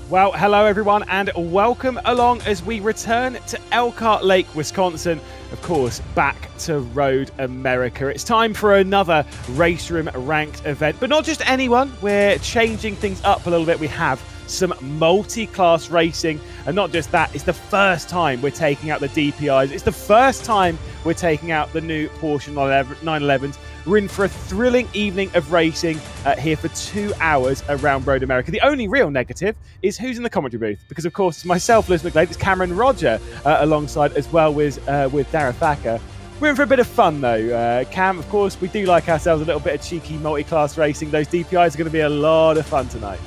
Well, hello everyone and welcome along as we return to Elkhart Lake, Wisconsin. Of course, back to Road America. It's time for another RaceRoom ranked event, but not just anyone. We're changing things up a little bit. We have some multi-class racing, and not just that, it's the first time we're taking out the DPIs. It's the first time we're taking out the new Porsche 911s. We're in for a thrilling evening of racing here for 2 hours around Road America. The only real negative is who's in the commentary booth, because of course it's myself, Liz McGlade, it's Cameron Roger alongside as well with Dara Thacker. We're in for a bit of fun though. Cam, of course, we do like ourselves a little bit of cheeky multi-class racing. Those DPIs are going to be a lot of fun tonight.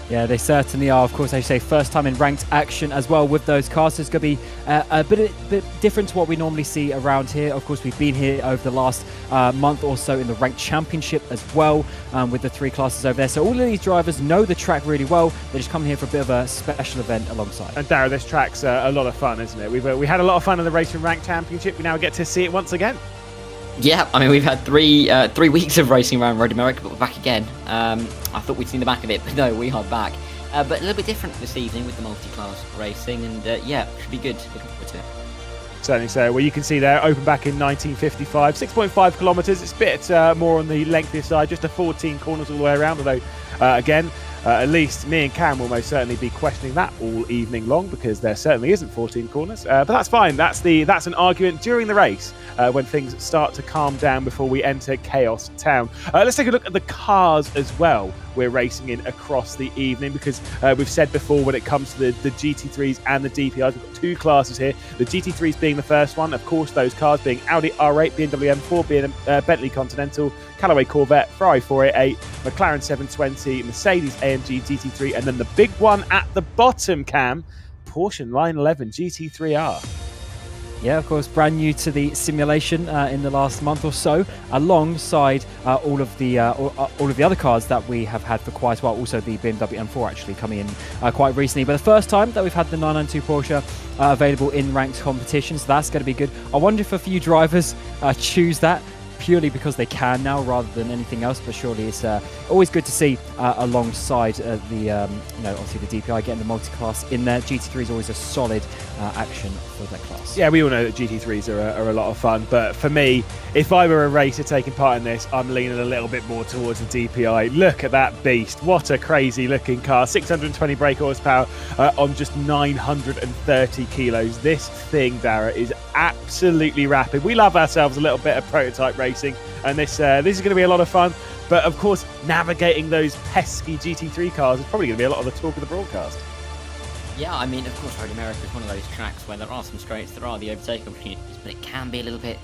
Yeah, they certainly are. Of course, as you say, first time in ranked action as well with those cars. So it's going to be a bit different to what we normally see around here. Of course, we've been here over the last month or so in the ranked championship as well with the 3 classes over there. So all of these drivers know the track really well. They just come here for a bit of a special event alongside. And Dara, this track's a lot of fun, isn't it? We had a lot of fun in the RaceRoom ranked championship. We now get to see it once again. Yeah, I mean, we've had three weeks of racing around Road America, but we're back again. I thought we'd seen the back of it, but no, we are back. But a little bit different this evening with the multi-class racing, and yeah, should be good. Looking forward to it. Certainly so. Well, you can see there, opened back in 1955, 6.5 kilometres. It's a bit more on the lengthier side, just a 14 corners all the way around, although, again, at least me and Cam will most certainly be questioning that all evening long, because there certainly isn't 14 corners. But that's fine. That's an argument during the race when things start to calm down before we enter Chaos Town. Let's take a look at the cars as well we're racing in across the evening, because we've said before when it comes to the GT3s and the DPIs, we've got 2 classes here. The GT3s being the first one, of course, those cars being Audi R8, BMW M4, Bentley Continental, Callaway Corvette, Ferrari 488, McLaren 720, Mercedes AMG GT3, and then the big one at the bottom, Cam, Porsche 911 GT3R. Yeah, of course, brand new to the simulation in the last month or so, alongside all of the other cars that we have had for quite a while. Also, the BMW M4 actually coming in quite recently. But the first time that we've had the 992 Porsche available in ranked competition, so that's going to be good. I wonder if a few drivers choose that purely because they can now rather than anything else, but surely it's always good to see alongside obviously the DPi getting the multi-class in there. GT3 is always a solid action for that class. Yeah, we all know that GT3s are a lot of fun, but for me, if I were a racer taking part in this, I'm leaning a little bit more towards the DPi. Look at that beast. What a crazy looking car. 620 brake horsepower on just 930 kilos. This thing, Dara, is absolutely rapid. We love ourselves a little bit of prototype racing, and this is going to be a lot of fun. But of course, navigating those pesky GT3 cars is probably going to be a lot of the talk of the broadcast. Yeah, I mean, of course, Road America is one of those tracks where there are some straights, there are the overtake opportunities, but it can be a little bit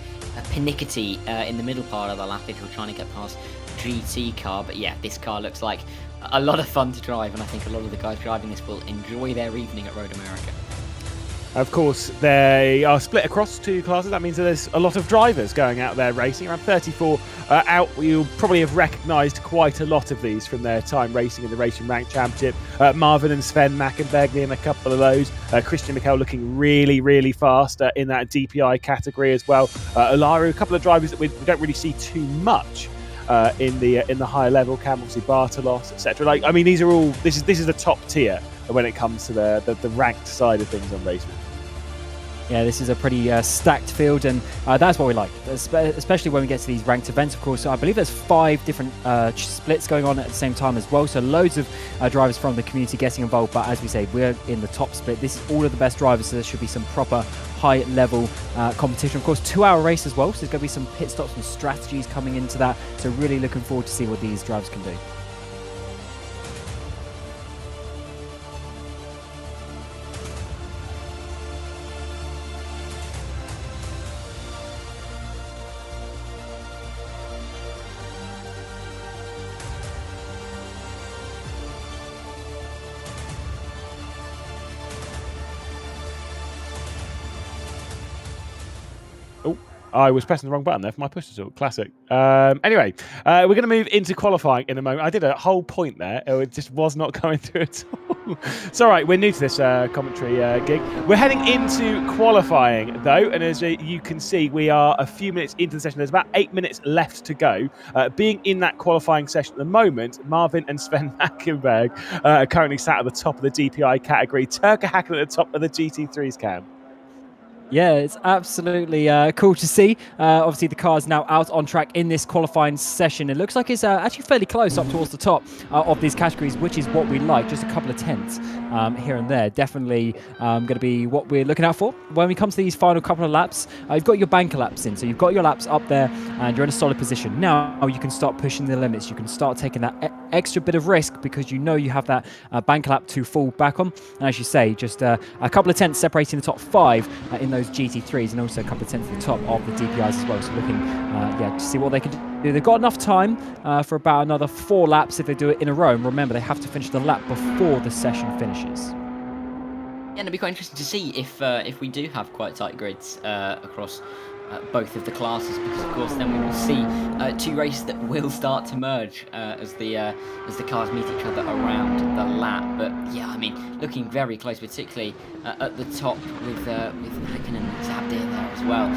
pernickety in the middle part of the lap if you're trying to get past GT car. But yeah, this car looks like a lot of fun to drive, and I think a lot of the guys driving this will enjoy their evening at Road America. Of course, they are split across 2 classes. That means that there's a lot of drivers going out there racing. Around 34 out. You'll probably have recognised quite a lot of these from their time racing in the RaceRoom Ranked Championship. Marvin and Sven Mackenberg in a couple of those. Christian Mikel looking really, really fast in that DPI category as well. Olaru, a couple of drivers that we don't really see too much in the higher level. Cam, obviously Bartolos, etc. Like, I mean, these are all. This is the top tier when it comes to the ranked side of things on RaceRoom. Yeah, this is a pretty stacked field, and that's what we like, especially when we get to these ranked events. Of course, I believe there's 5 different splits going on at the same time as well, so loads of drivers from the community getting involved. But as we say, we're in the top split. This is all of the best drivers, so there should be some proper high-level competition. Of course, 2-hour race as well, so there's going to be some pit stops and strategies coming into that, so really looking forward to see what these drivers can do. I was pressing the wrong button there for my push to talk. Classic. Anyway, we're going to move into qualifying in a moment. I did a whole point there. It just was not going through at all. It's all right. We're new to this commentary gig. We're heading into qualifying, though, and as you can see, we are a few minutes into the session. There's about 8 minutes left to go. Being in that qualifying session at the moment, Marvin and Sven Mackenberg are currently sat at the top of the DPi category. Turka Hacken at the top of the GT3s, Cam. Yeah, it's absolutely cool to see. Obviously, the car is now out on track in this qualifying session. It looks like it's actually fairly close up towards the top of these categories, which is what we like. Just a couple of tenths here and there. Definitely going to be what we're looking out for. When we come to these final couple of laps, you've got your banker laps in. So you've got your laps up there and you're in a solid position. Now you can start pushing the limits. You can start taking that extra bit of risk because you know you have that banker lap to fall back on. And as you say, just a couple of tenths separating the top 5 in those GT3s, and also a couple of tenths at the top of the DPIs as well. So looking to see what they can do. They've got enough time for about another 4 laps if they do it in a row. And remember, they have to finish the lap before the session finishes. Yeah, and it'll be quite interesting to see if we do have quite tight grids across both of the classes, because of course then we will see 2 races that will start to merge as the cars meet each other around the lap. But yeah, I mean, looking very close, particularly at the top with Hacken and Zabdir there as well.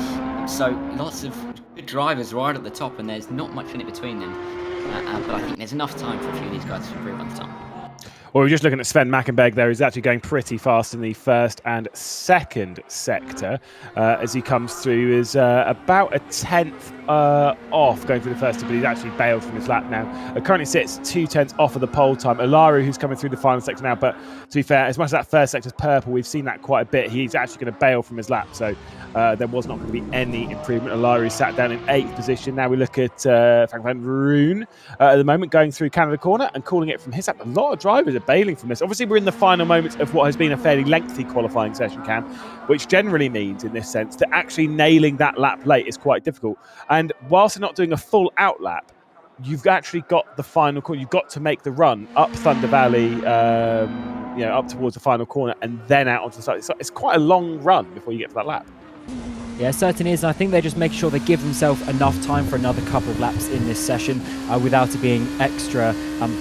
So lots of good drivers right at the top, and there's not much in it between them. But I think there's enough time for a few of these guys to improve on the top. Well, we're just looking at Sven Mackenberg there. He's actually going pretty fast in the first and second sector as he comes through. Is about a tenth off going through the first two, but he's actually bailed from his lap now. Currently sits 2 tenths off of the pole time. Olaru, who's coming through the final sector now, but to be fair, as much as that first sector's purple, we've seen that quite a bit. He's actually going to bail from his lap, so there was not going to be any improvement. Olaru sat down in 8th position. Now we look at Frank van Roon at the moment going through Canada corner and calling it from his lap. A lot of drivers are bailing from this. Obviously, we're in the final moments of what has been a fairly lengthy qualifying session, Cam, which generally means, in this sense, that actually nailing that lap late is quite difficult. And whilst they're not doing a full out lap, you've actually got the final corner. You've got to make the run up Thunder Valley, up towards the final corner, and then out onto the side. It's quite a long run before you get to that lap. Yeah, it certainly is. And I think they just make sure they give themselves enough time for another couple of laps in this session without it being extra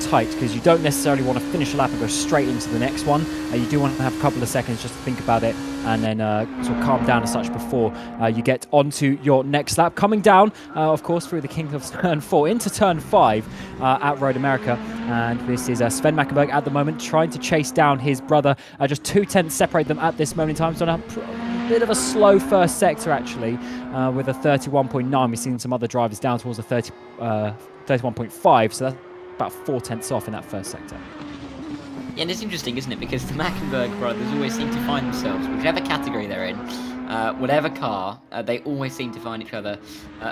tight, because you don't necessarily want to finish a lap and go straight into the next one. You do want to have a couple of seconds just to think about it and then sort of calm down as such before you get onto your next lap. Coming down, of course, through the King of Turn 4 into Turn 5 at Road America. And this is Sven Mackenberg at the moment trying to chase down his brother. Just 2 tenths separate them at this moment in time. So a bit of a slow first sector, actually, with a 31.9. We've seen some other drivers down towards the 31.5, so that's about 4 tenths off in that first sector. Yeah, and it's interesting, isn't it? Because the Mackenberg brothers always seem to find themselves, whichever category they're in, whatever car, they always seem to find each other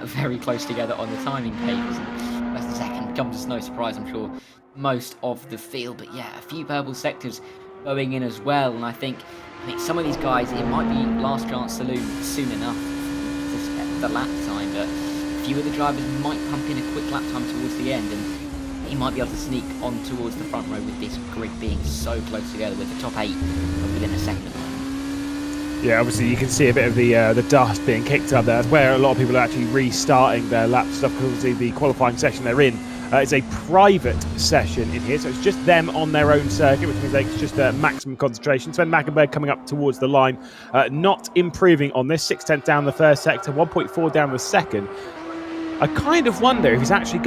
very close together on the timing pages. And that's the second comes as no surprise, I'm sure, most of the field. But yeah, a few purple sectors going in as well, and I think some of these guys, it might be last chance saloon soon enough to spend the lap time, but a few of the drivers might pump in a quick lap time towards the end, and he might be able to sneak on towards the front row with this grid being so close together, with the top 8 within a second of the moment. Yeah, obviously you can see a bit of the dust being kicked up there. That's where a lot of people are actually restarting their lap stuff, because obviously the qualifying session they're in it's a private session in here, so it's just them on their own circuit, which means it's just maximum concentration. Sven Mackenberg coming up towards the line, not improving on this. 6 tenths down the first sector, 1.4 down the second. I kind of wonder if he's actually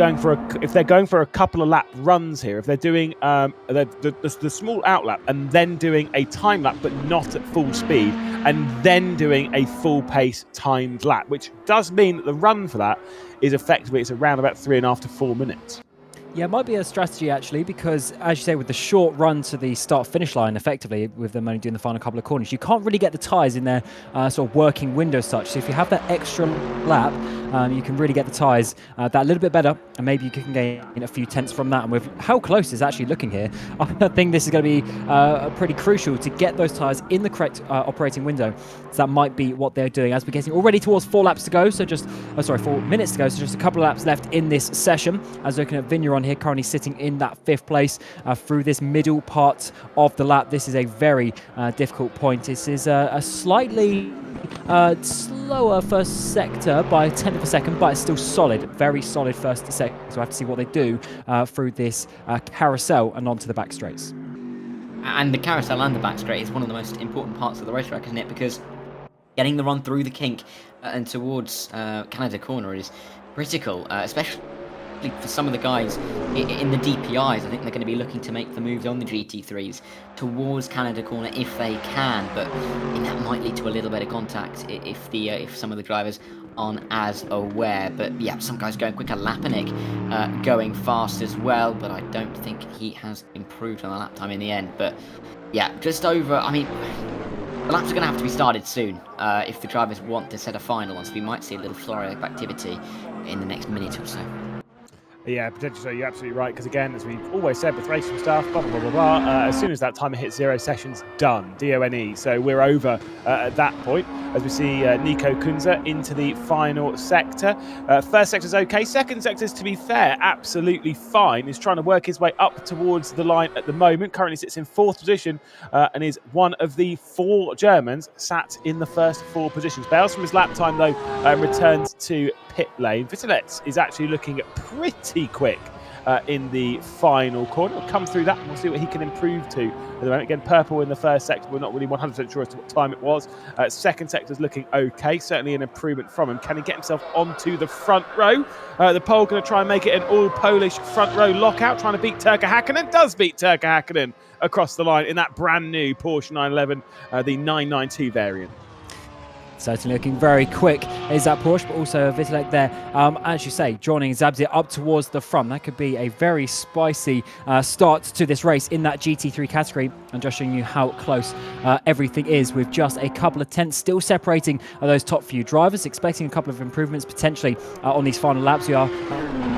if they're going for a couple of lap runs here, if they're doing the small out lap and then doing a time lap but not at full speed, and then doing a full pace timed lap, which does mean that the run for that is effectively, it's around about 3.5 to 4 minutes. Yeah, it might be a strategy, actually, because, as you say, with the short run to the start-finish line, effectively, with them only doing the final couple of corners, you can't really get the tyres in their sort of working window as such. So if you have that extra lap, you can really get the tyres that little bit better, and maybe you can gain a few tenths from that. And with how close it's actually looking here, I think this is going to be pretty crucial to get those tyres in the correct operating window. So that might be what they're doing, as we're getting already towards 4 laps to go. So 4 minutes to go. So just a couple of laps left in this session. As we're looking at Vigneron here, currently sitting in that 5th place through this middle part of the lap. This is a very difficult point. This is a slightly slower first sector by a tenth of a second, but it's still solid, very solid first sector. So I have to see what they do through this carousel and onto the back straights. And the carousel and the back straight is one of the most important parts of the racetrack, isn't it? Because getting the run through the kink and towards Canada Corner is critical, especially for some of the guys in the DPIs. I think they're going to be looking to make the moves on the GT3s towards Canada Corner if they can, but that might lead to a little bit of contact if some of the drivers aren't as aware. But yeah, some guys going quicker. Lapanik going fast as well, but I don't think he has improved on the lap time in the end. But yeah, just over. I mean, the laps are going to have to be started soon if the drivers want to set a final, so we might see a little flurry of activity in the next minute or so. Yeah, potentially so. You're absolutely right. Because again, as we've always said with racing stuff, blah, blah, blah, blah, blah, as soon as that timer hits 0 sessions, done. DONE. So we're over at that point as we see Nico Kunze into the final sector. First sector's okay. Second sector's, to be fair, absolutely fine. He's trying to work his way up towards the line at the moment. Currently sits in 4th position and is one of the 4 Germans sat in the first 4 positions. Bails from his lap time, though, returns to pit lane. Vitalet is actually looking pretty quick in the final corner. We'll come through that and we'll see what he can improve to at the moment. Again, purple in the first sector. We're not really 100% sure as to what time it was. Second sector's looking okay. Certainly an improvement from him. Can he get himself onto the front row? The pole going to try and make it an all-Polish front row lockout, trying to beat Turka Hakkinen. Does beat Turka Hakkinen across the line in that brand new Porsche 911, the 992 variant. Certainly looking very quick is that Porsche, but also Vitalet there, as you say, joining Zabzir up towards the front. That could be a very spicy start to this race in that GT3 category, and just showing you how close everything is, with just a couple of tenths still separating those top few drivers. Expecting a couple of improvements potentially on these final laps. We are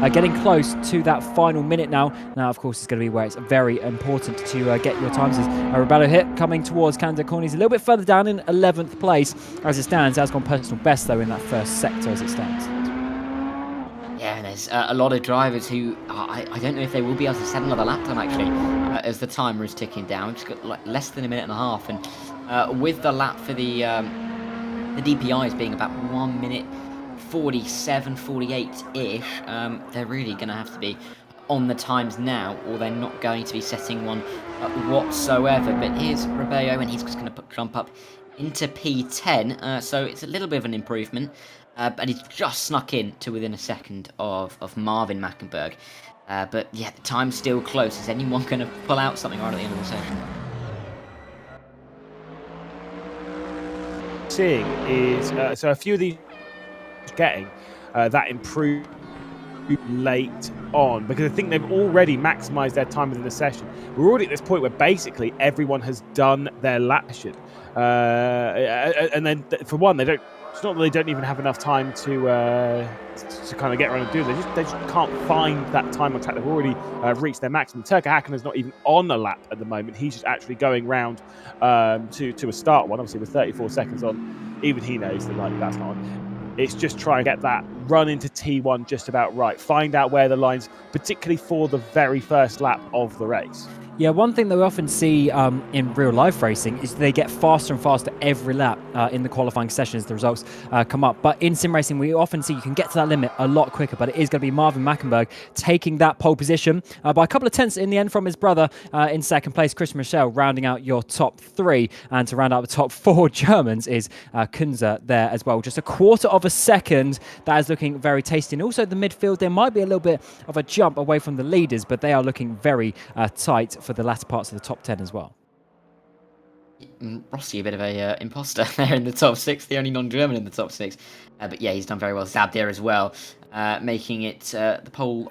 getting close to that final minute now. Now, of course, it's going to be where it's very important to get your times. As Rebello hit coming towards Canada Corner. He's a little bit further down in 11th place as it stands. Has gone personal best though in that first sector as it stands. Yeah, and there's a lot of drivers who I don't know if they will be able to set another lap time actually as the timer is ticking down. Just got like less than a minute and a half, and with the lap for the DPIs being about 1 minute 47, 48-ish, they're really going to have to be on the times now, or they're not going to be setting one whatsoever. But here's Rebello, and he's just going to jump up into P10, so it's a little bit of an improvement, but he's just snuck in to within a second of Marvin Mackenberg. But yeah, the time's still close. Is anyone going to pull out something right at the end of the session? Seeing is so a few of these getting that improved late on, because I think they've already maximised their time within the session. We're already at this point where basically everyone has done their lap session, and then for one, they don't. It's not that they don't even have enough time to kind of get around and do it. They just can't find that time on track. They've already reached their maximum. Turka Hakkinen's not even on a lap at the moment. He's just actually going round to a start one. Obviously, with 34 seconds on, even he knows that that's not on. It's just trying to get that run into T1 just about right. Find out where the lines, particularly for the very first lap of the race. Yeah, one thing that we often see in real life racing is they get faster and faster every lap in the qualifying session as the results come up. But in sim racing, we often see you can get to that limit a lot quicker, but it is going to be Marvin Mackenberg taking that pole position by a couple of tenths in the end from his brother in second place. Chris Michel rounding out your top 3, and to round out the top 4 Germans is Kunze there as well. Just a quarter of a second. That is looking very tasty. And also the midfield, there might be a little bit of a jump away from the leaders, but they are looking very tight for the latter parts of the top 10 as well. Rossi, a bit of a imposter there in the top 6, the only non-German in the top 6. But yeah, he's done very well. Zabdir as well, making it the pole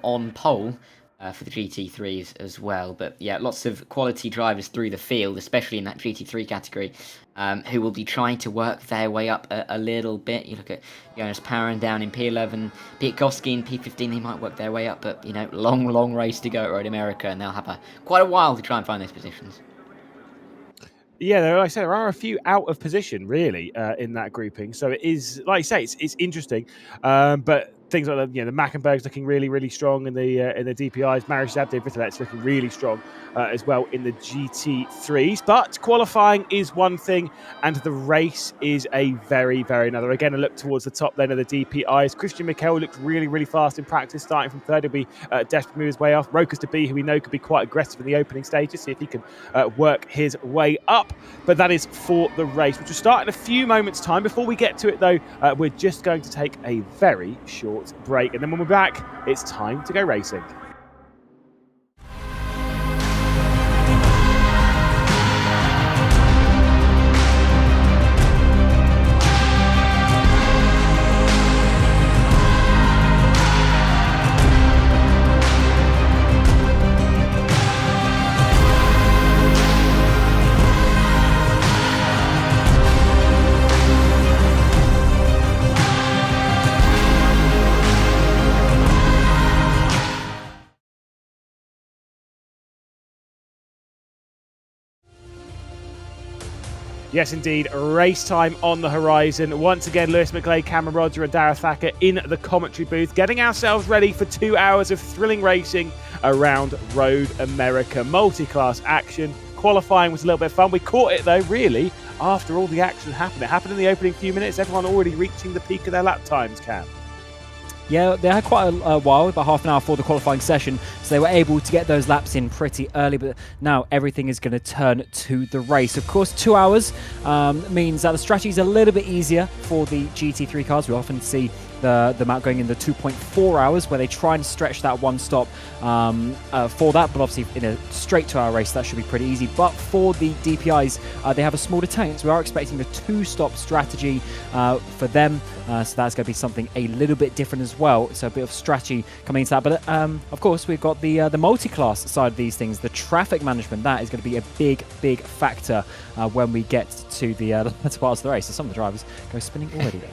for the GT3s as well. But yeah, lots of quality drivers through the field, especially in that GT3 category, who will be trying to work their way up a little bit. You look at Jonas Parren down in P11, Piatkowski in P15, they might work their way up, but you know, long race to go at Road America, and they'll have quite a while to try and find those positions. Yeah, like I say, there are a few out of position, really, in that grouping. So it is, like I say, it's interesting. But things like the Mackenberg's looking really strong in the DPIs. Mazda DPi looking really strong as well in the GT3s. But qualifying is one thing, and the race is a very another. Again, a look towards the top then of the DPIs. Christian Mikel looked really fast in practice, starting from third. He'll be desperate to move his way off. Rokas DeBee, who we know could be quite aggressive in the opening stages, see if he can work his way up. But that is for the race, which will start in a few moments' time. Before we get to it, though, we're just going to take a very short break, and then when we're back, it's time to go racing. Yes, indeed. Race time on the horizon. Once again, Lewis McGlade, Cameron Roger and Darragh Thacker in the commentary booth, getting ourselves ready for 2 hours of thrilling racing around Road America. Multi-class action. Qualifying was a little bit of fun. We caught it, though, really, after all the action happened. It happened in the opening few minutes. Everyone already reaching the peak of their lap times, Cam. Yeah, they had quite a while, about half an hour for the qualifying session, so they were able to get those laps in pretty early, but now everything is going to turn to the race. Of course, 2 hours means that the strategy is a little bit easier for the GT3 cars. We often see the map going in the 2.4 hours, where they try and stretch that one stop for that, but obviously in a straight 2 hour race that should be pretty easy. But for the DPIs, they have a smaller tank, so we are expecting the 2-stop strategy for them, so that's going to be something a little bit different as well, so a bit of strategy coming into that. But of course, we've got the multi-class side of these things. The traffic management, that is going to be a big factor when we get to the latter parts of the race. So some of the drivers go spinning already there.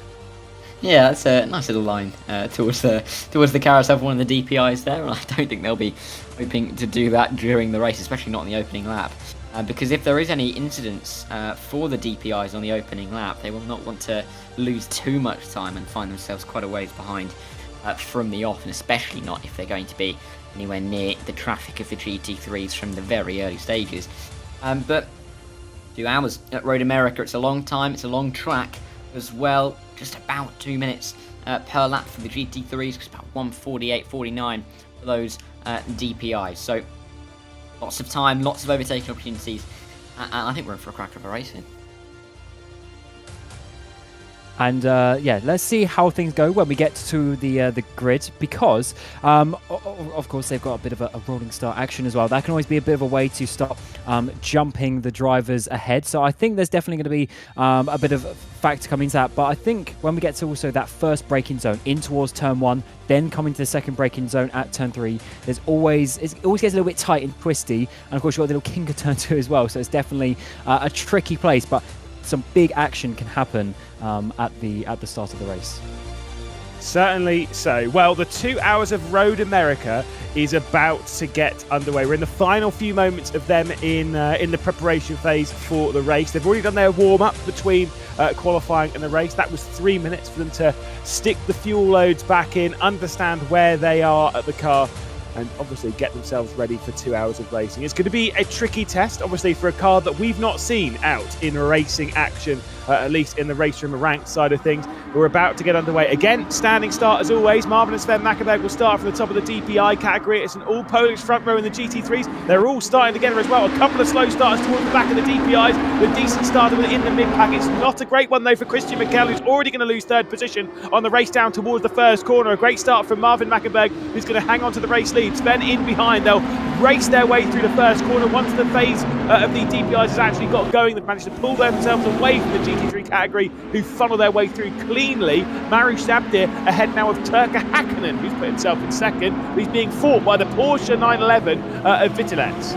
Yeah, that's a nice little line towards the carousel of one of the DPIs there, and I don't think they'll be hoping to do that during the race, especially not in the opening lap. Because if there is any incidents for the DPIs on the opening lap, they will not want to lose too much time and find themselves quite a ways behind from the off, and especially not if they're going to be anywhere near the traffic of the GT3s from the very early stages. But 2 hours at Road America, it's a long time, it's a long track as well. Just about 2 minutes per lap for the GT3s, it's about 1:48.49 for those DPIs. So lots of time, lots of overtaking opportunities, and I think we're in for a cracker of a race here. And yeah, let's see how things go when we get to the grid, because of course they've got a bit of a rolling start action as well. That can always be a bit of a way to stop jumping the drivers ahead. So I think there's definitely going to be a bit of factor coming into that. But I think when we get to also that first braking zone in towards turn 1, then coming to the second braking zone at turn 3, it always gets a little bit tight and twisty. And of course you've got the little kinker turn 2 as well. So it's definitely a tricky place, but some big action can happen at the start of the race. Certainly so. Well, the 2 hours of Road America is about to get underway. We're in the final few moments of them in the preparation phase for the race. They've already done their warm-up between qualifying and the race. That was 3 minutes for them to stick the fuel loads back in, understand where they are at the car, and obviously get themselves ready for 2 hours of racing. It's going to be a tricky test, obviously, for a car that we've not seen out in racing action, at least in the RaceRoom ranked side of things. We're about to get underway. Again, standing start as always. Marvin and Sven Mackenberg will start from the top of the DPi category. It's an all-Polish front row in the GT3s. They're all starting together as well. A couple of slow starters towards the back of the DPIs with decent starter in the mid-pack. It's not a great one, though, for Christian Mikel, who's already going to lose third position on the race down towards the first corner. A great start from Marvin Mackenberg, who's going to hang on to the race lead. Sven in behind. They'll race their way through the first corner. Once the phase of the DPIs has actually got going, they've managed to pull themselves away from the GT3 category, who funnel their way through cleanly. Marush Sabdir ahead now of Turka Hakkinen, who's put himself in second. He's being fought by the Porsche 911 of Vitilex.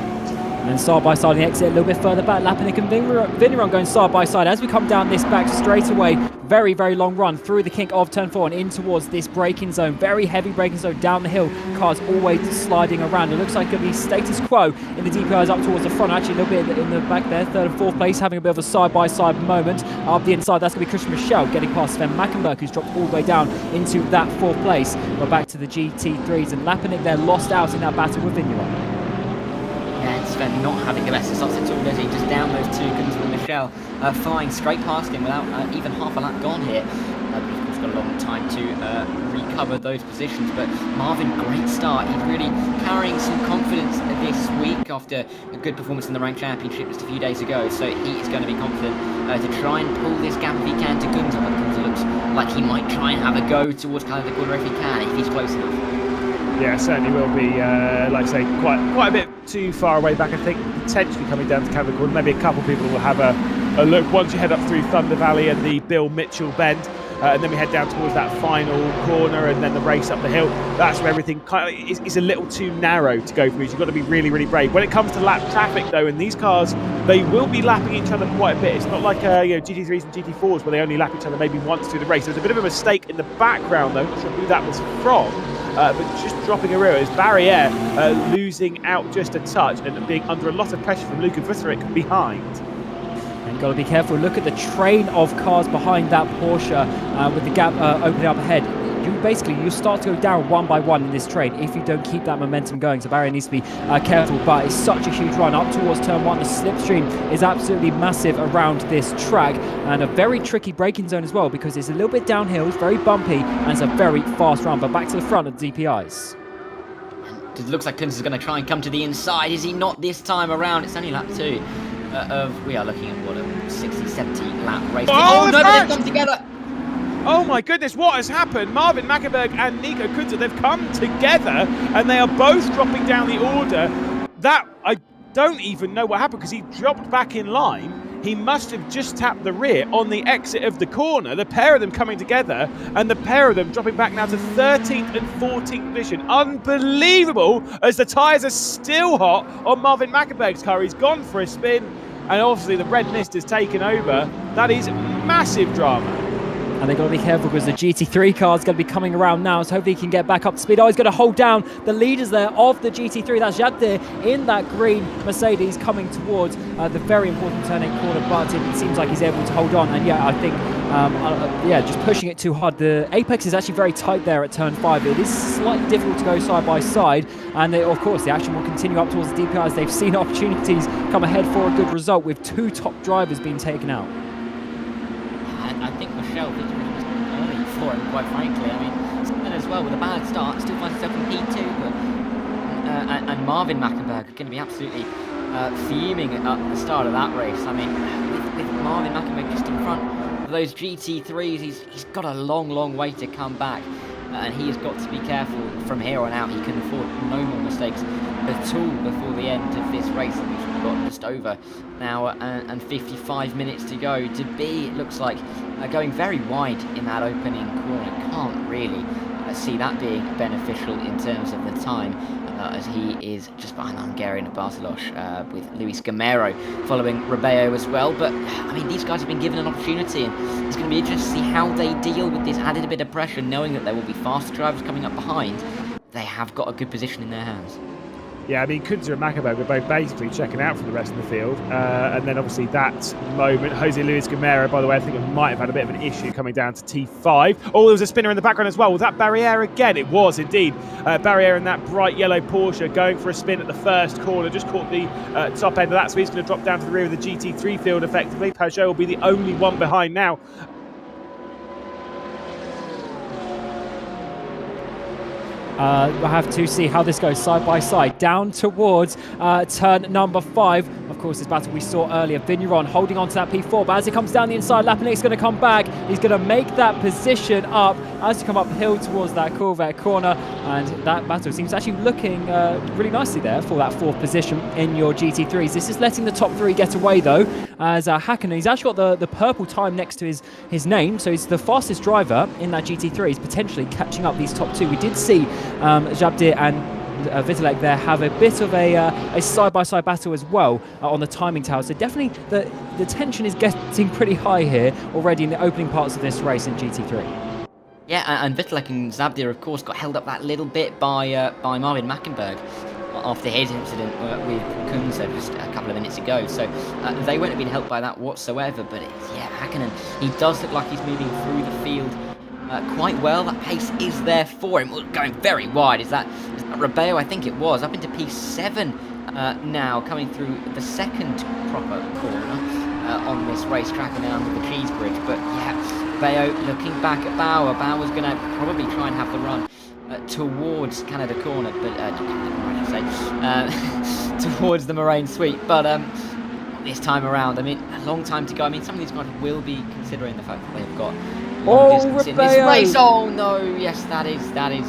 And then side by side on the exit, a little bit further back, Lapinic and Vigneron going side by side. As we come down this back straight away, very, very long run through the kink of turn 4 and in towards this braking zone. Very heavy braking zone down the hill. Cars always sliding around. It looks like it'll be status quo in the DPi's up towards the front. Actually, a little bit in the back there. 3rd and 4th place, having a bit of a side-by-side moment. Up the inside, that's going to be Christian Michel getting past Sven Mackenberg, who's dropped all the way down into that 4th place. We're back to the GT3s, and Lapinic there lost out in that battle with Vigneron. Yeah, and Sven not having the best of starts at all, does he? Just down those 2 guns with Michel, flying straight past him without even half a lap gone here. But of course got a long time to recover those positions, but Marvin, great start. He's really carrying some confidence this week after a good performance in the Rank Championship just a few days ago, so he is going to be confident to try and pull this gap if he can to Gunther, but Gunther looks like he might try and have a go towards Calendar Corner if he can, if he's close enough. Yeah, certainly will be, like I say, quite a bit too far away back. I think potentially coming down to Calendar Corner, maybe a couple of people will have a look once you head up through Thunder Valley and the Bill Mitchell bend. And then we head down towards that final corner and then the race up the hill. That's where everything kind of is a little too narrow to go through. So you've got to be really, really brave. When it comes to lap traffic, though, and these cars, they will be lapping each other quite a bit. It's not like GT3s and GT4s where they only lap each other maybe once through the race. There's a bit of a mistake in the background, though. I'm not sure who that was from. But just dropping a rear is Barriere losing out just a touch and being under a lot of pressure from Luka Vuceric behind. And you've got to be careful. Look at the train of cars behind that Porsche with the gap opening up ahead. You start to go down one by one in this train if you don't keep that momentum going. So Barriere needs to be careful, but it's such a huge run up towards turn 1. The slipstream is absolutely massive around this track, and a very tricky braking zone as well because it's a little bit downhill, it's very bumpy, and it's a very fast run. But back to the front of the DPi's. It looks like Kunz is going to try and come to the inside. Is he not this time around? It's only lap 2. We are looking at what a 60-70 lap race. Oh no, they've come together. Oh my goodness, what has happened? Marvin Mackenberg and Nico Kunze, they've come together and they are both dropping down the order. That, I don't even know what happened because he dropped back in line. He must have just tapped the rear on the exit of the corner. The pair of them coming together and the pair of them dropping back now to 13th and 14th position. Unbelievable as the tyres are still hot on Marvin Mackenberg's car. He's gone for a spin and obviously the red mist has taken over. That is massive drama. And they've got to be careful because the GT3 car is going to be coming around now, so hopefully he can get back up to speed. Oh, he's going to hold down the leaders there of the GT3. That's Jabdir in that green Mercedes coming towards the very important turn 8 corner, but it seems like he's able to hold on. And yeah, I think, just pushing it too hard. The apex is actually very tight there at turn 5. It is slightly difficult to go side by side. And of course, the action will continue up towards the DPi as they've seen opportunities come ahead for a good result with 2 top drivers being taken out. I think Michelle was early for him, quite frankly. I mean, Sven as well with a bad start, still finds himself in P2, but and Marvin Mackenberg are going to be absolutely fuming at the start of that race. I mean, with Marvin Mackenberg just in front of those GT3s, he's got a long way to come back, and he has got to be careful from here on out. He can afford no more mistakes at all before the end of this race that we've got just over now and 55 minutes to go. DeBee, it looks like, going very wide in that opening corner. Can't really see that being beneficial in terms of the time as he is just behind the Hungarian of Barcelos with Luis Gamero following Rebeo as well. But I mean, these guys have been given an opportunity, and it's going to be interesting to see how they deal with this added a bit of pressure, knowing that there will be faster drivers coming up behind. They have got a good position in their hands. Yeah, I mean, Kunze and Mackenberg were both basically checking out from the rest of the field. And then obviously that moment, Jose Luis Gamero, by the way, I think it might have had a bit of an issue coming down to T5. Oh, there was a spinner in the background as well. Was that Barriere again? It was indeed. Barriere in that bright yellow Porsche going for a spin at the first corner. Just caught the top end of that, so he's going to drop down to the rear of the GT3 field effectively. Peugeot will be the only one behind now. We'll have to see how this goes side by side down towards turn number 5. Of course, this battle we saw earlier, Vigneron holding on to that P4, but as he comes down the inside, Lapinic's going to come back. He's going to make that position up as you come uphill towards that Corvette corner, and that battle seems actually looking really nicely there for that 4th position in your GT3s. This is letting the top 3 get away though, as Hakkinen, he's actually got the purple time next to his name, so he's the fastest driver in that GT3. He's potentially catching up these top 2. We did see Jabdir and Vitalik there have a bit of a side-by-side battle as well on the timing tower. So definitely the tension is getting pretty high here already in the opening parts of this race in GT3. Yeah, and Vitalik and Zabdir, of course, got held up that little bit by Marvin Mackenberg after his incident with Kunze just a couple of minutes ago. So they won't have been helped by that whatsoever. But yeah, Hakkinen, he does look like he's moving through the field quite well. That pace is there for him. Going very wide. Is that Rebeo? I think it was. Up into P7 now, coming through the second proper corner on this racetrack and then under the Cheese Bridge. But yeah, Rebeo looking back at Bauer. Bauer's going to probably try and have the run towards Canada Corner, but not Canada Corner, I should say, towards the Moraine Sweep. But this time around, I mean, a long time to go. I mean, some of these guys will be considering the fact that they've got long distance in this race. Oh no, yes, that is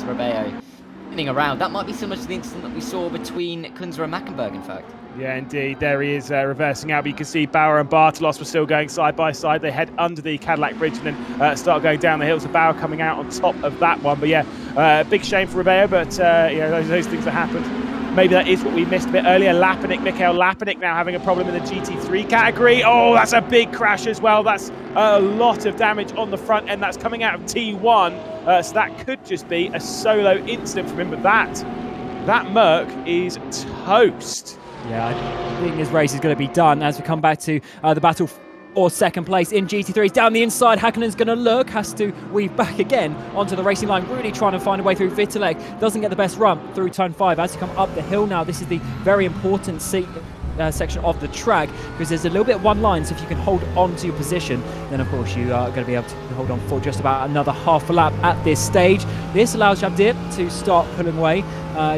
Rebeo spinning around. That might be similar to the incident that we saw between Kunze and Mackenberg, in fact. Yeah, indeed. There he is reversing out. But you can see Bauer and Bartalos were still going side by side. They head under the Cadillac Bridge and then start going down the hill. So Bauer coming out on top of that one. But yeah, big shame for Rebeo. But yeah, those things that happened. Maybe that is what we missed a bit earlier. Mikael Lapinick now having a problem in the GT3 category. Oh, that's a big crash as well. That's a lot of damage on the front end. That's coming out of T1. So that could just be a solo incident from him. But that Merc is toast. Yeah, I think his race is going to be done as we come back to the battle for second place in GT3. He's down the inside. Hakkinen's going to look, has to weave back again onto the racing line, really trying to find a way through. Vitalik doesn't get the best run through turn 5 as you come up the hill now. This is the very important section of the track because there's a little bit of one line, so if you can hold on to your position, then of course you are going to be able to hold on for just about another half a lap at this stage. This allows Zabdir to start pulling away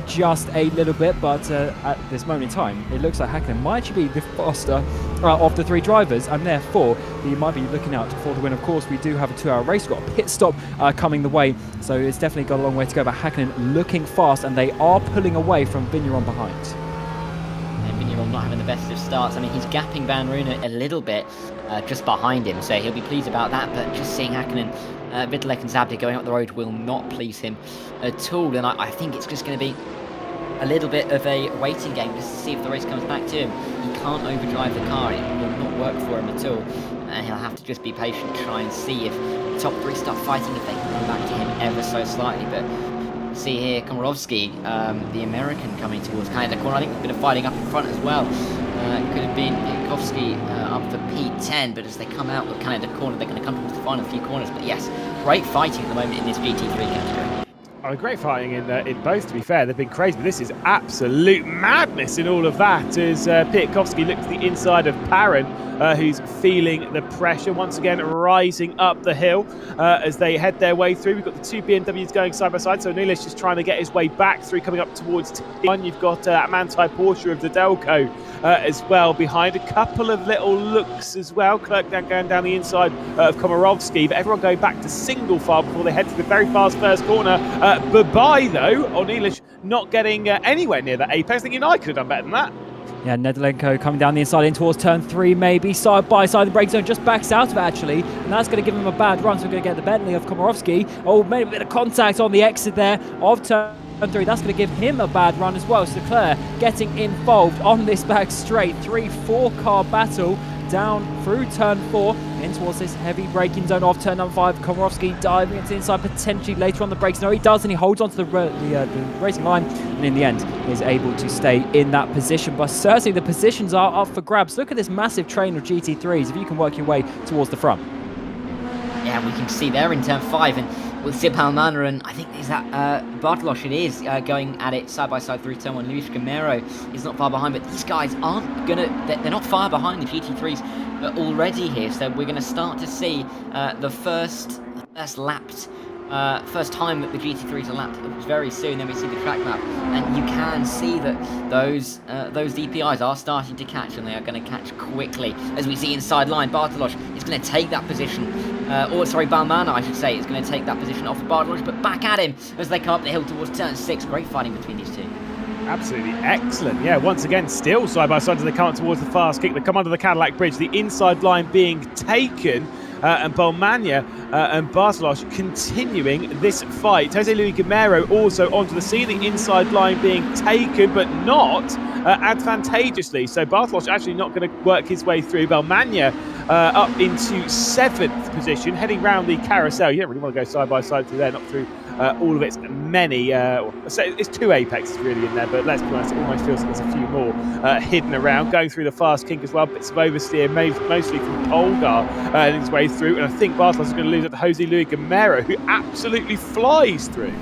just a little bit, but at this moment in time it looks like Hakkinen might actually be the faster of the three drivers, and therefore he might be looking out for the win. Of course, we do have a 2-hour race. We've got a pit stop coming the way, so it's definitely got a long way to go, but Hakkinen looking fast, and they are pulling away from Vigneron behind. Vigneron not having the best of starts. I mean, he's gapping Van Roon a little bit just behind him, so he'll be pleased about that, but just seeing Hakkinen, Vitalik and Zabdir going up the road will not please him at all, and I think it's just going to be a little bit of a waiting game just to see if the race comes back to him. He can't overdrive the car, it will not work for him at all, and he'll have to just be patient, try and see if the top 3 start fighting, if they can come back to him ever so slightly. But see here, Komorowski, the American, coming towards Canada Corner. I think a bit of fighting up in front as well. It could have been Piatkowski up for P10, but as they come out with Canada Corner, they're going to come towards the final few corners. But yes, great fighting at the moment in this GT3 category. Oh, great fighting in both, to be fair. They've been crazy, but this is absolute madness in all of that as Piatkowski looks to the inside of Parent, who's feeling the pressure once again, rising up the hill as they head their way through. We've got the 2 BMWs going side by side, so Neelish just trying to get his way back through, coming up towards T1. You've got Manti Porsche of the Delco as well behind. A couple of little looks as well. Clerk going down the inside of Komorowski, but everyone going back to single file before they head to the very fast first corner. Bye-bye, though. Neelish not getting anywhere near that apex, thinking I could have done better than that. Yeah, Nedelenko coming down the inside in towards turn 3, maybe. Side by side, the brake zone just backs out of it, actually. And that's going to give him a bad run, so we're going to get the Bentley of Komorowski. Oh, made a bit of contact on the exit there of turn 3. That's going to give him a bad run as well. So Leclerc getting involved on this back straight. 3-4 car battle down through turn 4 in towards this heavy braking zone of turn number 5. Komorowski diving into the inside, potentially later on the brakes. No, he does, and he holds onto the racing line, and in the end is able to stay in that position. But certainly the positions are up for grabs. Look at this massive train of GT3s if you can work your way towards the front. Yeah, we can see there in turn 5, and with Sib Almana, and I think is that Bartalos, it is, going at it side by side through turn 1. Luis Gamero is not far behind, but these guys aren't they're not far behind the GT3s already here, so we're going to start to see the first time that the GT3s are lapped very soon. Then we see the track map, and you can see that those DPIs are starting to catch, and they are going to catch quickly. As we see inside line, Bartalos is going to take that position, Balmana, I should say, is going to take that position off of Bartalos, but back at him as they come up the hill towards turn 6. Great fighting between these two. Absolutely excellent. Yeah, once again, still side by side as they come up towards the fast kick. They come under the Cadillac Bridge, the inside line being taken and Bolmania and Bartolos continuing this fight. Jose Luis Gamero also onto the scene, the inside line being taken, but not advantageously. So Bartolos actually not going to work his way through. Bolmania up into 7th position, heading round the carousel. You don't really want to go side by side through there, not through all of its many. So it's 2 apexes really in there, but let's be honest, it almost feels like there's a few more hidden around. Going through the fast kink as well, bits of oversteer, mostly from Polgar and his way through. And I think Bartolos is going to lose it to Jose Luis Gamero, who absolutely flies through.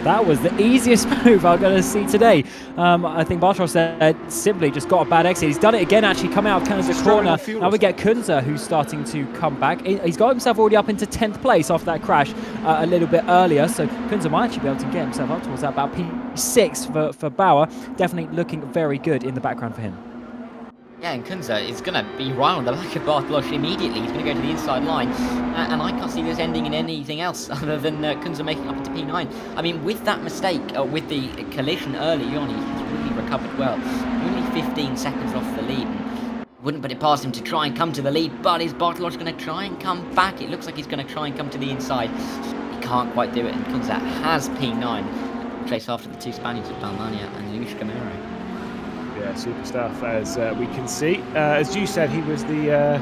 That was the easiest move I'm going to see today. I think Bartolos simply just got a bad exit. He's done it again, actually, come out of Kunza's corner. Now we get Kunza, who's starting to come back. He's got himself already up into 10th place after that crash a little bit earlier. So Kunza might actually be able to get himself up towards that about P6 for Bauer. Definitely looking very good in the background for him. Yeah, and Kunza is going to be right on the back of Bartolos immediately. He's going to go to the inside line, and I can't see this ending in anything else other than Kunza making up into P9. I mean, with that mistake, with the collision early on, he's really recovered well. Only 15 seconds off the lead. Wouldn't put it past him to try and come to the lead, but is Bartolos going to try and come back? It looks like he's going to try and come to the inside. He can't quite do it, and Kunza has P9. Chase after the 2 Spaniards of Balmania and Luis Gamero. Yeah, super stuff, as we can see. As you said, he was the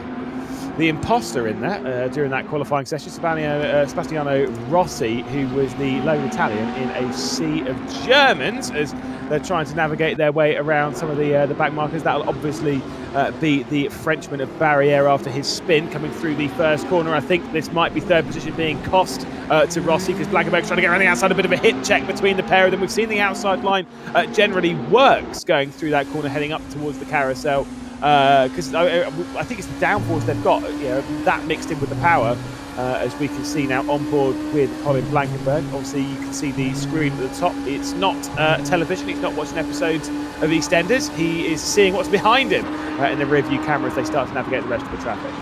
imposter in that during that qualifying session. Sebastiano Rossi, who was the lone Italian in a sea of Germans, as they're trying to navigate their way around some of the back markers. That'll obviously be the Frenchman of Barriere after his spin coming through the first corner. I think this might be 3rd position being cost to Rossi, because Blankenberg's trying to get around the outside. A bit of a hit check between the pair of them. We've seen the outside line generally works going through that corner, heading up towards the carousel, because I think it's the downforce they've got, that mixed in with the power. As we can see now on board with Colin Blankenberg. Obviously, you can see the screen at the top. It's not television. He's not watching episodes of EastEnders. He is seeing what's behind him in the rear view camera as they start to navigate the rest of the traffic.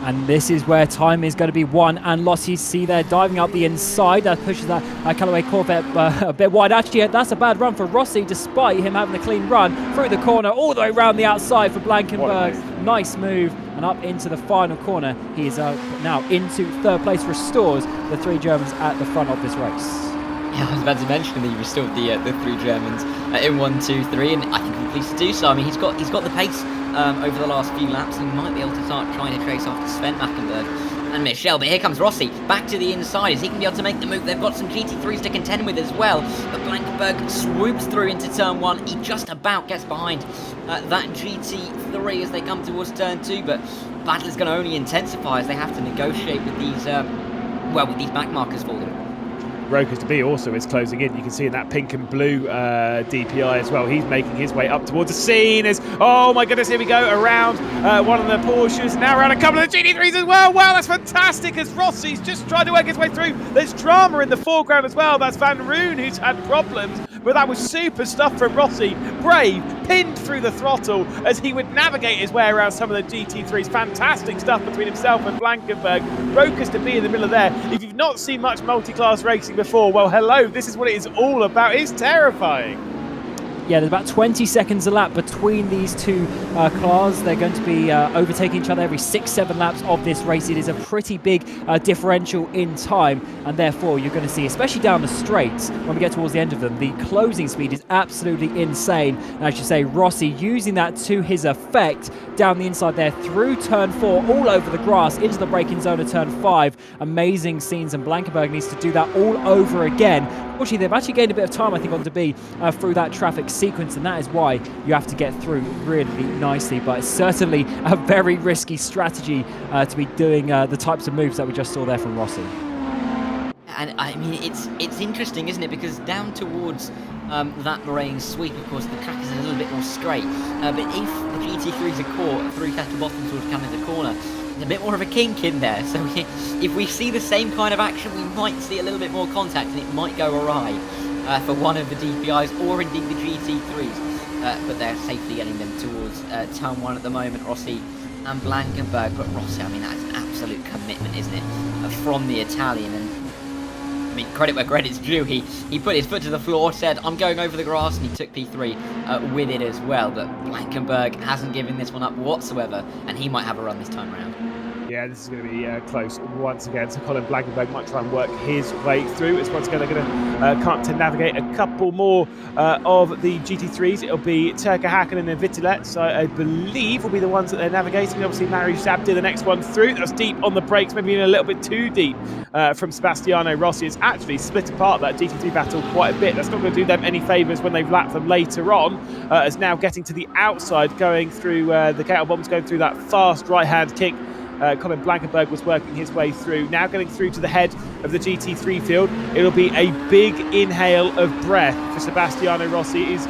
And this is where time is going to be won and lost. You see there diving up the inside. That pushes that Callaway Corvette a bit wide. Actually, that's a bad run for Rossi, despite him having a clean run through the corner, all the way around the outside for Blankenberg. Nice move. And up into the final corner. He is now into 3rd place, restores the 3 Germans at the front of this race. Yeah, I was about to mention that he restored the 3 Germans in 1, 2, 3, and I think he's pleased to do so. I mean, he's got the pace over the last few laps, and he might be able to start trying to trace after Sven Mackenberg and Michel. But here comes Rossi back to the inside. Is he going to be able to make the move? They've got some GT3s to contend with as well. But Blankenberg swoops through into turn 1. He just about gets behind that GT3 as they come towards turn 2. But battle is going to only intensify as they have to negotiate with these with these back markers for them. Rokas DPi also is closing in. You can see in that pink and blue DPi as well. He's making his way up towards the scene. As oh my goodness, here we go around one of the Porsches, now around a couple of the GT3s as well. Wow, that's fantastic as Rossi's just trying to work his way through. There's drama in the foreground as well. That's Van Roon who's had problems, but that was super stuff from Rossi. Brave, pinned through the throttle as he would navigate his way around some of the GT3s. Fantastic stuff between himself and Blankenberg. Rokas DPi in the middle of there. If you've not seen much multi-class racing before, well, hello, this is what it is all about. It's terrifying. Yeah, there's about 20 seconds a lap between these 2 cars. They're going to be overtaking each other every 6-7 laps of this race. It is a pretty big differential in time, and therefore you're going to see, especially down the straights, when we get towards the end of them, the closing speed is absolutely insane. And as you say, Rossi using that to his effect down the inside there through turn 4, all over the grass, into the braking zone of turn 5. Amazing scenes, and Blankenberg needs to do that all over again. Fortunately, they've actually gained a bit of time, I think, on DPi through that traffic sequence, and that is why you have to get through really nicely. But it's certainly a very risky strategy to be doing the types of moves that we just saw there from Rossi. And I mean, it's interesting, isn't it? Because down towards that Moraine sweep, of course, the track is a little bit more straight. But if the GT3s are caught through Kettlebottom sort of coming the corner, there's a bit more of a kink in there. So if we see the same kind of action, we might see a little bit more contact, and it might go awry for one of the DPIs or indeed the GT3s. But they're safely getting them towards turn 1 at the moment, Rossi and Blankenberg. But Rossi, I mean, that's an absolute commitment, isn't it, from the Italian? And I mean, credit where credit's due. He put his foot to the floor, said, I'm going over the grass, and he took P3 with it as well. But Blankenberg hasn't given this one up whatsoever, and he might have a run this time around. Yeah, this is going to be close once again. So Colin Blankenberg might try and work his way through. It's once again they're going to come to navigate a couple more of the GT3s. It'll be Turka Hakkinen and Vittilets, I believe, will be the ones that they're navigating. Obviously, Mariusz Zabdir, the next one through. That's deep on the brakes, maybe even a little bit too deep from Sebastiano Rossi. It's actually split apart that GT3 battle quite a bit. That's not going to do them any favours when they've lapped them later on. As now getting to the outside, going through the Kettle Bombs, going through that fast right-hand kick. Colin Blankenberg was working his way through. Now getting through to the head of the GT3 field. It'll be a big inhale of breath for Sebastiano Rossi. He's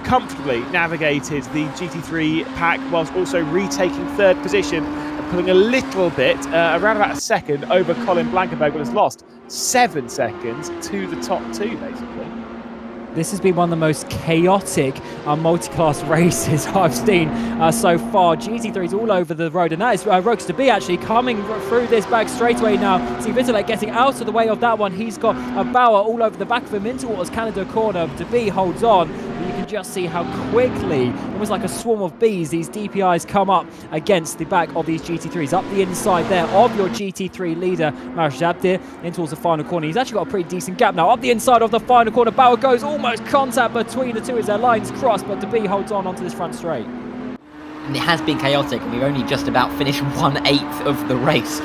comfortably navigated the GT3 pack whilst also retaking third position and pulling a little bit, around about a second, over Colin Blankenberg, but has lost 7 seconds to the top two, basically. This has been one of the most chaotic multi-class races I've seen so far. GT3's all over the road, and that is Rokas DPi actually coming through this back straightaway now. See Vittilek getting out of the way of that one. He's got a Bauer all over the back of him in towards Canada corner. DPi holds on. You can just see how quickly, almost like a swarm of bees, these DPIs come up against the back of these GT3s. Up the inside there of your GT3 leader, Mariusz Zabdir, in towards the final corner. He's actually got a pretty decent gap now. Up the inside of the final corner, Bauer goes almost contact between the two as their lines cross, but DPi holds on onto this front straight. And it has been chaotic, and we've only just about finished 1/8 of the race.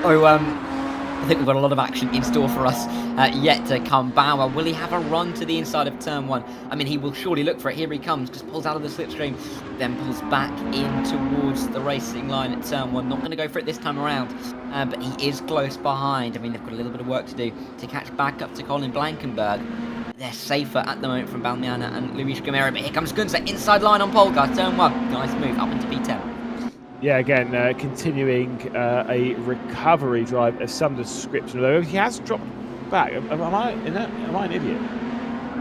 So, I think we've got a lot of action in store for us yet to come. Bauer, will he have a run to the inside of turn 1? I mean, he will surely look for it. Here he comes, just pulls out of the slipstream, then pulls back in towards the racing line at turn 1. Not going to go for it this time around, but he is close behind. I mean, they've got a little bit of work to do to catch back up to Colin Blankenberg. They're safer at the moment from Balmiana and Luis Gamero, but here comes Gunzer, inside line on Polgar, turn 1. Nice move up into P10. Yeah, again, continuing a recovery drive of some description, although he has dropped back. Am I an idiot?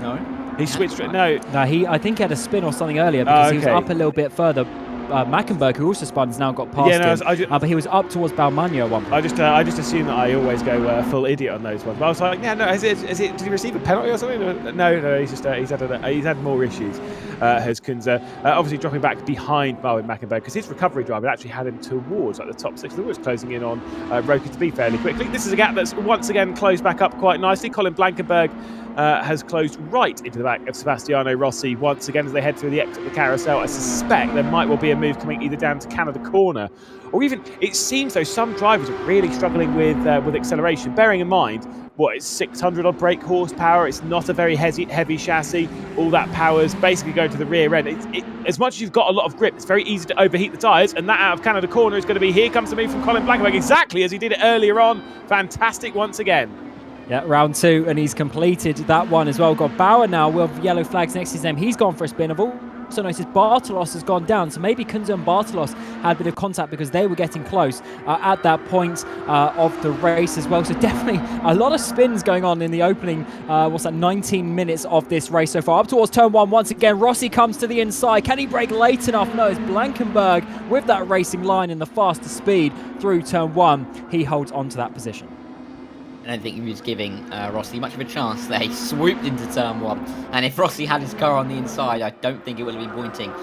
No. He switched. No, I think he had a spin or something earlier because he was up a little bit further. Mackenberg, who also spun, has now got past him. But he was up towards Balmania at one point. I just assume that I always go full idiot on those ones. But I was like, yeah, no, did he receive a penalty or something? No, he's had more issues. Has Kunze obviously dropping back behind Marvin Mackenberg because his recovery drive had actually had him towards like the top 6. He was closing in on Rokas DPi fairly quickly. This is a gap that's once again closed back up quite nicely. Colin Blankenberg has closed right into the back of Sebastiano Rossi once again as they head through the exit of the carousel. I suspect there might well be a move coming either down to Canada corner, or even it seems though some drivers are really struggling with acceleration. Bearing in mind, it's 600 odd brake horsepower. It's not a very heavy chassis. All that power's basically going to the rear end. As much as you've got a lot of grip, it's very easy to overheat the tyres, and that out of Canada corner is going to be, here comes the move from Colin Blankenberg, exactly as he did it earlier on. Fantastic once again. Yeah, round 2, and he's completed that one as well. Got Bauer now with yellow flags next to his name. He's gone for a spin. I've also noticed Bartolos has gone down, so maybe Kunze and Bartolos had a bit of contact because they were getting close at that point of the race as well. So definitely a lot of spins going on in the opening, 19 minutes of this race so far. Up towards turn 1 once again. Rossi comes to the inside. Can he brake late enough? No, it's Blankenberg with that racing line in the faster speed through turn 1. He holds on to that position. I don't think he was giving Rossi much of a chance there. He swooped into turn 1, and if Rossi had his car on the inside, I don't think it would have been pointing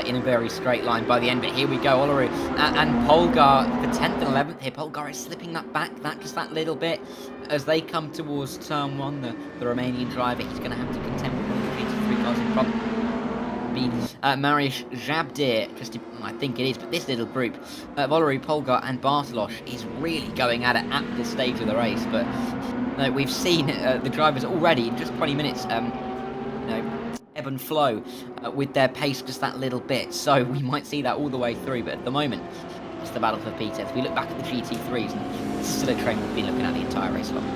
in a very straight line by the end. But here we go, Olaru and Polgar for 10th and 11th here. Polgar is slipping that back, just that little bit as they come towards turn 1. The Romanian driver, he's going to have to contend with one of the GT3 cars in front. Mariusz Zabdir, I think it is, but this little group, Valery, Polgar and Bartolos is really going at it at this stage of the race. But no, we've seen the drivers already in just 20 minutes ebb and flow with their pace just that little bit, so we might see that all the way through. But at the moment, it's the battle for P10. If we look back at the GT3s, and this is still a trend we've been looking at the entire race long.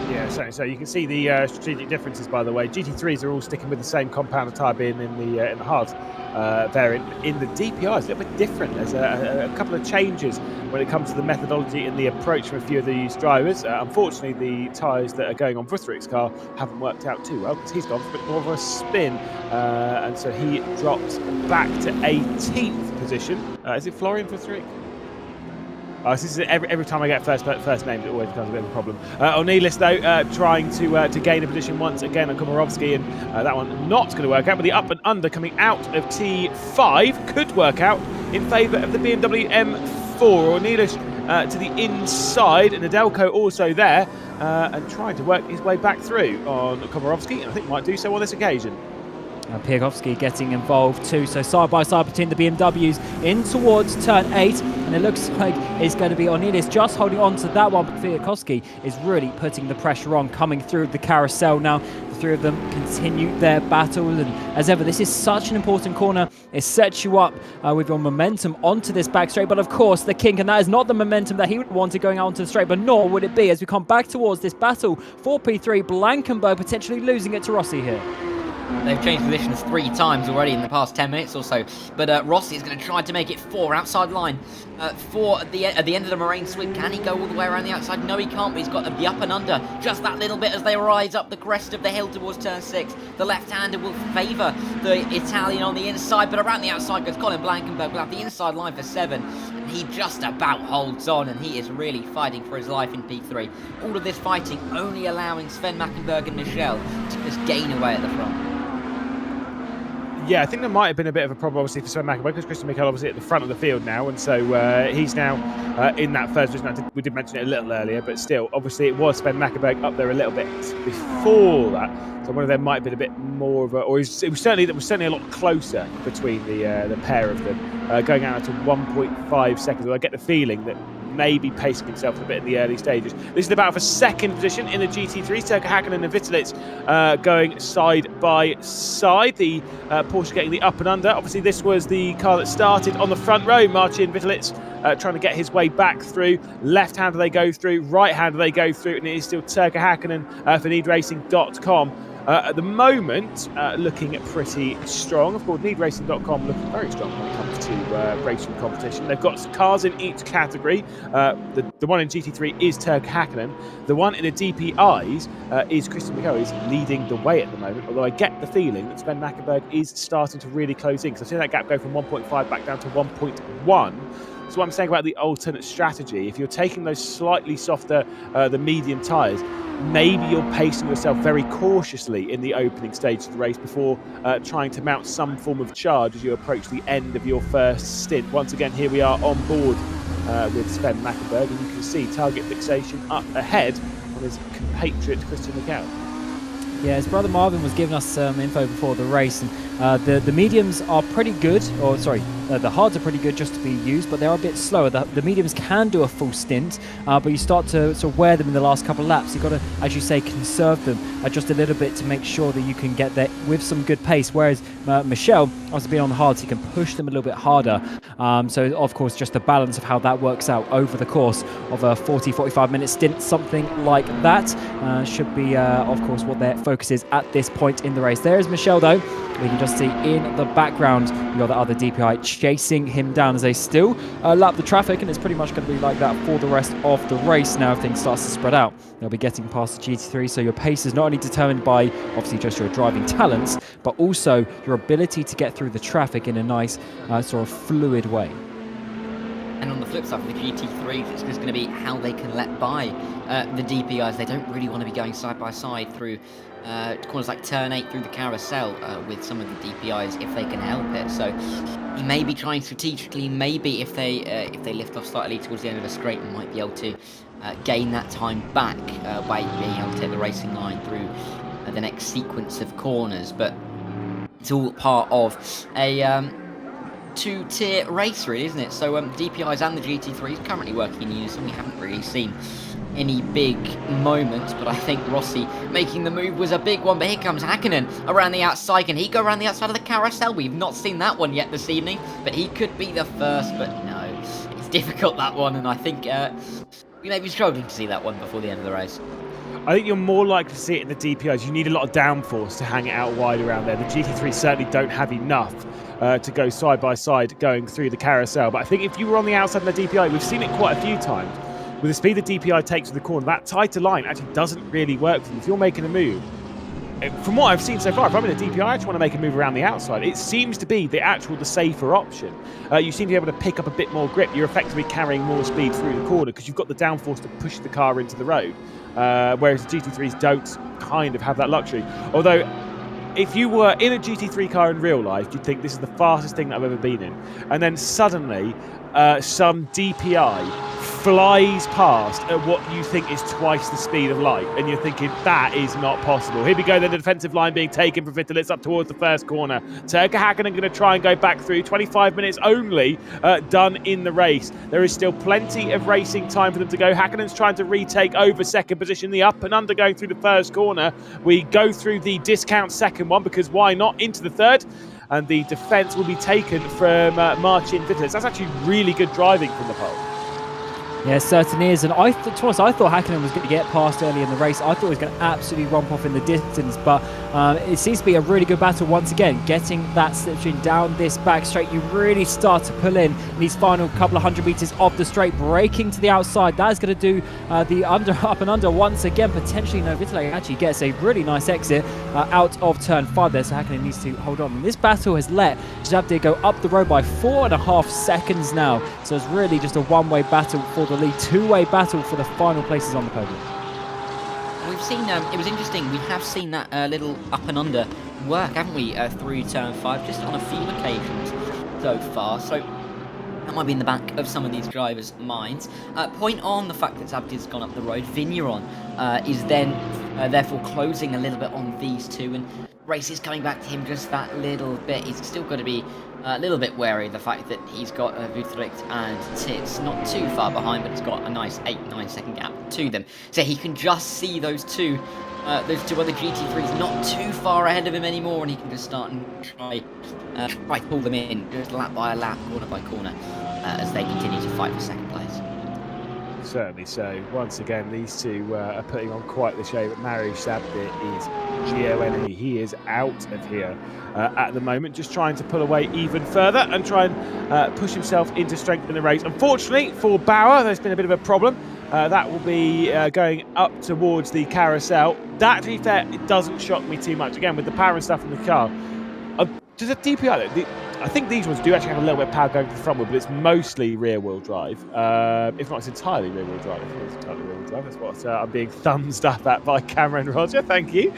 Yeah, certainly. So you can see the strategic differences, by the way. GT3s are all sticking with the same compound tyre being in the hard variant. In the DPi, it's a little bit different. There's a couple of changes when it comes to the methodology and the approach from a few of these drivers. Unfortunately, the tyres that are going on Vuthrick's car haven't worked out too well because he's gone for a bit more of a spin, and so he drops back to 18th position. Is it Florian Vuthrick? This is every time I get first names, it always becomes a bit of a problem. O'Neillis, though, trying to gain a position once again on Komarovsky, and that one not going to work out. But the up and under coming out of T5 could work out in favour of the BMW 4. Ornelas to the inside, and Nedelko also there, and trying to work his way back through on Komorowski, and I think might do so on this occasion. Piakovsky getting involved too, so side by side between the BMWs in towards turn 8, and it looks like it's going to be Ornelas just holding on to that one, but Piakovsky is really putting the pressure on, coming through the carousel now. The three of them continue their battle, and as ever, this is such an important corner. It sets you up with your momentum onto this back straight, but of course the kink, and that is not the momentum that he would want to going out onto the straight, but nor would it be as we come back towards this battle for P3. Blankenberg potentially losing it to Rossi here. They've changed positions 3 times already in the past 10 minutes or so, but Rossi is going to try to make it 4 outside line. 4 at the end of the Moraine sweep. Can he go all the way around the outside? No, he can't, but he's got the up and under just that little bit as they rise up the crest of the hill towards turn 6. The left-hander will favour the Italian on the inside, but around the outside goes Colin Blankenberg. Will have the inside line for 7. And he just about holds on, and he is really fighting for his life in P3. All of this fighting only allowing Sven Mackenberg and Michel to just gain away at the front. Yeah, I think there might have been a bit of a problem, obviously, for Sven Mackenberg, because Christian Michael obviously at the front of the field now, and so he's now in that first position. We did mention it a little earlier, but still, obviously, it was Sven Mackenberg up there a little bit before that. So one of them might have been a bit more of a, or it was certainly a lot closer between the pair of them, going out to 1.5 seconds. Well, I get the feeling that maybe pacing himself a bit in the early stages. This is the battle for second position in the GT3. Turka Hakkinen and Vitalitz going side by side. The Porsche getting the up and under. Obviously, this was the car that started on the front row. Marcin Vitalitz trying to get his way back through. Left-hander they go through, right-hander they go through, and it is still Turka Hakkinen for NeedRacing.com. At the moment, looking pretty strong. Of course, NeedRacing.com looking very strong when it comes to racing competition. They've got cars in each category. The one in GT3 is Turk Hakkinen. The one in the DPIs is Christian Michael, is leading the way at the moment, although I get the feeling that Sven Mackenberg is starting to really close in, because I've seen that gap go from 1.5 back down to 1.1. So what I'm saying about the alternate strategy, if you're taking those slightly softer, the medium tyres, maybe you're pacing yourself very cautiously in the opening stage of the race before trying to mount some form of charge as you approach the end of your first stint. Once again, here we are on board with Sven Mackenberg, and you can see target fixation up ahead on his compatriot Christian Michael. Yeah, his brother Marvin was giving us some info before the race, and the mediums are pretty good, or sorry, the hards are pretty good just to be used, but they're a bit slower. The mediums can do a full stint, but you start to sort of wear them in the last couple of laps. You've got to, as you say, conserve them just a little bit to make sure that you can get there with some good pace, whereas Michel, after being on the hards, he can push them a little bit harder. So, of course, just the balance of how that works out over the course of a 40-45 minute stint, something like that should be, of course, what their focus is at this point in the race. There is Michel, though. We can just see in the background, you've got the other DPi chasing him down as they still lap the traffic, and it's pretty much going to be like that for the rest of the race now. Everything starts to spread out. They'll be getting past the GT3, so your pace is not only determined by, obviously, just your driving talents, but also your ability to get through the traffic in a nice, sort of fluid way. And on the flip side for the GT3, it's just going to be how they can let by the DPIs. They don't really want to be going side by side through corners like turn 8 through the carousel with some of the DPIs if they can help it. So he may be trying strategically. Maybe if they lift off slightly towards the end of the straight, they might be able to gain that time back by being able to take the racing line through the next sequence of corners. But it's all part of a two-tier race, really, isn't it? So DPIs and the GT3 is currently working in unison. We haven't really seen any big moments, but I think Rossi making the move was a big one. But here comes Hakkinen around the outside. Can he go around the outside of the carousel? We've not seen that one yet this evening, but he could be the first. But no, it's difficult, that one, and I think we may be struggling to see that one before the end of the race. I think you're more likely to see it in the DPIs. You need a lot of downforce to hang it out wide around there. The GT3 certainly don't have enough to go side by side going through the carousel. But I think if you were on the outside of the DPI, we've seen it quite a few times. With the speed the DPI takes to the corner, that tighter line actually doesn't really work for them. If you're making a move, from what I've seen so far, if I'm in a DPI, I just want to make a move around the outside. It seems to be the safer option. You seem to be able to pick up a bit more grip. You're effectively carrying more speed through the corner because you've got the downforce to push the car into the road. Whereas the GT3s don't kind of have that luxury. Although, if you were in a GT3 car in real life, you'd think this is the fastest thing that I've ever been in. And then suddenly, some DPi flies past at what you think is twice the speed of light, and you're thinking that is not possible. Here we go, then the defensive line being taken from Vettel. It's up towards the first corner. Turka Hakkinen going to try and go back through. 25 minutes only done in the race. There is still plenty of racing time for them to go. Hakkinen's trying to retake over second position. The up and under going through the first corner. We go through the discount second one, because why not, into the third. And the defence will be taken from Marcin Vittel. That's actually really good driving from the pole. Yeah, it certainly is. And I thought Hakkinen was going to get past early in the race. I thought he was going to absolutely romp off in the distance, but it seems to be a really good battle once again. Getting that slipstream down this back straight, you really start to pull in these final couple of 100 metres of the straight, braking to the outside. That is going to do the up and under once again. Potentially, no, Vittel actually gets a really nice exit out of turn 5 there, so Hakkinen needs to hold on. And this battle has let Zabdir go up the road by 4.5 seconds now. So it's really just a one-way battle for the lead, two-way battle for the final places on the podium. We've seen, it was interesting, we have seen that little up and under work, haven't we, through turn 5, just on a few occasions so far. So that might be in the back of some of these drivers' minds. Point on the fact that Zabdir's gone up the road. Vigneron is then therefore closing a little bit on these two, and race is coming back to him just that little bit. He's still got to be a little bit wary of the fact that he's got Vutricht and Tits not too far behind, but he's got a nice 8-9 second gap to them. So he can just see those two other GT3s not too far ahead of him anymore, and he can just start and try to pull them in, just lap by lap, corner by corner, as they continue to fight for second place. Certainly so. Once again, these two are putting on quite the show, but Mariusz Zabdir is GONE. He is out of here at the moment, just trying to pull away even further and try and push himself into strength in the race. Unfortunately for Bauer, there's been a bit of a problem. That will be going up towards the carousel. That, to be fair, it doesn't shock me too much. Again, with the power and stuff in the car. Does a DPi, I think these ones do actually have a little bit of power going to the front wheel, but it's mostly rear-wheel drive. If not, it's entirely rear-wheel drive. I think it's entirely rear-wheel drive. That's what I'm being thumbs up at by Cameron Roger. Thank you.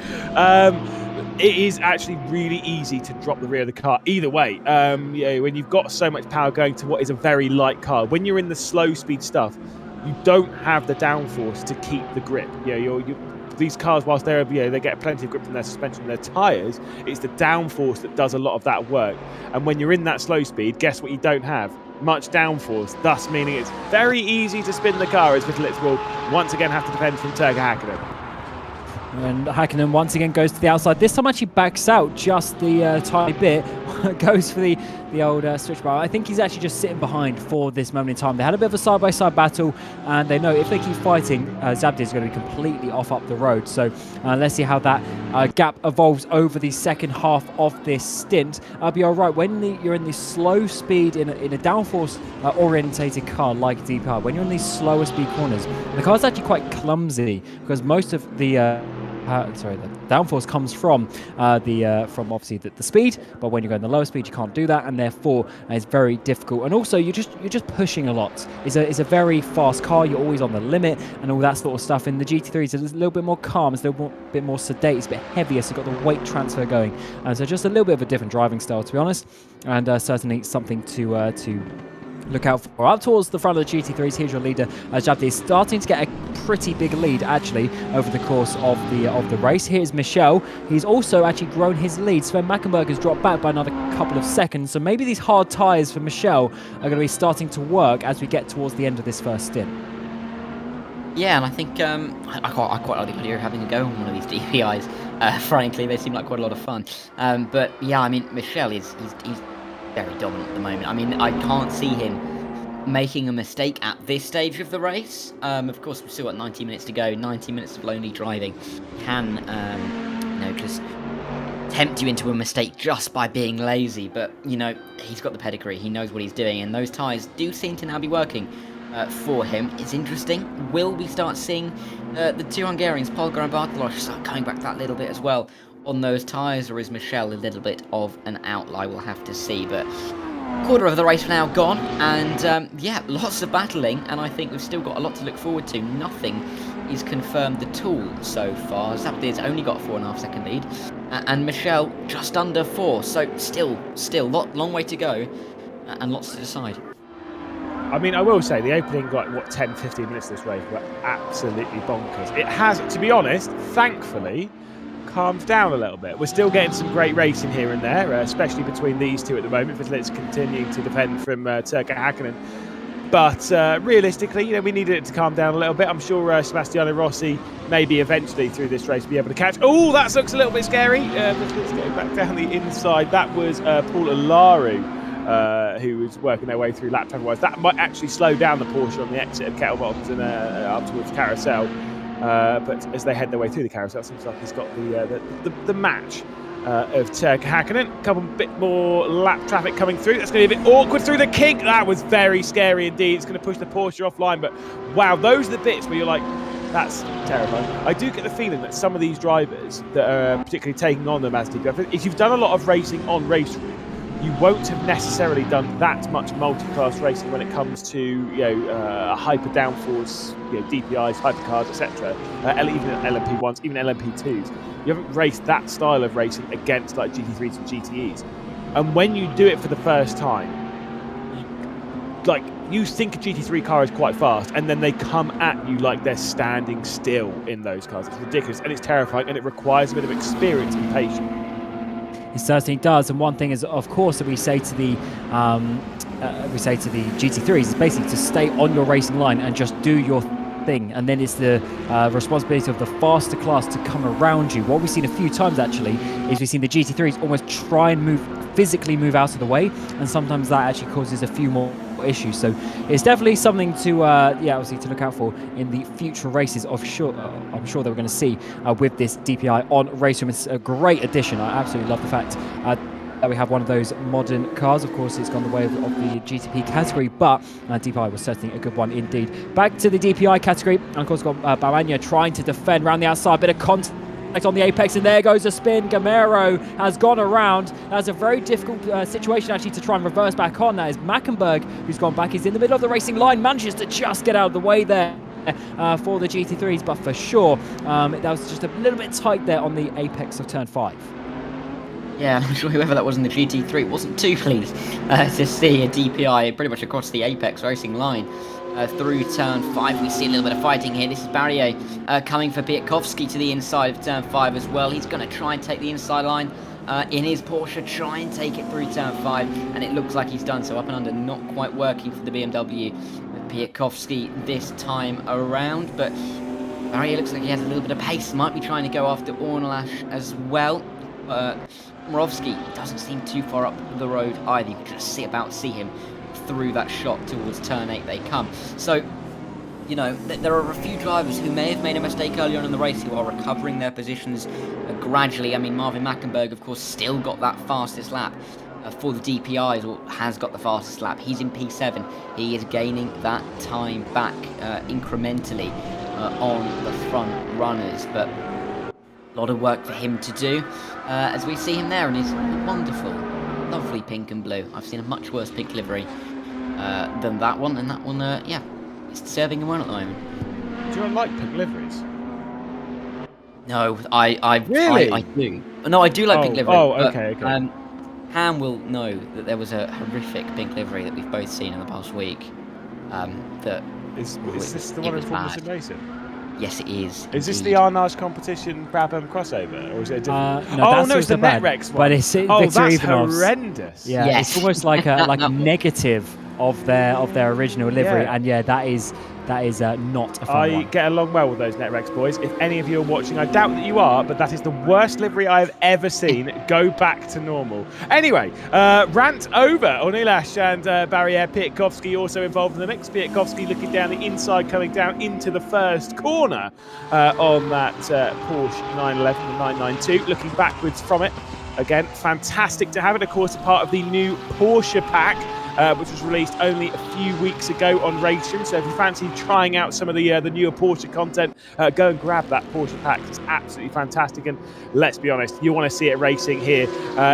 It is actually really easy to drop the rear of the car. Either way, when you've got so much power going to what is a very light car, when you're in the slow-speed stuff, you don't have the downforce to keep the grip. These cars, whilst they get plenty of grip from their suspension and their tyres, it's the downforce that does a lot of that work. And when you're in that slow speed, guess what you don't have? Much downforce, thus meaning it's very easy to spin the car, as Vittel will once again have to defend from Turka Hakkinen. And Hakkinen once again goes to the outside. This time actually backs out just the tiny bit. Goes for the old switch bar. I think he's actually just sitting behind for this moment in time. They had a bit of a side-by-side battle, and they know if they keep fighting, Zabdir is going to be completely off up the road. So let's see how that gap evolves over the second half of this stint. But you're right, when you're in the slow speed in a downforce orientated car like DPi, when you're in these slower speed corners, the car's actually quite clumsy because most of the the downforce comes from obviously the speed, but when you're going the lower speed, you can't do that, and therefore it's very difficult. And also, you're just pushing a lot. It's a very fast car. You're always on the limit and all that sort of stuff. In the GT3, it's a little bit more calm. It's a little bit more sedate. It's a bit heavier. So you've got the weight transfer going, and so just a little bit of a different driving style, to be honest, and certainly something to look out for. Up towards the front of the GT3s, here's your leader, Zabdir, is starting to get a pretty big lead, actually, over the course of the race. Here's Michel. He's also actually grown his lead. Sven Mackenberg has dropped back by another couple of seconds, so maybe these hard tyres for Michel are going to be starting to work as we get towards the end of this first stint. Yeah, and I think I quite like the idea of having a go on one of these DPIs. Frankly, they seem like quite a lot of fun. But yeah, I mean, Michel he's very dominant at the moment. I mean, I can't see him making a mistake at this stage of the race. Of course, we've still got 90 minutes to go. 90 minutes of lonely driving can, just tempt you into a mistake just by being lazy. But, he's got the pedigree. He knows what he's doing. And those tyres do seem to now be working for him. It's interesting. Will we start seeing the two Hungarians, Polgar and Bartolozzi, start coming back that little bit as well on those tyres, or is Michel a little bit of an outlier? We'll have to see. But quarter of the race now gone, and lots of battling, and I think we've still got a lot to look forward to. Nothing is confirmed at all so far. Zabdir's only got a 4.5-second lead, and Michelle just under 4. So still, long way to go, and lots to decide. I mean, I will say the opening, like, what, 10, 15 minutes of this race were absolutely bonkers. It has, to be honest, thankfully, calmed down a little bit. We're still getting some great racing here and there, especially between these two at the moment. Vizsli's continuing to defend from Turkka Häkkinen. But realistically, you know, we needed it to calm down a little bit. I'm sure Sebastiano Rossi maybe eventually through this race be able to catch. Oh, that looks a little bit scary. Let's go back down the inside. That was Paul Alaru. Who was working their way through lap time wise. That might actually slow down the Porsche on the exit of Kettlebottoms and up towards Carousel. But as they head their way through the Carousel, it seems like he's got the match of Turkka Häkkinen. A couple bit more lap traffic coming through. That's going to be a bit awkward through the kink. That was very scary indeed. It's going to push the Porsche offline. But wow, those are the bits where you're like, that's terrifying. I do get the feeling that some of these drivers that are particularly taking on the Mazda DPi, if you've done a lot of racing on RaceRoom, you won't have necessarily done that much multi-class racing when it comes to, you know, hyper downforce, you know, DPIs, hypercars, etc. Even LMP1s, even LMP2s. You haven't raced that style of racing against like GT3s and GTEs. And when you do it for the first time, you think a GT3 car is quite fast, and then they come at you like they're standing still in those cars. It's ridiculous, and it's terrifying, and it requires a bit of experience and patience. It certainly does, and one thing is, of course, that we say to the GT3s is basically to stay on your racing line and just do your thing, and then it's the responsibility of the faster class to come around you. What we've seen a few times actually is we've seen the GT3s almost try and physically move out of the way, and sometimes that actually causes a few more issues. So it's definitely something to obviously to look out for in the future races. I'm sure that we're going to see with this DPi on RaceRoom. It's a great addition. I absolutely love the fact that we have one of those modern cars. Of course, it's gone the way of the GTP category, but DPi was certainly a good one indeed. Back to the DPi category, and of course, got Bauania trying to defend around the outside. Bit of contact on the apex, and there goes a spin. Gamero has gone around. That's a very difficult situation actually to try and reverse back on. That is Mackenberg who's gone back. He's in the middle of the racing line, manages to just get out of the way there for the GT3s, but for sure that was just a little bit tight there on the apex of turn 5. Yeah, I'm sure whoever that was in the GT3 wasn't too pleased to see a DPi pretty much across the apex racing line. Through turn 5, we see a little bit of fighting here. This is Barrier coming for Piatkovsky to the inside of turn 5 as well. He's going to try and take the inside line in his Porsche, try and take it through turn 5, and it looks like he's done so. Up and under, not quite working for the BMW Piatkovsky this time around, but Barrier looks like he has a little bit of pace. Might be trying to go after Ornalash as well. Morovsky doesn't seem too far up the road either. You can just see him through that shot towards turn 8 they come. So, you know, there are a few drivers who may have made a mistake earlier on in the race who are recovering their positions gradually. I mean, Marvin Mackenberg, of course, still got that fastest lap for the DPIs, or has got the fastest lap. He's in P7. He is gaining that time back incrementally on the front runners, but a lot of work for him to do as we see him there in his wonderful, lovely pink and blue. I've seen a much worse pink livery than that one, and that one, it's serving him well at the moment. Do you not like pink liveries? No, I Really? do. No, I do like pink livery. Oh, but, okay. Ham will know that there was a horrific pink livery that we've both seen in the past week. That Is this the one in Formula Sim Racing? Yes, it is. Is this the Arnage competition Brabham crossover, or is it a different? No, it's the Netrex one. But it's Victor that's Ivanov's. Horrendous. Yeah, yes. It's almost like a negative of their original livery, and that is not a fun one. I get along well with those Netrex boys. If any of you are watching, I doubt that you are, but that is the worst livery I have ever seen. Go back to normal. Anyway, rant over. Ornilash and Barrier. Piatkovsky also involved in the mix. Piatkovsky looking down the inside, coming down into the first corner on that Porsche 911 and 992. Looking backwards from it. Again, fantastic to have it. Of course, a part of the new Porsche pack. which was released only a few weeks ago on RaceRoom. So if you fancy trying out some of the newer Porsche content, go and grab that Porsche pack. It's absolutely fantastic, and let's be honest, you want to see it racing here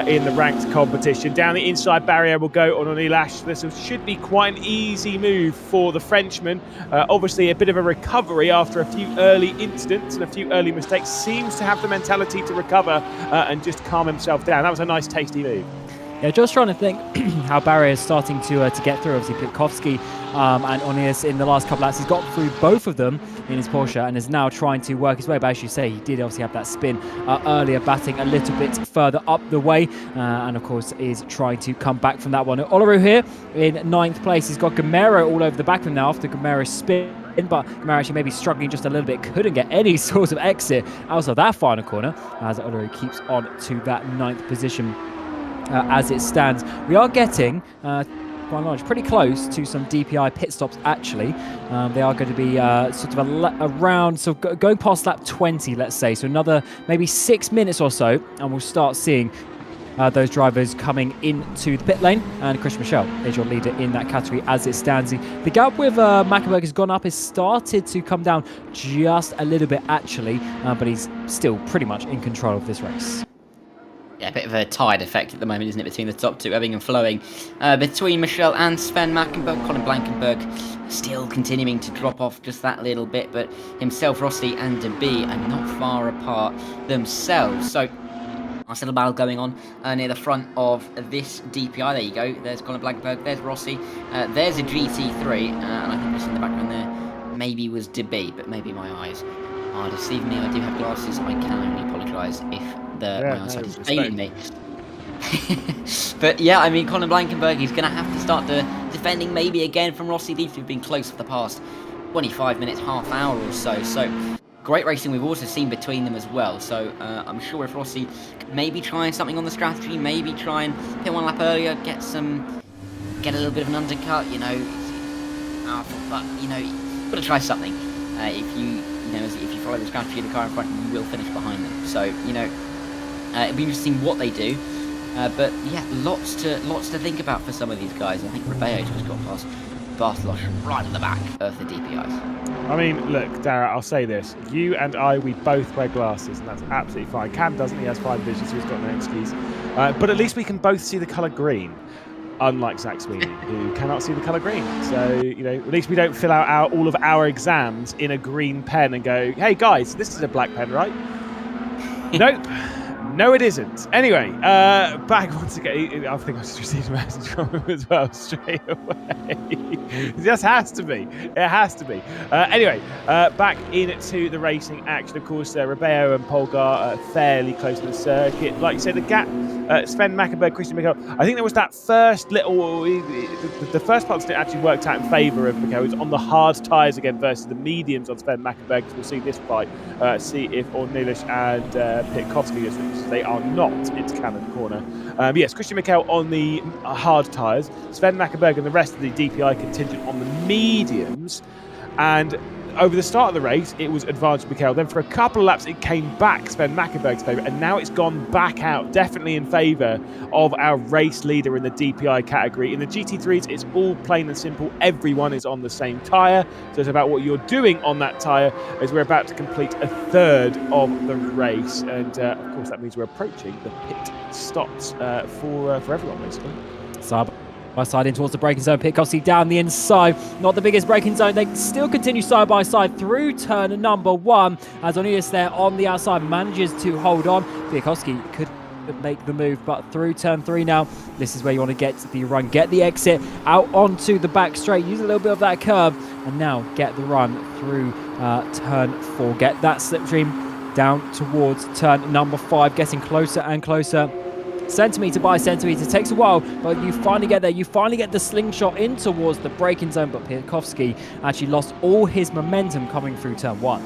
in the ranked competition. Down the inside barrier will go on Ilash. This should be quite an easy move for the Frenchman. Obviously a bit of a recovery after a few early incidents and a few early mistakes. Seems to have the mentality to recover and just calm himself down. That was a nice tasty move. Yeah, just trying to think how Barry is starting to get through. Obviously, Pitkowski and Onias in the last couple of laps. He's got through both of them in his Porsche and is now trying to work his way. But as you say, he did obviously have that spin earlier, batting a little bit further up the way. And of course, is trying to come back from that one. Olaru here in 9th place. He's got Gamero all over the back of him now after Gamero's spin. But Gamero actually maybe struggling just a little bit. Couldn't get any sort of exit out of that final corner as Olaru keeps on to that 9th position. As it stands, we are getting quite large, pretty close to some DPi pit stops. Actually, they are going to be sort of around, so going past lap 20, let's say. So another maybe 6 minutes or so, and we'll start seeing those drivers coming into the pit lane. And Christian Michel is your leader in that category as it stands. The gap with Mackenberg has gone up. It's started to come down just a little bit, actually, but he's still pretty much in control of this race. Yeah, a bit of a tide effect at the moment, isn't it, between the top two, ebbing and flowing. Between Michel and Sven Mackenberg, Colin Blankenberg still continuing to drop off just that little bit, but himself, Rossi and DeBee are not far apart themselves. So, nice little battle going on near the front of this DPi. There you go. There's Colin Blankenberg, there's Rossi, there's a GT3, and I think just in the background there maybe was DeBee, but maybe my eyes are deceiving me. I do have glasses. I can only apologise if my eyesight is failing me. But yeah, I mean, Colin Blankenberg, he's going to have to start defending maybe again from Rossi. These two have been close for the past 25 minutes, half hour or so. So great racing we've also seen between them as well. So I'm sure if Rossi could maybe try something on the strategy, maybe try and hit one lap earlier, get a little bit of an undercut, you know. But you know, you've got to try something. If you follow the strategy of the car in front, you will finish behind them. So you know, it'll be interesting what they do. But yeah, lots to think about for some of these guys. I think Ribeiro just got past Bartolosh right at the back of the DPIs. I mean, look, Dara, I'll say this. You and I, we both wear glasses, and that's absolutely fine. Cam doesn't. He has fine vision, so he's got no excuse. But at least we can both see the colour green, unlike Zach Sweeney, who cannot see the colour green. So, you know, at least we don't fill out all of our exams in a green pen and go, hey, guys, this is a black pen, right? Nope. No, it isn't. Anyway, back once again. I think I just received a message from him as well straight away. It just has to be. It has to be. Anyway, back into the racing action. Of course, Ribeiro and Polgar fairly close to the circuit. Like you said, the gap, Sven Mackenberg, Christian Michel. I think there was that first little... The first part actually worked out in favour of Michel. It was on the hard tyres again versus the mediums on Sven Mackenberg. We'll see this fight. See if Ornilish and Pitkowski is... They are not into Cannon Corner. Yes, Christian Michel on the hard tyres, Sven Mackenberg and the rest of the DPi contingent on the mediums. And over the start of the race, it was advantage Michel. Then for a couple of laps, it came back Sven Mackenberg's favour, and now it's gone back out, definitely in favour of our race leader in the DPi category. In the GT3s, it's all plain and simple. Everyone is on the same tyre, so it's about what you're doing on that tyre as we're about to complete a third of the race. And, of course, that means we're approaching the pit stops for everyone, basically. By side in towards the braking zone. Pitkowski down the inside. Not the biggest braking zone. They still continue side by side through turn number 1. As Onias there on the outside manages to hold on. Pitkowski could make the move, but through turn 3 now. This is where you want to get the run. Get the exit out onto the back straight. Use a little bit of that curve. And now get the run through turn 4. Get that slipstream down towards turn number 5. Getting closer and closer. Centimetre by centimetre, takes a while, but you finally get there. You finally get the slingshot in towards the braking zone, but Pitkowski actually lost all his momentum coming through turn 1.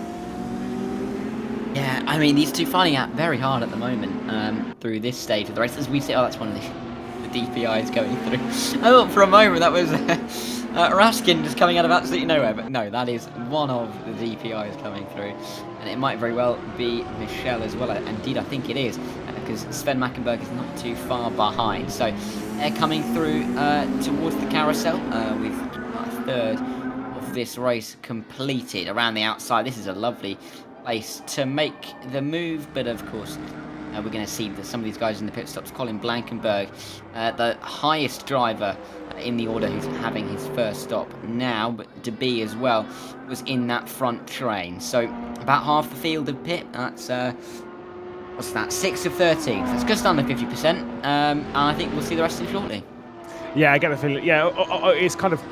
Yeah, I mean, these two finding out very hard at the moment through this stage of the race. As we say, oh, that's one of the DPIs going through. I thought for a moment that was Raskin just coming out of absolutely nowhere, but no, that is one of the DPIs coming through. And it might very well be Michel as well. Indeed, I think it is, because Sven Mackenberg is not too far behind. So They're coming through towards the carousel with a third of this race completed around the outside. This is a lovely place to make the move, but of course we're going to see that some of these guys in the pit stops. Colin Blankenberg, the highest driver in the order, who's having his first stop now, but DPi as well was in that front train. So about half the field of pit. That's what's that? 6 of 13. That's just under 50%. And I think we'll see the rest of it shortly. Yeah, I get the feeling. Yeah, it's kind of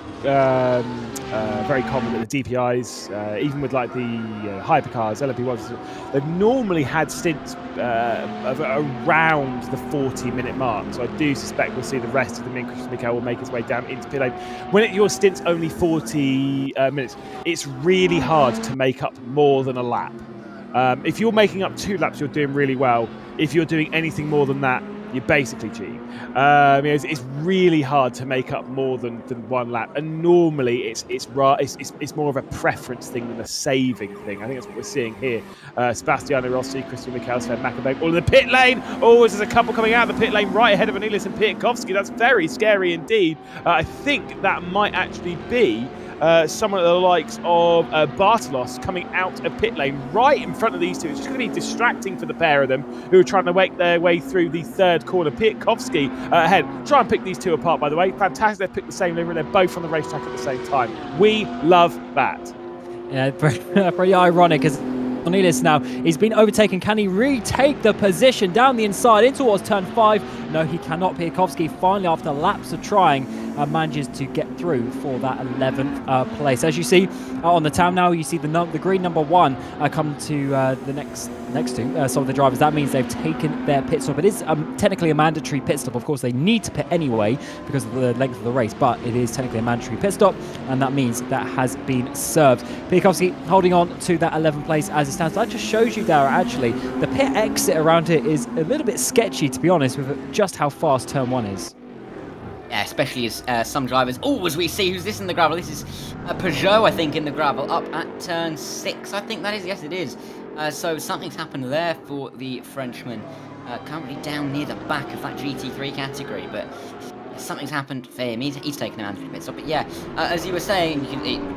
very common that the DPIs, even with like the hypercars, LMP1s, they've normally had stints of around the 40-minute mark. So I do suspect we'll see the rest of the Christian Mikel will make his way down into pit lane. When your stint's only 40 minutes, it's really hard to make up more than a lap. If you're making up 2 laps, you're doing really well. If you're doing anything more than that, you're basically cheating. It's really hard to make up more than 1 lap, and normally it's more of a preference thing than a saving thing. I think that's what we're seeing here. Sebastiano Rossi, Christian Mikel, Sven Mackenberg, all in the pit lane. Oh, there's a couple coming out of the pit lane right ahead of Anilis and Piatkowski. That's very scary indeed. I think that might actually be some of the likes of Bartolos coming out of pit lane right in front of these two. It's just going to be distracting for the pair of them who are trying to make their way through the third corner. Piatkowski ahead. Try and pick these two apart, by the way. Fantastic. They've picked the same livery. They're both on the racetrack at the same time. We love that. Yeah, pretty ironic as Anilis now, he's been overtaken. Can he retake the position down the inside in towards turn 5? No, he cannot. Piatkowski finally, after laps of trying, manages to get through for that 11th place. As you see on the town now, you see the green number 1 come to the next to some of the drivers. That means they've taken their pit stop. It is technically a mandatory pit stop. Of course, they need to pit anyway because of the length of the race, but it is technically a mandatory pit stop, and that means that has been served. Piatkowski holding on to that 11th place as it stands. That just shows you there, actually, the pit exit around here is a little bit sketchy, to be honest, with just how fast turn 1 is. Yeah, especially as some drivers... Oh, as we see, who's this in the gravel? This is Peugeot, I think, in the gravel, up at turn 6, I think that is. Yes, it is. So something's happened there for the Frenchman, currently down near the back of that GT3 category, but something's happened for him. He's taken a mandatory pit stop. But yeah, as you were saying,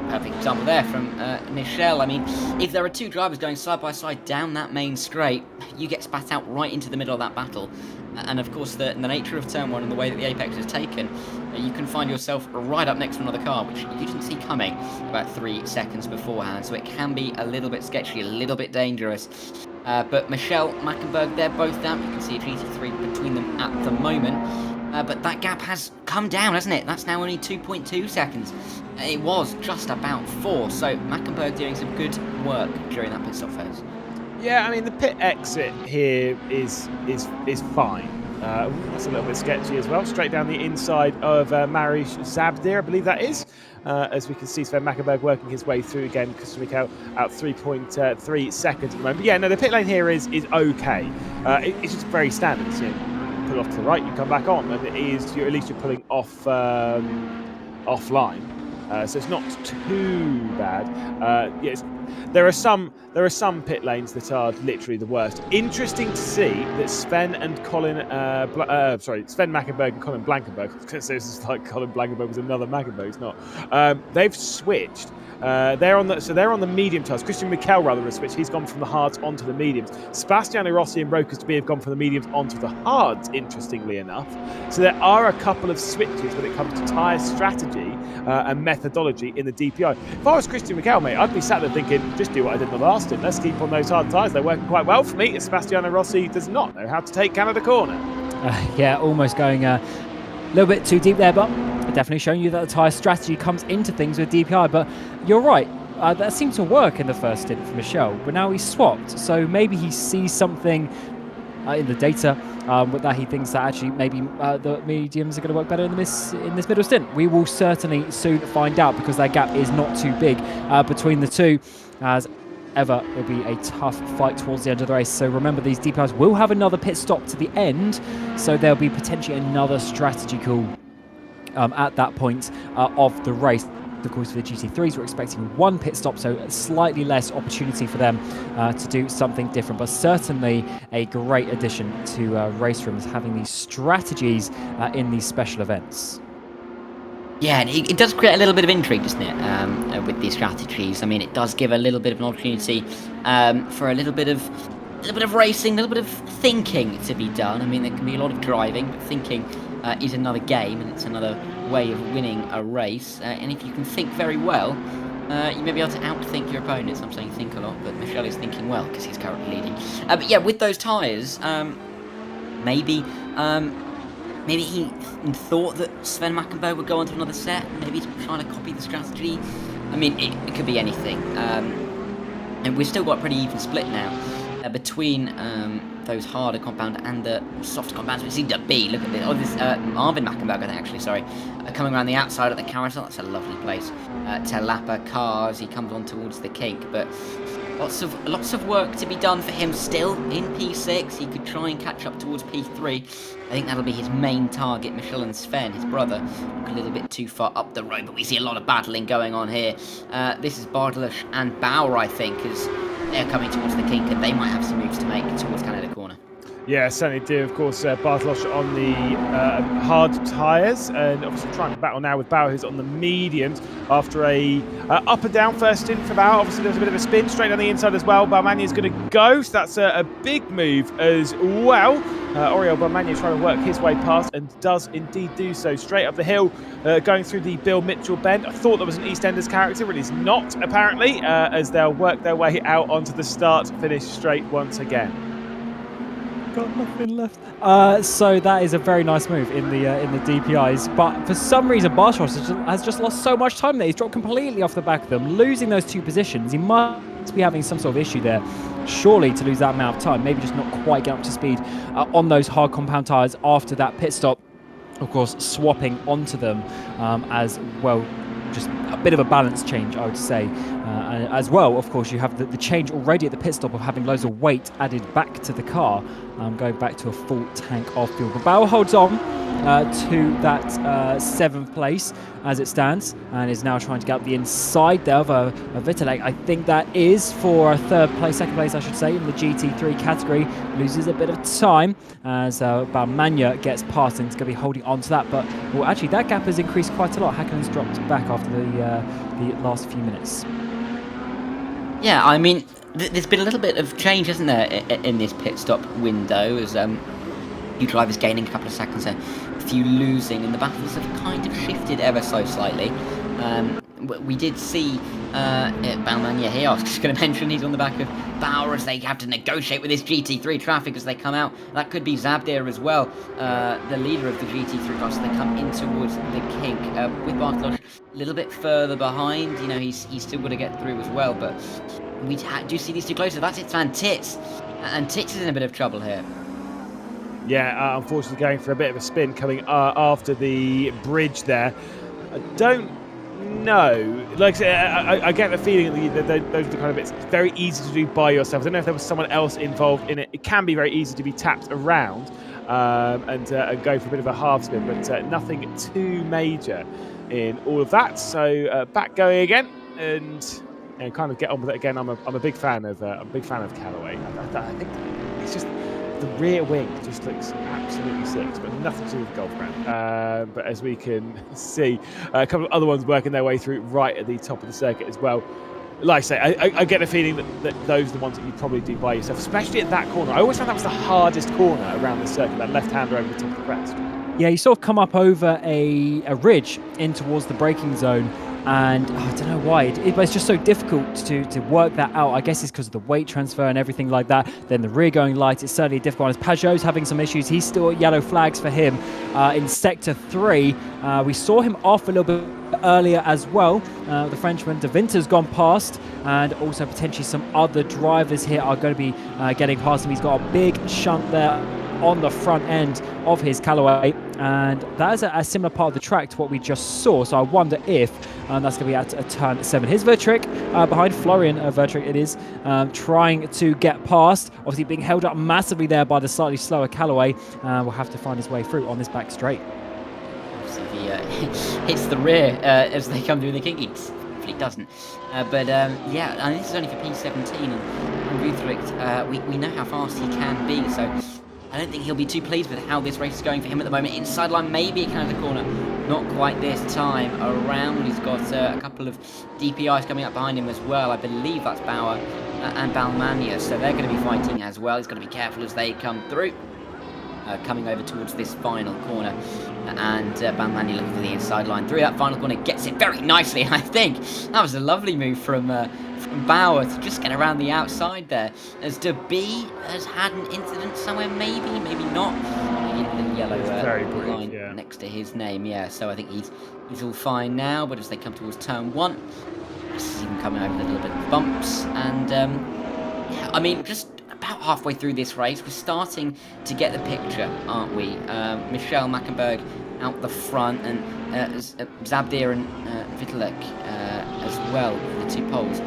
perfect example there from Michel. I mean, if there are 2 drivers going side by side down that main straight, you get spat out right into the middle of that battle. And of course, the nature of turn 1 and the way that the apex is taken, you can find yourself right up next to another car, which you didn't see coming about 3 seconds beforehand. So it can be a little bit sketchy, a little bit dangerous. But Michel, Mackenberg, they're both down. You can see a GT3 between them at the moment. But that gap has come down, hasn't it? That's now only 2.2 seconds. It was just about 4. So Mackenberg doing some good work during that pit stop phase. Yeah, I mean, the pit exit here is fine. That's a little bit sketchy as well. Straight down the inside of Marish Zabdir, I believe that is. As we can see, Sven Mackenberg working his way through again. Christian Mikel out 3.3 seconds at the moment. But yeah, no, the pit lane here is okay. It's just very standard. So, pull off to the right, you come back on, and at least you're pulling off offline. So it's not too bad. Yes, there are some pit lanes that are literally the worst. Interesting to see that Sven Mackenberg and Colin Blankenberg, because this is like Colin Blankenberg was another Mackenberg, it's not. They've switched. They're on the medium tires. Christian Mikel rather has switched. He's gone from the hards onto the mediums. Sebastiano Rossi and Rokas DPi have gone from the mediums onto the hards, interestingly enough. So there are a couple of switches when it comes to tyre strategy and methodology in the DPi. If I was Christian Mikel, mate, I'd be sat there thinking, just do what I did in the last stint. Let's keep on those hard tyres. They're working quite well for me. Sebastiano Rossi does not know how to take Canada corner. Yeah, almost going a little bit too deep there, but definitely showing you that the tyre strategy comes into things with DPi. But you're right, that seemed to work in the first stint for Michel, but now he's swapped. So maybe he sees something in the data with that he thinks that actually maybe the mediums are going to work better in this middle stint. We will certainly soon find out, because that gap is not too big between the two. As ever, it'll be a tough fight towards the end of the race. So remember, these DPIs will have another pit stop to the end, so there'll be potentially another strategy call at that point of the race. Of course, for the GT3s, we're expecting 1 pit stop, so slightly less opportunity for them to do something different. But certainly a great addition to RaceRoom is having these strategies in these special events. Yeah, and it does create a little bit of intrigue, doesn't it, with these strategies. I mean, it does give a little bit of an opportunity for a little bit of racing, a little bit of thinking to be done. I mean, there can be a lot of driving, but thinking is another game, and it's another way of winning a race. And if you can think very well, you may be able to outthink your opponents. I'm saying think a lot, but Michel is thinking well because he's currently leading. But yeah, with those tyres, maybe he thought that Sven Mackenberg would go on to another set. Maybe he's trying to copy the strategy. I mean, it could be anything. And we've still got a pretty even split now between those harder compound and the soft compounds. We see DPi. Look at this. Oh, this Marvin Mackenberg, I think, actually, sorry. Coming around the outside of the carousel. That's a lovely place. Telapa cars. He comes on towards the kink. But lots of work to be done for him still in P6. He could try and catch up towards P3. I think that'll be his main target. Michel and Sven, his brother, look a little bit too far up the road, but we see a lot of battling going on here. This is Bartolosz and Bauer, I think, as they're coming towards the kink, and they might have some moves to make towards Canada Corner. Yeah, certainly do. Of course, Bartolosz on the hard tyres, and obviously trying to battle now with Bauer, who's on the mediums after a up and down first stint for Bauer. Obviously, there's a bit of a spin straight down the inside as well. Balmania is going to go, so that's a big move as well. Oriol Balmania trying to work his way past, and does indeed do so. Straight up the hill, going through the Bill Mitchell bend. I thought that was an EastEnders character, but it's not, apparently, as they'll work their way out onto the start, finish straight once again. Got nothing left. So that is a very nice move in the DPIs, but for some reason Bartolosz has just lost so much time there. He's dropped completely off the back of them, losing those 2 positions. He must be having some sort of issue there, surely, to lose that amount of time. Maybe just not quite get up to speed on those hard compound tyres after that pit stop. Of course, swapping onto them as well. Just a bit of a balance change, I would say. As well, of course, you have the change already at the pit stop of having loads of weight added back to the car, going back to a full tank of fuel. But Bauer holds on to that 7th place as it stands, and is now trying to get up the inside there of a Vitalik. I think that is for a 3rd place, 2nd place, I should say, in the GT3 category. Loses a bit of time as Balmania gets past, and is going to be holding on to that. But well, actually, that gap has increased quite a lot. Häkkönen's dropped back after the last few minutes. Yeah, I mean, there's been a little bit of change, hasn't there, in this pit stop window, as few drivers gaining a couple of seconds, a few losing, and the battles have kind of shifted ever so slightly. We did see Balmania here. I was just going to mention he's on the back of Bauer as they have to negotiate with this GT3 traffic as they come out. That could be Zabdir as well, the leader of the GT3 class. They come in towards the kink with Bartolosz a little bit further behind. You know, he's still got to get through as well, but we do see these two closer. That's Itzvan Tits, and Tits is in a bit of trouble here. Yeah, unfortunately going for a bit of a spin coming after the bridge there. I don't know. Like I say, I get the feeling that those are the kind of bits very easy to do by yourself. I don't know if there was someone else involved in it. It can be very easy to be tapped around and go for a bit of a half spin, but nothing too major in all of that. So back going again, and kind of get on with it again. I'm a big fan of Callaway. I think it's just the rear wing just looks absolutely sick. It's got nothing to do with golf brand. But as we can see, a couple of other ones working their way through right at the top of the circuit as well. Like I say, I get a feeling that those are the ones that you probably do by yourself, especially at that corner. I always found that was the hardest corner around the circuit, that left-hander over the top of the crest. Yeah, you sort of come up over a ridge in towards the braking zone, and I don't know why, but it's just so difficult to work that out. I guess it's because of the weight transfer and everything like that. Then the rear going light, it's certainly a difficult one. As Pajot's having some issues, he's still at yellow flags for him in Sector 3. We saw him off a little bit earlier as well. The Frenchman De Winter's gone past, and also potentially some other drivers here are going to be getting past him. He's got a big shunt there on the front end of his Callaway, and that is a similar part of the track to what we just saw. So I wonder if that's going to be at a turn 7. Here's Vertrick behind Florian Vertrick. It is trying to get past, obviously being held up massively there by the slightly slower Callaway. Will have to find his way through on this back straight. if he hits the rear as they come through the kink. Hopefully it doesn't. But yeah, and this is only for P17, and Ruthricht, we know how fast he can be, so I don't think he'll be too pleased with how this race is going for him at the moment. Inside line, maybe a Canada corner. Not quite this time around. He's got a couple of DPIs coming up behind him as well. I believe that's Bauer and Balmania, so they're going to be fighting as well. He's got to be careful as they come through. Coming over towards this final corner, and Balmania looking for the inside line through that final corner, gets it very nicely. I think that was a lovely move from Bauer to just get around the outside there, as DeBee has had an incident somewhere, maybe not. The yellow line next to his name, yeah. So I think he's all fine now. But as they come towards turn 1, this is even coming over a little bit of bumps, and yeah, I mean, just about halfway through this race, we're starting to get the picture, aren't we? Michelle Mackenberg out the front, and Zabdir and Vitalik as well, the 2 poles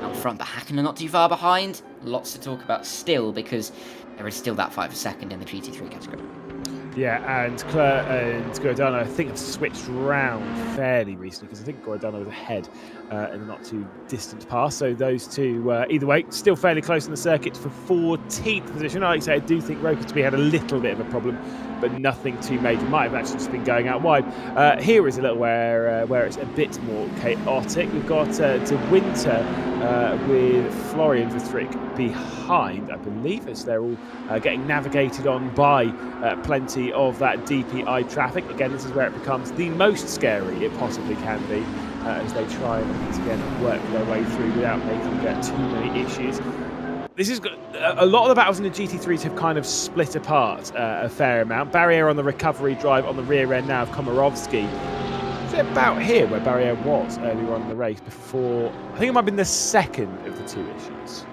out front, but Hakkinen not too far behind. Lots to talk about still, because there is still that fight for second in the GT3 category. Yeah, and Claire and Giordano, I think, have switched round fairly recently, because I think Giordano was ahead in the not too distant past. So those two, either way, still fairly close in the circuit for 14th position. Like I say, I do think Roker had a little bit of a problem, but nothing too major. Might have actually just been going out wide. Here is a little where it's a bit more chaotic. We've got De Winter with Florian Vitrick behind, I believe, as they're all getting navigated on by plenty of that DPi traffic. Again, this is where it becomes the most scary it possibly can be, as they try and once again work their way through without making too many issues. This is a lot of the battles in the GT3s have kind of split apart a fair amount. Barrier on the recovery drive on the rear end now of Komarovsky. Is it about here where Barrier was earlier on in the race before? I think it might have been the second of the 2 issues.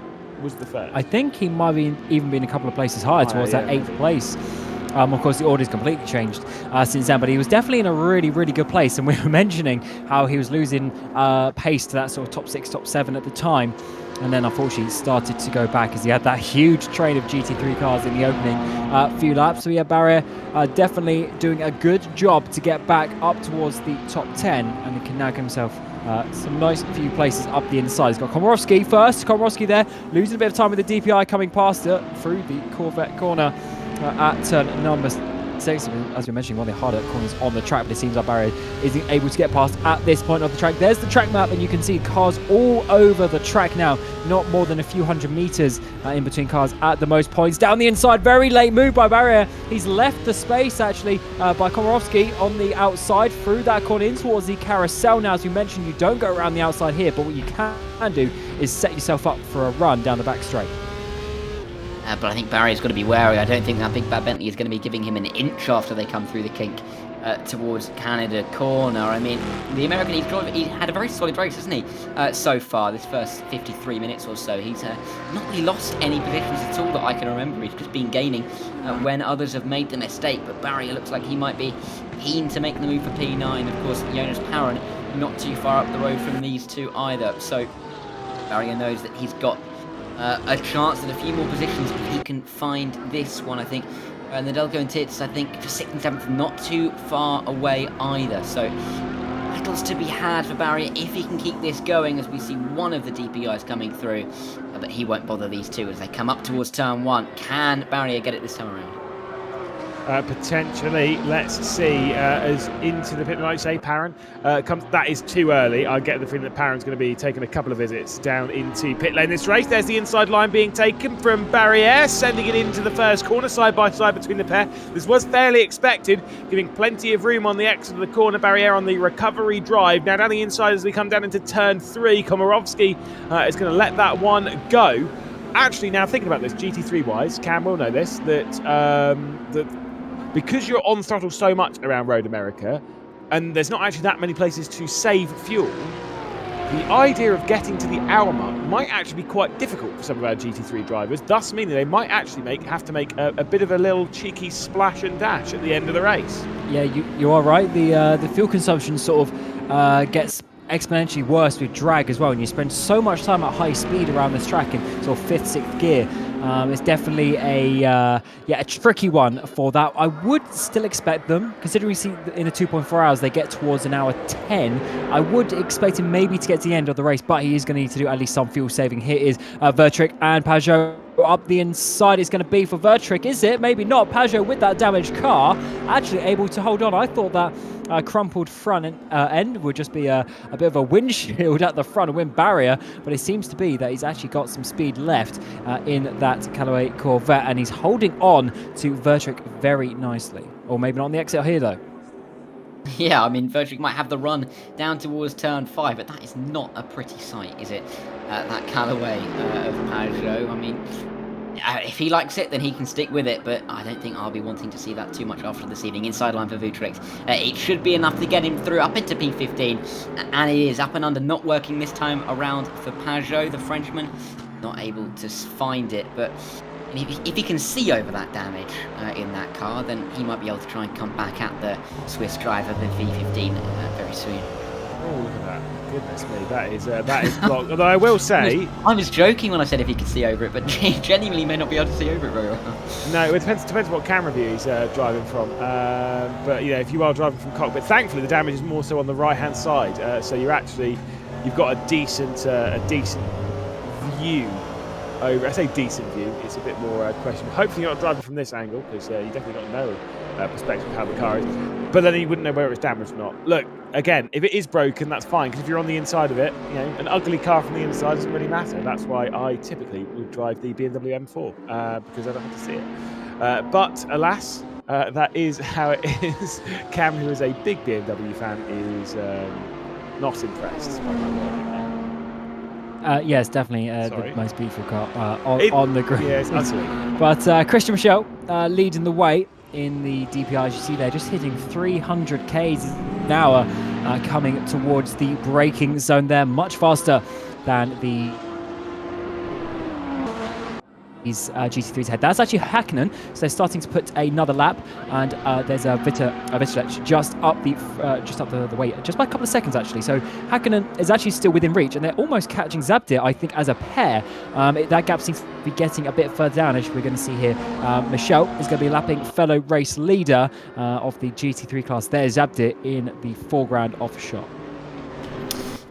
Was the first? I think he might have even been a couple of places higher towards that 8th place. Of course, the order's completely changed since then, but he was definitely in a really, really good place. And we were mentioning how he was losing pace to that sort of top 6, top 7 at the time. And then, unfortunately, he started to go back as he had that huge train of GT3 cars in the opening few laps. So, yeah, Barrier definitely doing a good job to get back up towards the top 10. And he can now give himself some nice few places up the inside. He's got Komorowski first. Komorowski there, losing a bit of time with the DPi coming past her through the Corvette corner at turn number 6. As we mentioned, one of the harder corners on the track, but it seems like Barrier isn't able to get past at this point of the track. There's the track map, and you can see cars all over the track now. Not more than a few hundred meters in between cars at the most points. Down the inside, very late move by Barrier. He's left the space, actually, by Komorowski on the outside through that corner in towards the carousel. Now, as we mentioned, you don't go around the outside here, but what you can do is set yourself up for a run down the back straight. But I think Barrier's got to be wary. I don't think that big bad Bentley is going to be giving him an inch after they come through the kink towards Canada corner. I mean, the American, he's had a very solid race, hasn't he, so far, this first 53 minutes or so. He's not really lost any positions at all that I can remember. He's just been gaining when others have made the mistake. But Barrier looks like he might be keen to make the move for P9. Of course, Jonas Parron not too far up the road from these two either. So Barrier knows that he's got a chance at a few more positions if he can find this one, I think. And the Delco and Tits, I think, for 6th and 7th, not too far away either. So, battles to be had for Barrier if he can keep this going, as we see one of the DPIs coming through. But he won't bother these two as they come up towards turn 1. Can Barrier get it this time around? Potentially, let's see, as into the pit, like you say, Parron comes. That is too early. I get the feeling that Parron's going to be taking a couple of visits down into pit lane this race. There's the inside line being taken from Barrier, sending it into the first corner, side by side between the pair. This was fairly expected, giving plenty of room on the exit of the corner. Barrier on the recovery drive. Now down the inside as we come down into turn 3, Komarovsky is going to let that one go. Actually, now thinking about this, GT3-wise, Cam will know this, that because you're on throttle so much around Road America, and there's not actually that many places to save fuel, the idea of getting to the hour mark might actually be quite difficult for some of our GT3 drivers, thus meaning they might actually have to make a bit of a little cheeky splash and dash at the end of the race. Yeah, you are right. The fuel consumption sort of gets exponentially worse with drag as well, and you spend so much time at high speed around this track in sort of 5th, 6th gear. It's definitely a tricky one for that. I would still expect them, considering we see in the 2.4 hours they get towards an hour 10. I would expect him maybe to get to the end of the race, but he is going to need to do at least some fuel saving. Here is Vertrick and Peugeot up the inside. It's going to be for Vertrick, is it? Maybe not. Peugeot with that damaged car actually able to hold on. I thought that crumpled front end would just be a bit of a windshield at the front, a wind barrier, but it seems to be that he's actually got some speed left in that Callaway Corvette, and he's holding on to Vertrick very nicely. Or maybe not on the exit here though. Yeah, I mean, Vertrick might have the run down towards turn 5, but that is not a pretty sight, is it? That Callaway of Peugeot. I mean, if he likes it, then he can stick with it, but I don't think I'll be wanting to see that too much after this evening. Inside line for Vertrick. It should be enough to get him through up into P15, and it is. Up and under, not working this time around for Peugeot, the Frenchman. Not able to find it, but if he can see over that damage in that car, then he might be able to try and come back at the Swiss driver, the V15, very soon. Oh, look at that. Goodness me, that is blocked. Although I will say... I was joking when I said if he could see over it, but genuinely may not be able to see over it very well. No, it depends what camera view he's driving from. But, you know, if you are driving from cockpit, thankfully the damage is more so on the right-hand side. So you've got a decent view. I say decent view, it's a bit more questionable. Hopefully you're not driving from this angle, because you definitely got no perspective of how the car is. But then you wouldn't know whether it's damaged or not. Look, again, if it is broken, that's fine, because if you're on the inside of it, you know, an ugly car from the inside doesn't really matter. That's why I typically would drive the BMW M4, because I don't have to see it. But alas, that is how it is. Cam, who is a big BMW fan, is not impressed by my work. Yes, definitely the most beautiful car on the grid. Yes, absolutely. But Christian Michel leading the way in the DPi, as you see there, just hitting 300 k's an hour, coming towards the braking zone there, much faster than the GT3's head. That's actually Hakkinen, so they're starting to put another lap, and there's a Vitellec just up the way, just by a couple of seconds actually. So Hakkinen is actually still within reach, and they're almost catching Zabdir, I think, as a pair. That gap seems to be getting a bit further down, as we're going to see here. Michel is going to be lapping fellow race leader of the GT3 class. There's Zabdir in the foreground off shot.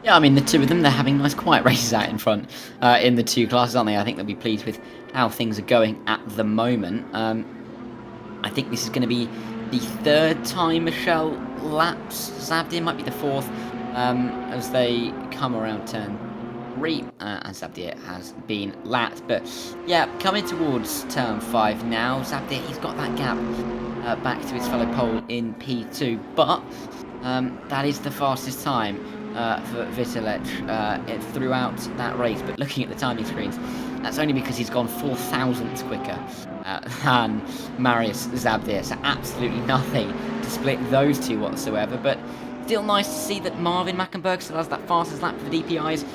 Yeah, I mean, the two of them, they're having nice quiet races out in front in the two classes, aren't they? I think they'll be pleased with how things are going at the moment. I think this is going to be the third time Michel laps Zabdir, might be the fourth, as they come around turn 3, and Zabdir has been lapped. But yeah, coming towards turn 5 now, Zabdir, he's got that gap back to his fellow pole in P2, but that is the fastest time for Vitellec throughout that race. But looking at the timing screens, that's only because he's gone 4,000ths quicker than Marius Zabdir, so absolutely nothing to split those two whatsoever. But still nice to see that Marvin Mackenberg still has that fastest lap for the DPIs.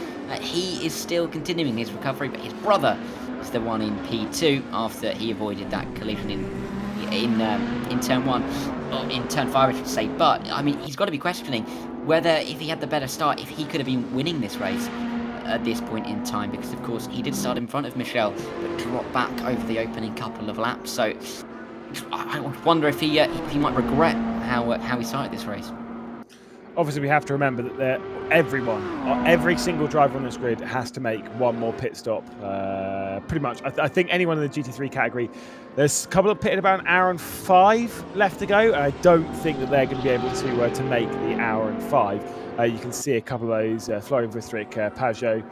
He is still continuing his recovery, but his brother is the one in P2 after he avoided that collision in turn 1, or in turn 5 I should say. But I mean, he's got to be questioning whether, if he had the better start, if he could have been winning this race at this point in time, because of course he did start in front of Michel but dropped back over the opening couple of laps. So I wonder if he might regret how he started this race. Obviously, we have to remember that every single driver on this grid has to make one more pit stop. Pretty much, I think anyone in the GT3 category, there's a couple of pitted about an hour and 5 left to go. I don't think that they're going to be able to make the hour and 5. You can see a couple of those, Florian Vitellec, Peugeot,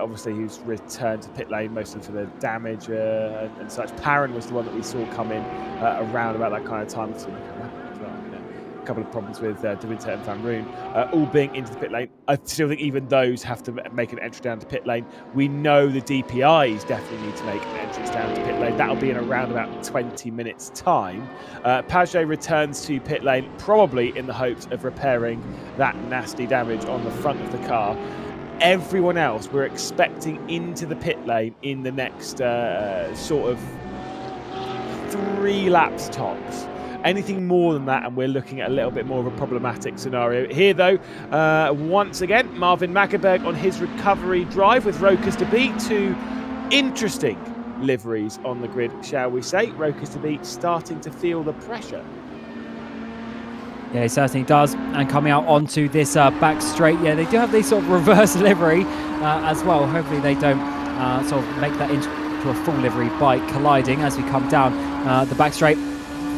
obviously, who's returned to pit lane mostly for the damage and such. Perrin was the one that we saw come in around about that kind of time. A couple of problems with De Winter and Van Roon, all being into the pit lane. I still think even those have to make an entry down to pit lane. We know the DPIs definitely need to make an entrance down to pit lane. That'll be in around about 20 minutes time. Peugeot returns to pit lane, probably in the hopes of repairing that nasty damage on the front of the car. Everyone else we're expecting into the pit lane in the next sort of 3 laps tops. Anything more than that, and we're looking at a little bit more of a problematic scenario. Here, though, once again, Marvin Mackenberg on his recovery drive with Rokas to beat. 2 interesting liveries on the grid, shall we say. Rokas to be starting to feel the pressure. Yeah, he certainly does. And coming out onto this back straight, yeah, they do have this sort of reverse livery as well. Hopefully they don't sort of make that into a full livery by colliding as we come down the back straight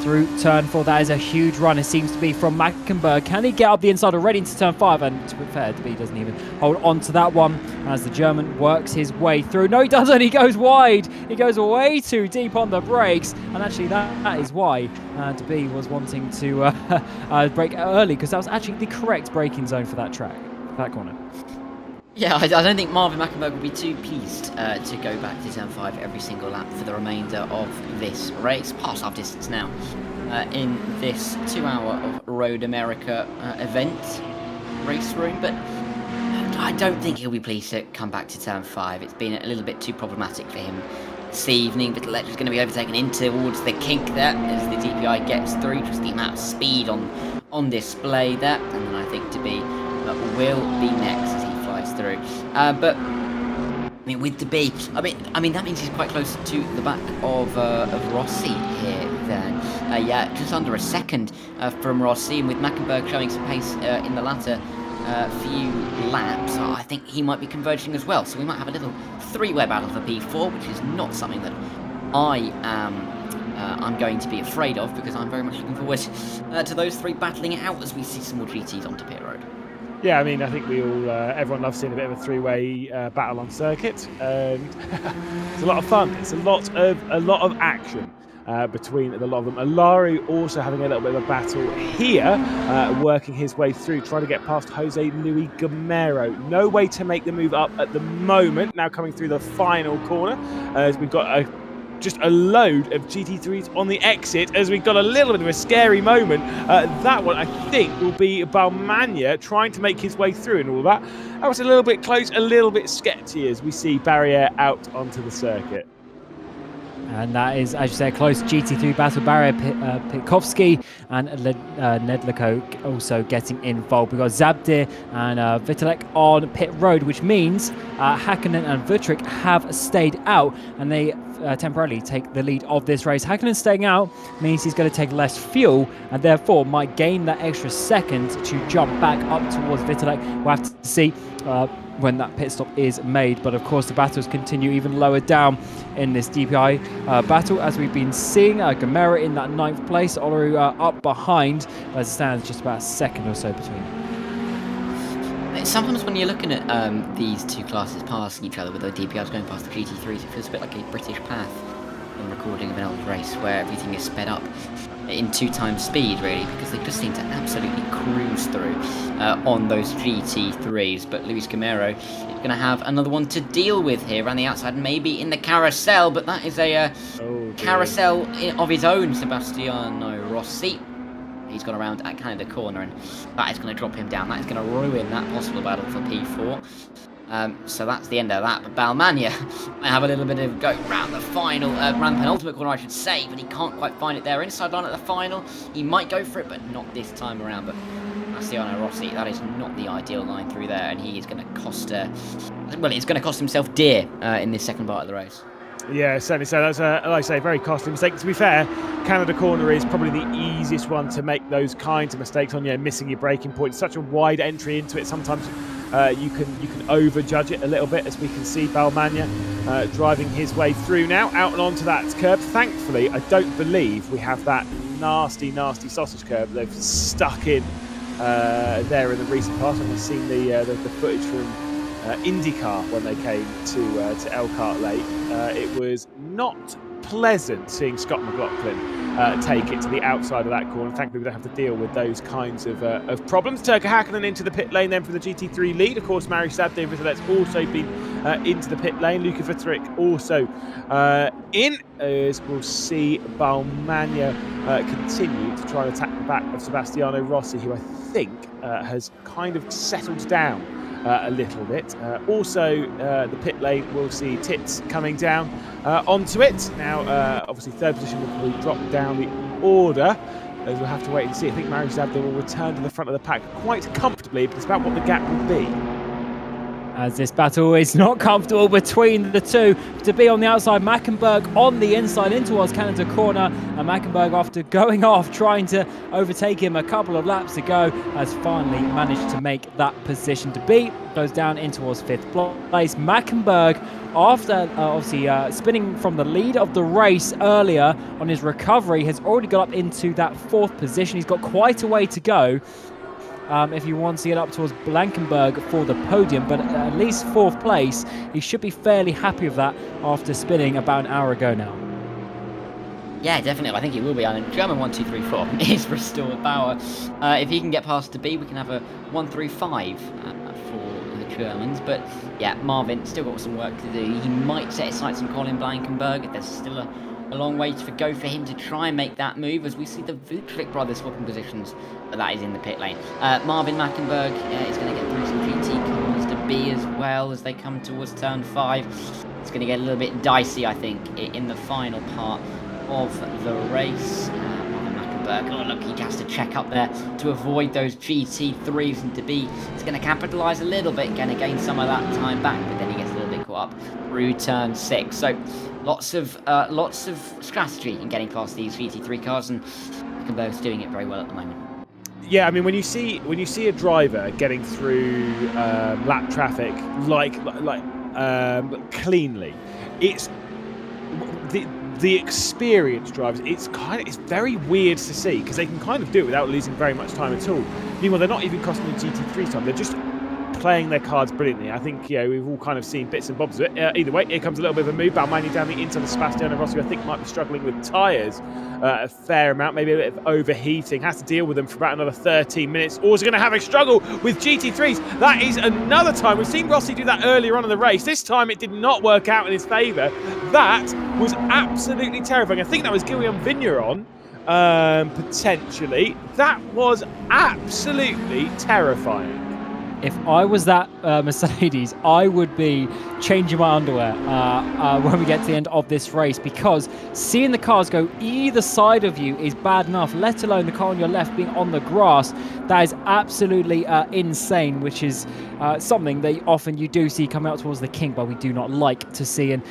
through turn 4. That is a huge run, it seems to be, from Mackenberg. Can he get up the inside already into turn 5? And to be fair, he doesn't even hold on to that one as the German works his way through. No, he doesn't. He goes wide. He goes way too deep on the brakes. And actually, that is why DPi was wanting to brake early, because that was actually the correct braking zone for that track, that corner. Yeah, I don't think Marvin Mackenberg will be too pleased to go back to turn 5 every single lap for the remainder of this race. Past half distance now in this 2-hour of Road America event, RaceRoom, but I don't think he'll be pleased to come back to turn 5. It's been a little bit too problematic for him this evening. Vitalik is going to be overtaken in towards the kink there as the DPi gets through, just the amount of speed on display there, and then I think DPi will be next as he flies through. But I mean, with DPi, I mean that means he's quite close to the back of Rossi here. Then, yeah, just under a second from Rossi, and with Mackenberg showing some pace in the latter few laps, I think he might be converging as well. So we might have a little three-way battle for P4, which is not something that I'm going to be afraid of, because I'm very much looking forward to those three battling it out as we see some more GTs onto pit road. Yeah, I mean, I think we all, everyone loves seeing a bit of a three-way battle on circuit, and it's a lot of fun. It's a lot of action between the lot of them. Alari also having a little bit of a battle here, working his way through, trying to get past Jose Luis Gamero. No way to make the move up at the moment. Now coming through the final corner, as we've got just a load of GT3s on the exit, as we've got a little bit of a scary moment. That one, I think, will be Balmania trying to make his way through and all that. That was a little bit close, a little bit sketchy as we see Barrier out onto the circuit. And that is, as you say, a close GT3 battle. Barrier, Pitkovsky and Nedliko also getting involved. We've got Zabdir and Vitalik on pit road, which means Hakkinen and Vutric have stayed out, and they temporarily take the lead of this race. Hakkinen staying out means he's going to take less fuel, and therefore might gain that extra second to jump back up towards Vitalik. We'll have to see when that pit stop is made, but of course the battles continue even lower down in this DPi battle, as we've been seeing. Gamera in that 9th place, Oloru up behind, as it stands just about a second or so between them. Sometimes when you're looking at these two classes passing each other, with the DPIs going past the GT3s, it feels a bit like a British path in recording of an old race, where everything is sped up in 2 times speed, really, because they just seem to absolutely cruise through on those GT3s. But Luis Gamero is going to have another one to deal with here around the outside, maybe in the carousel, but that is a carousel of his own. Sebastiano Rossi, he's gone around at Canada corner, and that is going to drop him down. That is going to ruin that possible battle for P4. So that's the end of that. But Balmania might have a little bit of go round the final, round the penultimate corner, I should say, but he can't quite find it there. Inside line at the final, he might go for it, but not this time around. But Sebastiano Rossi, that is not the ideal line through there, and he is going to cost, well, it's going to cost himself dear in this second part of the race. Yeah, certainly so. That's, like I say, very costly mistake. To be fair, Canada corner is probably the easiest one to make those kinds of mistakes on, missing your braking point. Such a wide entry into it. Sometimes you can overjudge it a little bit, as we can see Balmania driving his way through now, out and onto that curb. Thankfully, I don't believe we have that nasty sausage curb they've stuck in there in the recent past. And we've seen the footage from IndyCar when they came to Elkhart Lake. It was not pleasant seeing Scott McLaughlin take it to the outside of that corner. Thankfully, we don't have to deal with those kinds of problems. Turka Hakkinen into the pit lane then for the GT3 lead. Of course, Mari Sadde that's also been into the pit lane. Luka Vutric also in, as we'll see Balmania continue to try and attack the back of Sebastiano Rossi, who I think has kind of settled down a little bit. Also, the pit lane, we'll see Tits coming down onto it. Now, obviously, third position will probably drop down the order, as we'll have to wait and see. I think Mari Zabda will return to the front of the pack quite comfortably, but it's about what the gap will be. as this battle is not comfortable between the two. DPi on the outside, Mackenberg on the inside in towards Cannon's corner, and Mackenberg, after going off trying to overtake him a couple of laps ago, has finally managed to make that position. DPi goes down in towards 5th place. Mackenberg, after obviously spinning from the lead of the race earlier on his recovery, has already got up into that 4th position. He's got quite a way to go if he wants to get up towards Blankenberg for the podium, but at least 4th place. He should be fairly happy with that after spinning about an hour ago now. Yeah, definitely. I think he will be. I mean, German 1, 2, 3, 4 is Restore Power. If he can get past DPi, we can have a 1, 3, 5 for the Germans. But yeah, Marvin still got some work to do. He might set his sights on Colin Blankenberg. There's still a long way to go for him to try and make that move, as we see the Vutric brothers swapping positions. But that is in the pit lane. Marvin Mackenberg is going to get through some GT cars. DPi as well as they come towards turn 5. It's going to get a little bit dicey, I think, in the final part of the race. Marvin Mackenberg, oh look, he has to check up there to avoid those GT3s, and DPi is going to capitalise a little bit, going to gain some of that time back, but then he gets a little bit caught up through turn 6. So lots of strategy in getting past these GT3 cars, and Mackenberg's doing it very well at the moment. Yeah, I mean, when you see a driver getting through lap traffic like cleanly, it's the experienced drivers. It's very weird to see, because they can kind of do it without losing very much time at all. Meanwhile, they're not even costing the GT3 time. They're just playing their cards brilliantly. I think we've all kind of seen bits and bobs of it. Either way, here comes a little bit of a move. Balmani down the inside of Sebastiano Rossi, who I think might be struggling with tyres a fair amount, maybe a bit of overheating. Has to deal with them for about another 13 minutes. Also going to have a struggle with GT3s. That is another time. We've seen Rossi do that earlier on in the race. This time it did not work out in his favour. That was absolutely terrifying. I think that was Guillaume Vigneron, potentially. That was absolutely terrifying. If I was that Mercedes, I would be changing my underwear when we get to the end of this race, because seeing the cars go either side of you is bad enough, let alone the car on your left being on the grass. That is absolutely insane, which is something that often you do see coming out towards the King, but we do not like to see. And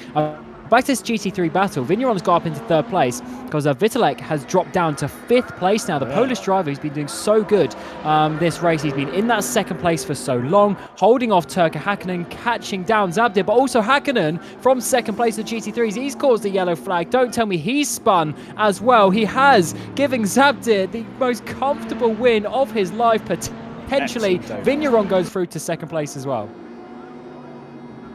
back to this GT3 battle, Vigneron's got up into 3rd place because Vitalik has dropped down to 5th place now. The Polish driver who's been doing so good this race. He's been in that 2nd place for so long, holding off Turkka Häkkinen, catching down Zabdir, but also Häkkinen from 2nd place of GT3s. He's caused a yellow flag. Don't tell me he's spun as well. He has, giving Zabdir the most comfortable win of his life, potentially. Vigneron goes through to 2nd place as well.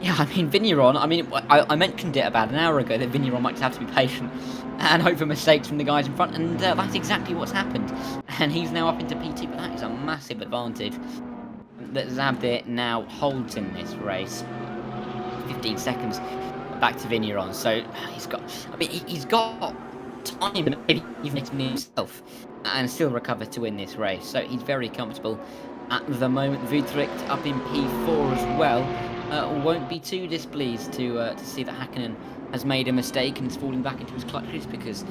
Yeah, I mean, Vigneron, I mentioned it about an hour ago that Vigneron might have to be patient and hope for mistakes from the guys in front, and that's exactly what's happened. And he's now up into P2, but that is a massive advantage that Zabdir now holds in this race. 15 seconds back to Vigneron, so he's got time, and maybe even himself, and still recover to win this race. So he's very comfortable at the moment. Vutric up in P4 as well. Won't be too displeased to see that Häkkinen has made a mistake and is falling back into his clutches, because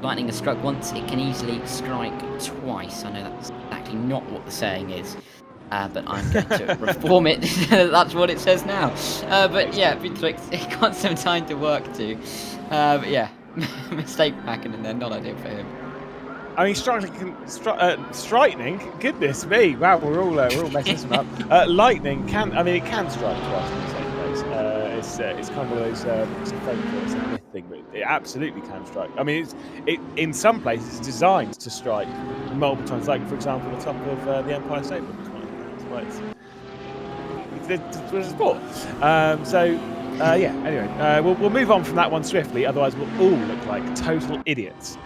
lightning has struck once, it can easily strike twice. I know that's exactly not what the saying is, but I'm going to reform it. That's what it says now. But yeah, Vutric got some time to work to. But yeah, mistake for Häkkinen there, not ideal for him. I mean, striking. Goodness me! Wow, we're all messing this one up. Lightning can strike twice in the same place. It's kind of one of those it's a myth thing, but it absolutely can strike. I mean, in some places it's designed to strike multiple times. Like, for example, the top of the Empire State Building. That's why it's a sport. Anyway, we'll move on from that one swiftly. Otherwise, we'll all look like total idiots.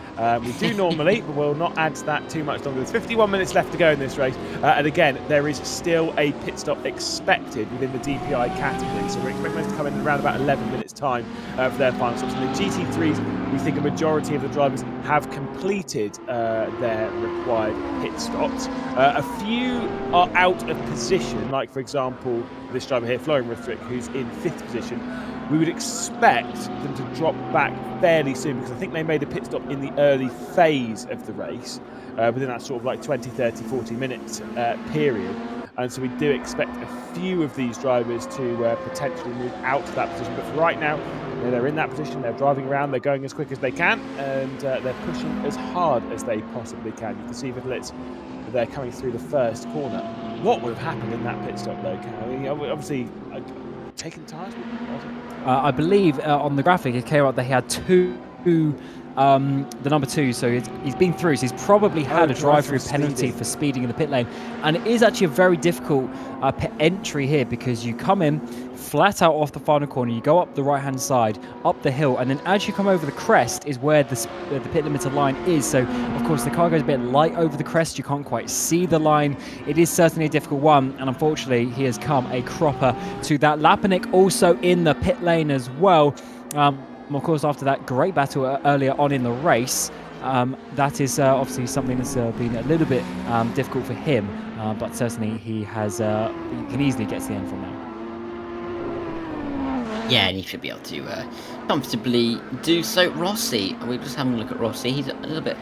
We do normally, but we'll not add to that too much longer. There's 51 minutes left to go in this race, and again, there is still a pit stop expected within the DPi category, so we're expecting those to come in around about 11 minutes time for their final stops. And the GT3s, we think a majority of the drivers have completed their required pit stops. A few are out of position, like, for example, this driver here, Florian Rüthrich, who's in 5th position. We would expect them to drop back fairly soon, because I think they made a pit stop in the early phase of the race, within that sort of like 20, 30, 40 minutes period. and so we do expect a few of these drivers to potentially move out of that position. But for right now, they're in that position, they're driving around, they're going as quick as they can, and they're pushing as hard as they possibly can. You can see Vittelitz, they're coming through the first corner. What would have happened in that pit stop though, Cam? I mean, obviously, taking tyres? I believe on the graphic it came out that he had the number 2, so he's been through, so he's probably had a drive-through penalty for speeding in the pit lane. And it is actually a very difficult pit entry here, because you come in flat out off the final corner, you go up the right-hand side, up the hill, and then as you come over the crest is where the pit limiter line is. So, of course, the car goes a bit light over the crest, you can't quite see the line. It is certainly a difficult one, and unfortunately, he has come a cropper to that. Lapanik also in the pit lane as well. Of course, after that great battle earlier on in the race, that is obviously something that's been a little bit difficult for him, but certainly he can easily get to the end from now. Yeah, and he should be able to comfortably do so. Rossi, we're just having a look at Rossi. He's a little bit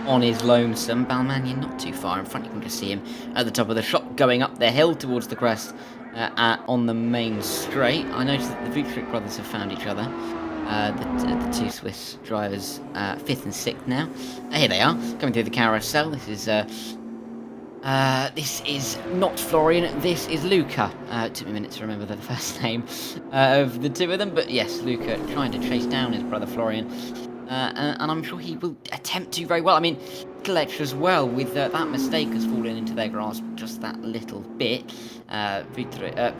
on his lonesome. Balmanian not too far in front. You can just see him at the top of the shot going up the hill towards the crest on the main straight. I noticed that the Vutric brothers have found each other. The two Swiss drivers, 5th and 6th now. Here they are, coming through the carousel. This is not Florian, this is Luca. It took me a minute to remember the first name of the two of them, but yes, Luca trying to chase down his brother Florian. And I'm sure he will attempt to very well. I mean, Glitch as well, with that mistake has fallen into their grasp just that little bit.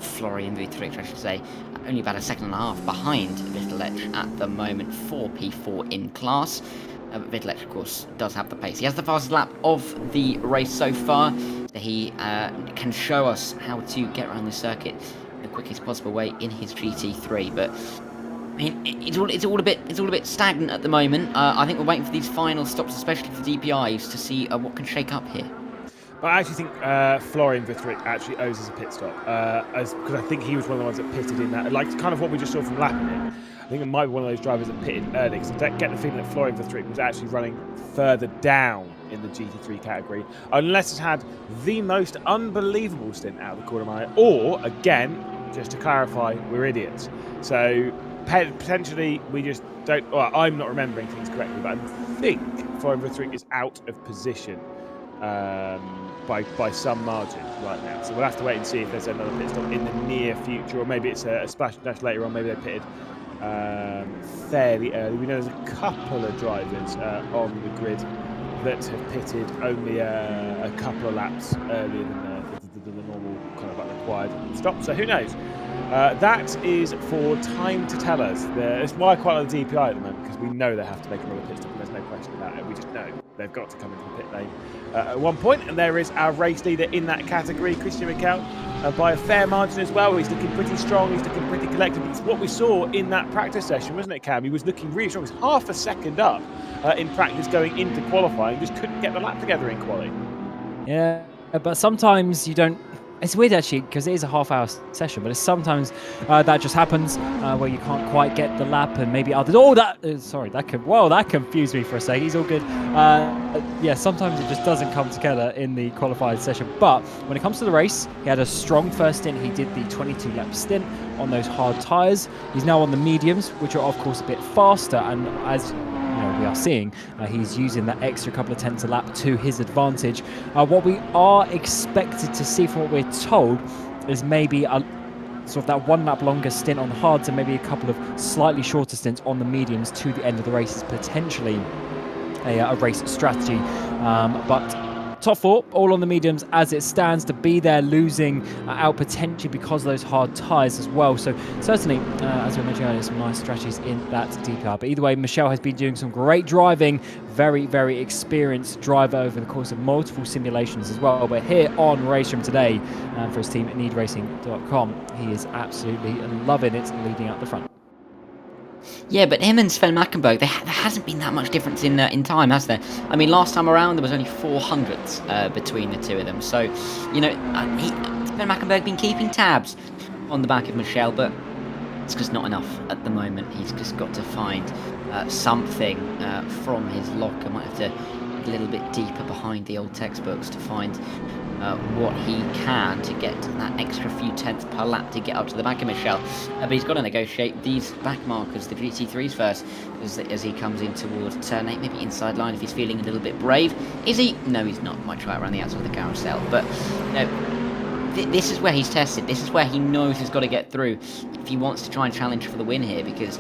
Florian Vutric, I should say, only about a second and a half behind Vittelec at the moment, 4P4 in class. But Vittelec, of course, does have the pace. He has the fastest lap of the race so far. He can show us how to get around the circuit the quickest possible way in his GT3. But I mean, it's all a bit stagnant at the moment. I think we're waiting for these final stops, especially for DPIs, to see what can shake up here. But I actually think Florian Vutric actually owes us a pit stop, because I think he was one of the ones that pitted in that, like kind of what we just saw from Lappin. I think it might be one of those drivers that pitted early, because I get the feeling that Florian Vutric was actually running further down in the GT3 category, unless it's had the most unbelievable stint out of the corner mile, or, again, just to clarify, we're idiots. So potentially we just don't, well, I'm not remembering things correctly, but I think Florian Vutric is out of position by some margin right now. So we'll have to wait and see if there's another pit stop in the near future, or maybe it's a splash dash later on. Maybe they pitted fairly early. We know there's a couple of drivers on the grid that have pitted only a couple of laps earlier than the normal kind of like required stop. So who knows? That is for time to tell us. It's why I quite like the DPi at the moment, because we know they have to make another pit stop, and there's no question about it. We just know they've got to come into the pit lane at one point, and there is our race leader in that category, Christian Mikel, by a fair margin as well. He's looking pretty strong, he's looking pretty collected. It's what we saw in that practice session, wasn't it, Cam? He was looking really strong. He was half a second up in practice going into qualifying, just couldn't get the lap together in quali. Yeah, but sometimes you don't. It's weird actually, because it is a half-hour session, but it's sometimes that just happens where you can't quite get the lap, and maybe others. Oh, that confused me for a sec. He's all good. Yeah, sometimes it just doesn't come together in the qualified session. But when it comes to the race, he had a strong first stint. He did the 22-lap stint on those hard tyres. He's now on the mediums, which are of course a bit faster, and as we are seeing, he's using that extra couple of tenths a lap to his advantage. What we are expected to see, from what we're told, is maybe a sort of that 1 lap longer stint on the hards, and maybe a couple of slightly shorter stints on the mediums to the end of the race is potentially a race strategy. But top 4 all on the mediums as it stands. To be there, losing out potentially because of those hard tyres as well. So certainly, as we mentioned earlier, some nice strategies in that DPi. But either way, Michel has been doing some great driving. Very, very experienced driver over the course of multiple simulations as well. But here on RaceRoom today, for his team at needracing.com, he is absolutely loving it, leading up the front. Yeah, but him and Sven Mackenberg, there hasn't been that much difference in time, has there? I mean, last time around, there was only 400 between the two of them. So, Sven Mackenberg been keeping tabs on the back of Michel, but it's just not enough at the moment. He's just got to find something from his locker. Might have to look a little bit deeper behind the old textbooks to find what he can to get that extra few tenths per lap to get up to the back of Michel. But he's got to negotiate these back markers, the GT3s first, as he comes in towards turn 8, maybe inside line if he's feeling a little bit brave. Is he? No, he's not. Might try it around the outside of the carousel. But, you know, this is where he's tested. This is where he knows he's got to get through if he wants to try and challenge for the win here, because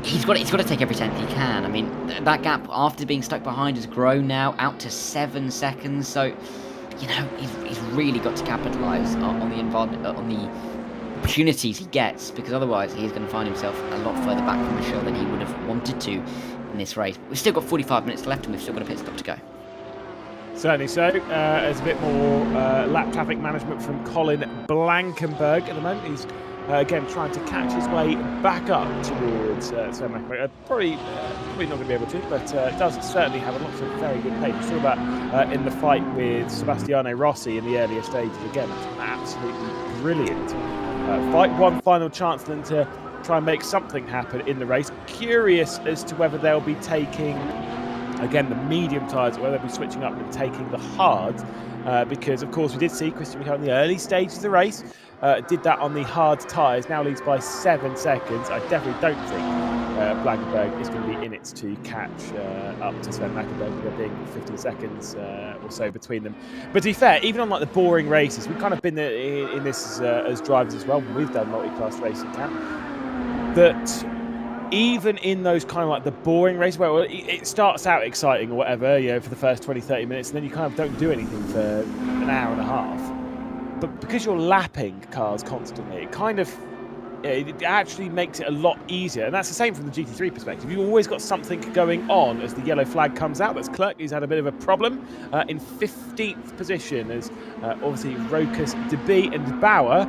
he's got to take every tenth he can. I mean, that gap after being stuck behind has grown now out to 7 seconds. So, you know, he's really got to capitalise on the opportunities he gets, because otherwise he's going to find himself a lot further back from Michel than he would have wanted to in this race. We've still got 45 minutes left and we've still got a pit stop to go. Certainly so. There's a bit more lap traffic management from Colin Blankenberg at the moment. He's again trying to catch his way back up towards Sven Mackenberg. Probably not going to be able to, but does certainly have a lot of very good pace. We saw that in the fight with Sebastiano Rossi in the earlier stages. Again, that's an absolutely brilliant fight. One final chance then to try and make something happen in the race. Curious as to whether they'll be taking, again, the medium tyres, or whether they'll be switching up and taking the hards, because of course we did see Christian Michaud in the early stages of the race did that on the hard tyres, now leads by 7 seconds. I definitely don't think Blankenberg is going to be in it to catch up to Sven Mackenberg, there being 15 seconds or so between them. But to be fair, even on like the boring races, we've kind of been in this as drivers as well when we've done multi-class racing camp, that even in those kind of like the boring race where it starts out exciting or whatever, you know, for the first 20-30 minutes, and then you kind of don't do anything for an hour and a half, but because you're lapping cars constantly, it actually makes it a lot easier. And that's the same from the GT3 perspective. You've always got something going on as the yellow flag comes out. That's Clerk, who's had a bit of a problem in 15th position, as obviously Rokas, DeBee and Bauer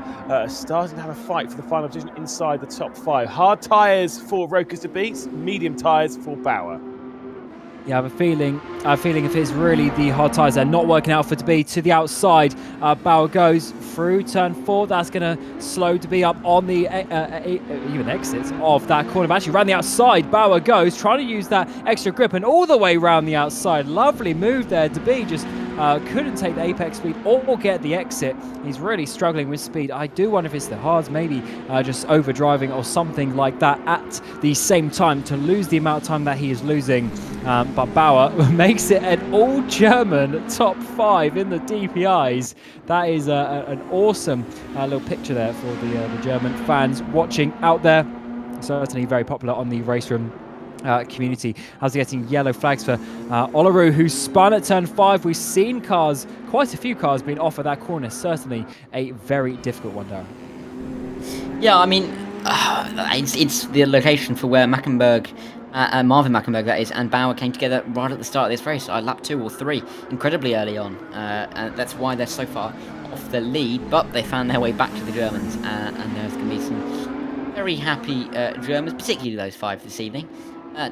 starting to have a fight for the final position inside the top 5. Hard tyres for Rokas, DeBee, medium tyres for Bauer. Yeah, I have a feeling if it's really the hard tyres that are not working out for DeBee to the outside, Bauer goes through turn 4. That's going to slow DeBee up on the even exits of that corner. But actually, around the outside, Bauer goes, trying to use that extra grip and all the way around the outside. Lovely move there. DeBee just couldn't take the apex speed or get the exit. He's really struggling with speed. I do wonder if it's the hards, maybe just overdriving or something like that at the same time to lose the amount of time that he is losing. But Bauer makes it an all-German top 5 in the DPIs. That is an awesome little picture there for the German fans watching out there. Certainly very popular on the RaceRoom community. As getting yellow flags for Olaru, who spun at turn 5. We've seen quite a few cars being off at that corner. Certainly a very difficult one, Darren. Yeah, I mean, it's the location for where Mackenberg, Marvin Mackenberg that is, and Bauer came together right at the start of this race, lap 2 or 3, incredibly early on. And that's why they're so far off the lead, but they found their way back to the Germans, and there's going to be some very happy Germans, particularly those 5 this evening.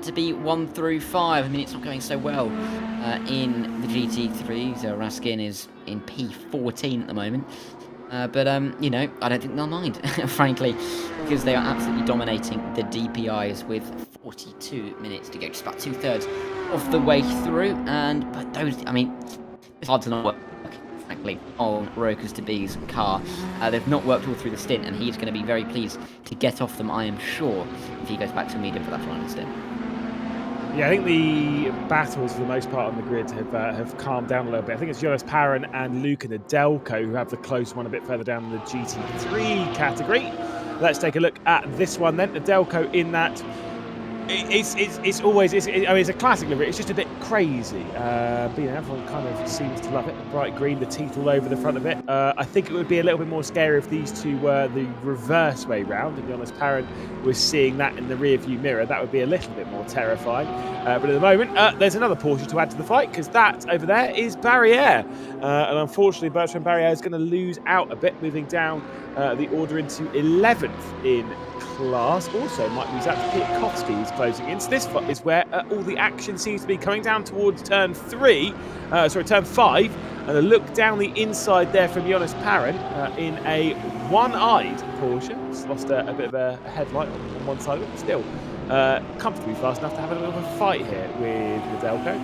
To be 1 through 5. I mean, it's not going so well in the GT3. So Raskin is in P14 at the moment. But you know, I don't think they'll mind, frankly, because they are absolutely dominating the DPIs with 42 minutes to go, just about 2/3 of the way through. But those, I mean, it's hard to not work, frankly, on Rokas DeBee's car. They've not worked all through the stint, and he's going to be very pleased to get off them, I am sure, if he goes back to medium for that final stint. Yeah, I think the battles for the most part on the grid have calmed down a little bit. I think it's Jonas Parent and Luca Nedelko who have the close one a bit further down in the GT3 category. Let's take a look at this one then. Nedelko in that. It's always, I mean, it's a classic livery. It's just a bit crazy. But, you know, everyone kind of seems to love it. The bright green, the teeth all over the front of it. I think it would be a little bit more scary if these two were the reverse way round. To be honest, Parent was seeing that in the rear view mirror. That would be a little bit more terrifying. But at the moment, there's another Porsche to add to the fight, because that over there is Barriere. And unfortunately, Bertrand Barriere is going to lose out a bit, moving down the order into 11th in class. Also might lose out to Piatkowski, who's closing in. So this is where all the action seems to be coming down towards turn 5. And a look down the inside there from Jonas Parent in a one-eyed Porsche. Just lost a bit of a headlight on one side, but still comfortably fast enough to have a little bit of a fight here with Nedelko.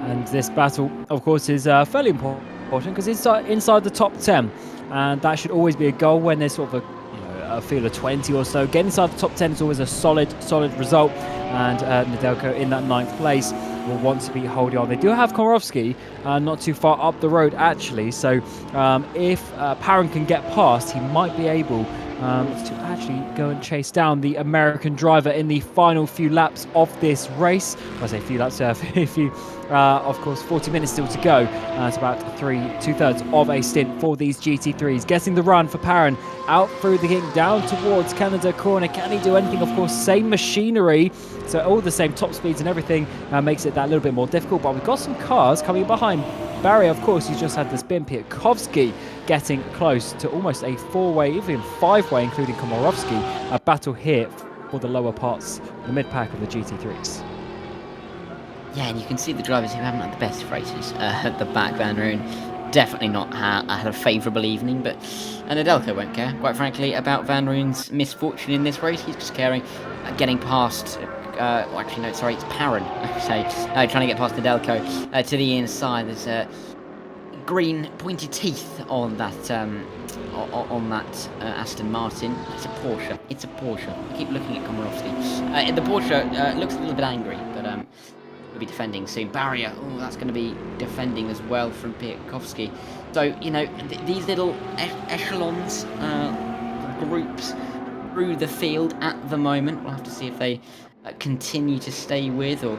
And this battle, of course, is fairly important important because it's inside the top 10, and that should always be a goal when there's sort of a field of 20 or so. Getting inside the top 10 is always a solid result, and Nedelko in that 9th place will want to be holding on. They do have Komorowski not too far up the road actually, so if Parron can get past, he might be able to actually go and chase down the American driver in the final few laps of this race. When I say few laps, of course, 40 minutes still to go. It's about 2/3 of a stint for these GT3s. Getting the run for Parron out through the kick down towards Canada corner. Can he do anything? Of course, same machinery, so all the same top speeds and everything makes it that little bit more difficult. But we've got some cars coming behind. Barry, of course, he's just had the spin. Piatkowski getting close to almost a 4-way, even 5-way, including Komorowski. A battle here for the lower parts, the mid-pack of the GT3s. Yeah, and you can see the drivers who haven't had the best races at the back. Van Roon definitely not had a favourable evening, but Nedelko won't care, quite frankly, about Van Roon's misfortune in this race. He's just caring, getting past... actually, no, sorry, it's Parron. Trying to get past Nedelko to the inside. There's green pointy teeth on that Aston Martin. It's a Porsche. It's a Porsche. I keep looking at Komorowski. The Porsche looks a little bit angry, but will be defending soon. Barrier. Oh, that's going to be defending as well from Piatkowski. So these little echelons, groups through the field at the moment. We'll have to see if they continue to stay with, or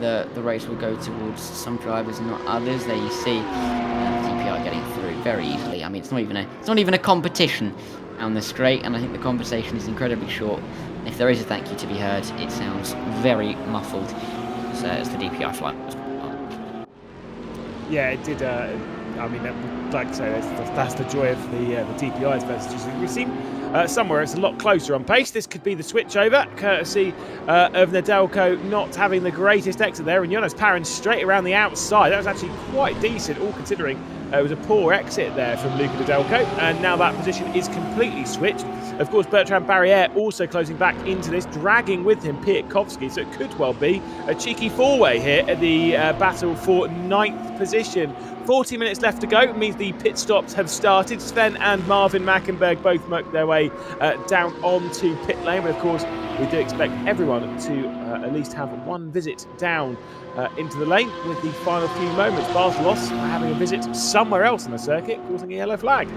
the race will go towards some drivers and not others. There you see DPi getting through very easily. I mean, it's not even a competition on the straight, and I think the conversation is incredibly short. If there is a thank you to be heard, it sounds very muffled as the DPi flight was. Yeah, it did. I mean, like I say, that's the joy of the DPi's messages. We've seen somewhere it's a lot closer on pace. This could be the switchover, courtesy of Nedelko not having the greatest exit there, and Jonas Parron straight around the outside. That was actually quite decent, all considering it was a poor exit there from Luca Nedelko, and now that position is completely switched. Of course, Bertrand Barriere also closing back into this, dragging with him Piatkowski, so it could well be a cheeky 4-way here at the battle for 9th position. 40 minutes left to go. It means the pit stops have started. Sven and Marvin Mackenberg both make their way down onto pit lane. But of course, we do expect everyone to at least have one visit down into the lane with the final few moments. Barcelos having a visit somewhere else on the circuit, causing a yellow flag.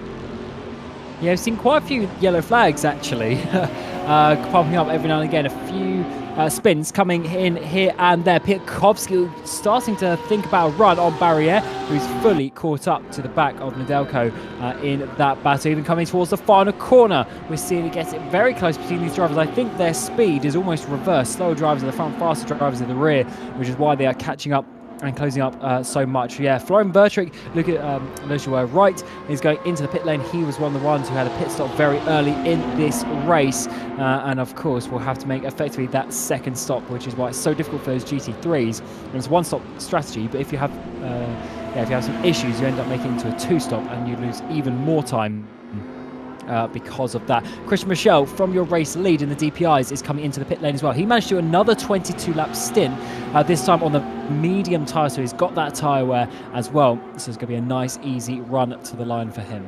Yeah, we've seen quite a few yellow flags actually, popping up every now and again. A few spins coming in here and there. Piatkowski starting to think about a run on Barriere, who's fully caught up to the back of Nedelko in that battle. Even coming towards the final corner, we're seeing it get it very close between these drivers. I think their speed is almost reversed. Slower drivers at the front, faster drivers at the rear, which is why they are catching up and closing up so much. Yeah, Florian Bertrick, look at those who are right, is going into the pit lane. He was one of the ones who had a pit stop very early in this race, and of course will have to make effectively that second stop, which is why it's so difficult for those GT3s. And it's a one-stop strategy, but if you have some issues, you end up making it into a two-stop, and you lose even more time because of that. Christian Michel from your race lead in the DPIs is coming into the pit lane as well. He managed to do another 22-lap stint, this time on the medium tyre, so he's got that tyre wear as well. So it's going to be a nice, easy run to the line for him.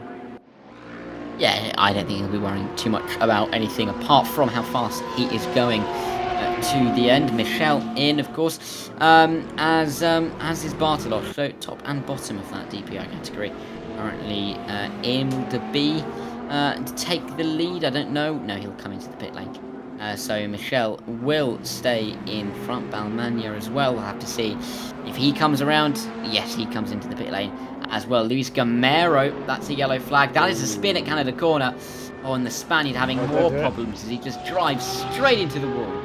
Yeah, I don't think he'll be worrying too much about anything apart from how fast he is going to the end. Michel in, of course, as is Bartolosh, so top and bottom of that DPI category currently in the B. To take the lead, I don't know. No, he'll come into the pit lane. So Michel will stay in front. Balmania as well. We'll have to see if he comes around. Yes, he comes into the pit lane as well. Luis Gamero, that's a yellow flag. That is a spin at Canada corner. Oh, and the Spaniard having more problems as he just drives straight into the wall,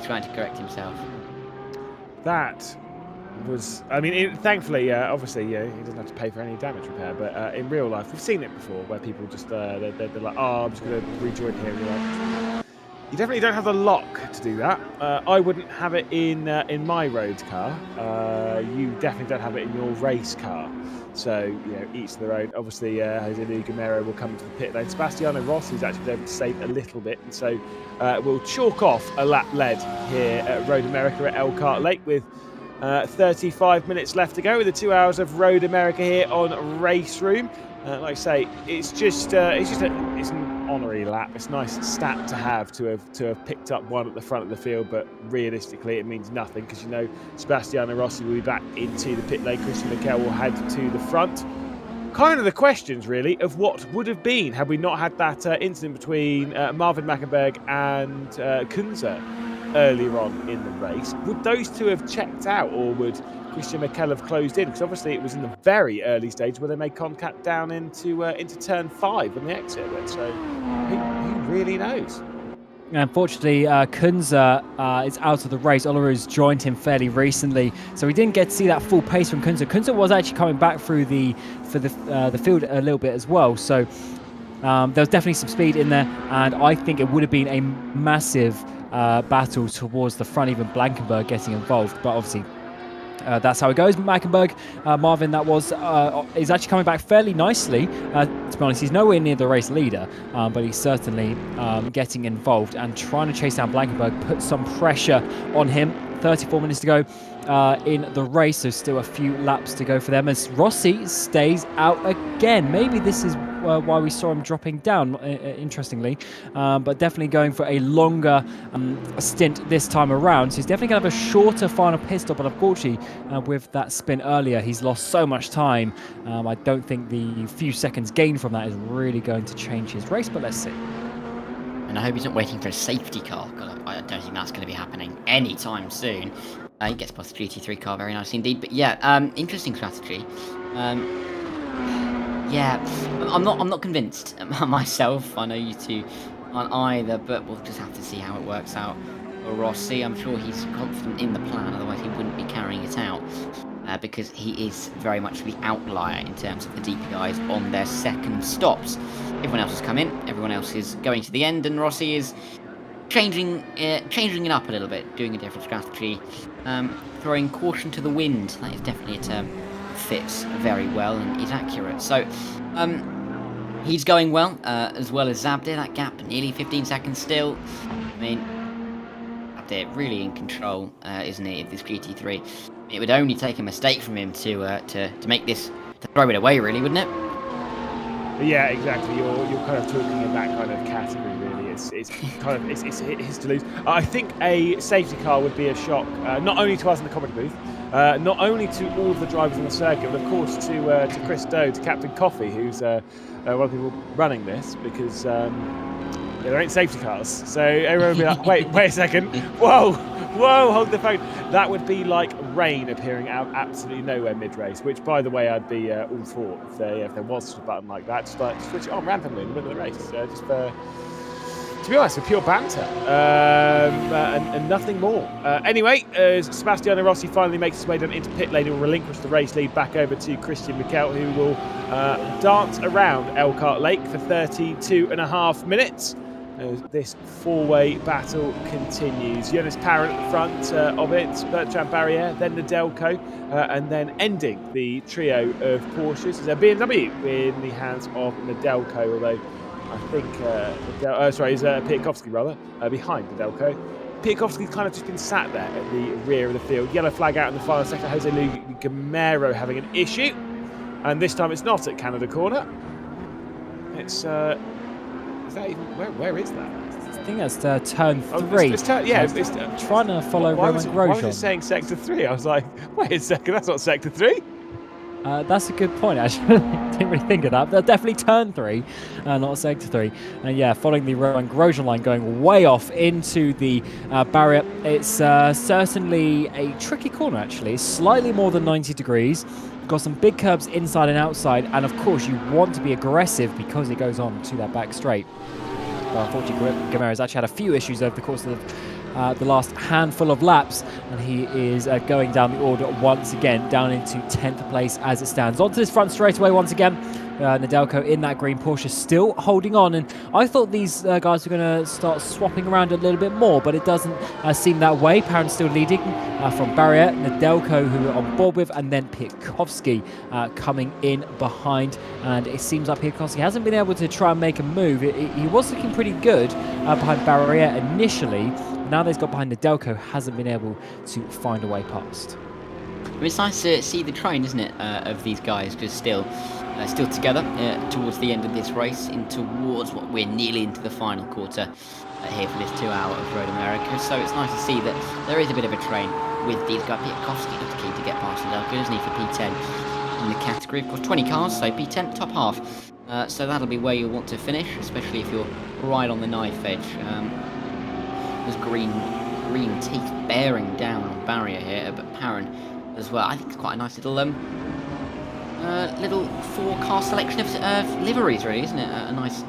trying to correct himself. That was, I mean, thankfully, obviously, he doesn't have to pay for any damage repair, but in real life, we've seen it before, where people just, they're like, oh, I'm just going to rejoin here, and you're like, you definitely don't have the lock to do that. I wouldn't have it in my road car. You definitely don't have it in your race car. So, each to their own. Obviously, Jose Luis Gamero will come into the pit lane. Sebastiano Ross, who's actually been able to save a little bit, and so we'll chalk off a lap led here at Road America at Elkhart Lake with 35 minutes left to go with the 2 hours of Road America here on RaceRoom. Like I say, it's an honorary lap. It's a nice stat to have picked up one at the front of the field, but realistically it means nothing because Sebastiano Rossi will be back into the pit lane. Christian Mikel will head to the front. Kind of the questions really of what would have been had we not had that incident between Marvin Mackenberg and Kunze earlier on in the race. Would those two have checked out, or would Christian Mikel have closed in? Because obviously it was in the very early stage where they made contact down into turn 5 on the exit. So who really knows? Unfortunately, Kunze is out of the race. Olaru's joined him fairly recently, so we didn't get to see that full pace from Kunze. Kunze was actually coming back through the field a little bit as well. So there was definitely some speed in there, and I think it would have been a massive battle towards the front, even Blankenberg getting involved. But obviously, that's how it goes. Mackenberg, Marvin, that was is actually coming back fairly nicely. To be honest, he's nowhere near the race leader, but he's certainly getting involved and trying to chase down Blankenberg, put some pressure on him. 34 minutes to go in the race, so still a few laps to go for them as Rossi stays out again. Maybe this is why we saw him dropping down, interestingly, but definitely going for a longer stint this time around. So he's definitely going to have a shorter final pit stop, but unfortunately with that spin earlier, he's lost so much time. I don't think the few seconds gained from that is really going to change his race, but let's see. And I hope he's not waiting for a safety car, because I don't think that's going to be happening anytime soon. He gets past the GT3 car very nicely indeed. But yeah, interesting strategy. Yeah, I'm not convinced myself. I know you two aren't either, but we'll just have to see how it works out for Rossi. I'm sure he's confident in the plan, otherwise he wouldn't be carrying it out. Because he is very much the outlier in terms of the DPIs on their second stops. Everyone else has come in, everyone else is going to the end, and Rossi is changing it up a little bit, doing a different strategy, throwing caution to the wind. That is definitely a term that fits very well and is accurate. So he's going well as Zabdir. That gap nearly 15 seconds still. I mean, Zabdir really in control, isn't he, of this GT3? It would only take a mistake from him to make this, to throw it away, really, wouldn't it? Yeah, exactly. You're kind of talking in that kind of category, really. It's his to lose. I think a safety car would be a shock, not only to us in the commentary booth, not only to all of the drivers on the circuit, but of course to Chris Doe, to Captain Coffee, who's one of the people running this, because there ain't safety cars. So everyone would be like, wait a second, whoa, hold the phone. That would be like rain appearing out absolutely nowhere mid-race, which, by the way, I'd be all for if there was a button like that, just like switch it on randomly in the middle of the race, just for, to be honest, for pure banter and nothing more. Anyway, as Sebastiano Rossi finally makes his way down into pit lane, he will relinquish the race lead back over to Christian Mikel, who will dance around Elkhart Lake for 32.5 minutes. As this four-way battle continues. Jonas Parent at the front of it, Bertrand Barriere, then Nedelko, and then ending the trio of Porsches is a BMW in the hands of Nedelko, although I think Piatkowski rather, behind Nedelko. Piatkowski's kind of just been sat there at the rear of the field. Yellow flag out in the final sector. Jose Luis Gamero having an issue, and this time it's not at Canada Corner. It's is that even, where is that? I think that's turn 3. It's trying to follow Roman Grosjean. Why was it saying sector 3? I was like, wait a second, that's not sector 3. That's a good point, actually. Didn't really think of that. But definitely turn 3, not sector 3. And yeah, following the Roman Grosjean line, going way off into the barrier. It's certainly a tricky corner, actually. It's slightly more than 90 degrees. Got some big curbs inside and outside, and of course you want to be aggressive because it goes on to that back straight. But unfortunately, Gamero's actually had a few issues over the course of the last handful of laps, and he is going down the order once again, down into 10th place as it stands. Onto this front straight away once again. Nedelko in that green Porsche still holding on, and I thought these guys were going to start swapping around a little bit more, but it doesn't seem that way. Parent still leading from Barriere, Nedelko who we're on board with, and then Piatkowski coming in behind, and it seems like Piatkowski hasn't been able to try and make a move. He was looking pretty good behind Barriere initially. Now that he's got behind Nedelko, hasn't been able to find a way past. It's nice to see the train, isn't it, of these guys, because still together towards the end of this race, in towards what we're nearly into the final quarter here for this 2 hour of Road America. So it's nice to see that there is a bit of a train with these guys. Piatkowski looks keen to get past Nedelko, doesn't he, for P10 in the category. Of course, 20 cars, so P10 top half. So that'll be where you'll want to finish, especially if you're right on the knife edge. There's green teeth bearing down on barrier here, but Perrin as well. I think it's quite a nice little little 4-car selection of liveries, really, isn't it? A nice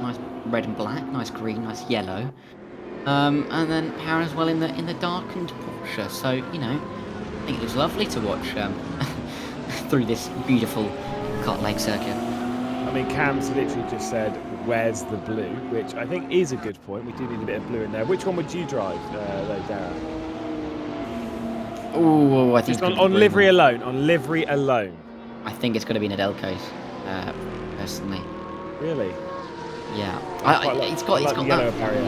red and black, nice green, nice yellow, and then Perrin as well in the darkened Porsche. So you know, I think it looks lovely to watch through this beautiful Kart Lake circuit. I mean, Cam's literally just said, "Where's the blue?" Which I think is a good point. We do need a bit of blue in there. Which one would you drive, though, Darren? Oh, I think just on livery alone. On livery alone. I think it's going to be Nedelko's, personally. Really? Yeah. It's got that yellow barrier.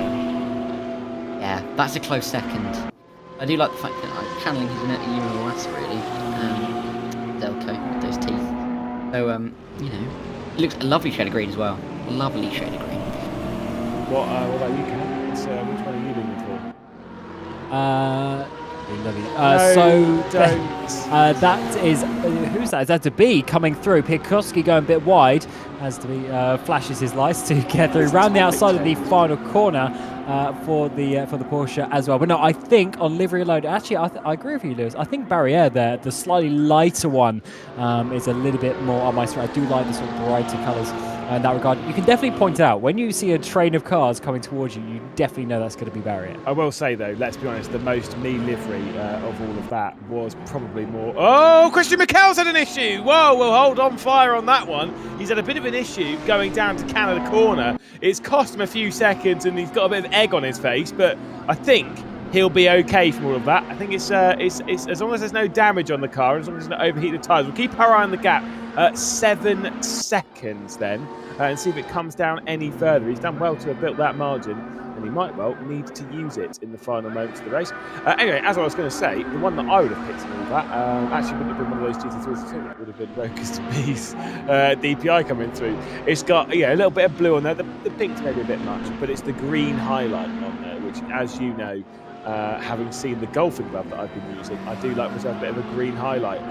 Yeah, that's a close second. I do like the fact that I'm channeling his inner last, really. Nedelko with those teeth. So you know, it looks a lovely shade of green as well. Lovely shade of green. What about you, Cam? Which one are you leaning for? That is who's that? Is that DPi coming through? Piatkowski going a bit wide as DPi flashes his lights to get through round the outside of the final corner for the Porsche as well. But no, I think on livery alone, actually, I agree with you, Lewis. I think Barriere there, the slightly lighter one, is a little bit more on my side. I do like the sort of brighter colours. In that regard, you can definitely point out when you see a train of cars coming towards you, you definitely know that's going to be Barriere. I will say though, let's be honest, the most me livery of all of that was probably more. Oh, Christian Mickel's had an issue. Whoa, we'll hold on fire on that one. He's had a bit of an issue going down to Canada corner. It's cost him a few seconds, and he's got a bit of egg on his face. But I think he'll be okay from all of that. I think it's as long as there's no damage on the car, as long as there's no overheated tyres, we'll keep our eye on the gap. 7 seconds then, and see if it comes down any further. He's done well to have built that margin, and he might well need to use it in the final moments of the race. Anyway, as I was going to say, the one that I would have picked in all of that actually wouldn't have been one of those GT3s. It would have been Rokas DPi's DPi coming through. It's got a little bit of blue on there. The pink's maybe a bit much, but it's the green highlight on there, which, as you know, having seen the golfing glove that I've been using, I do like myself a bit of a green highlight.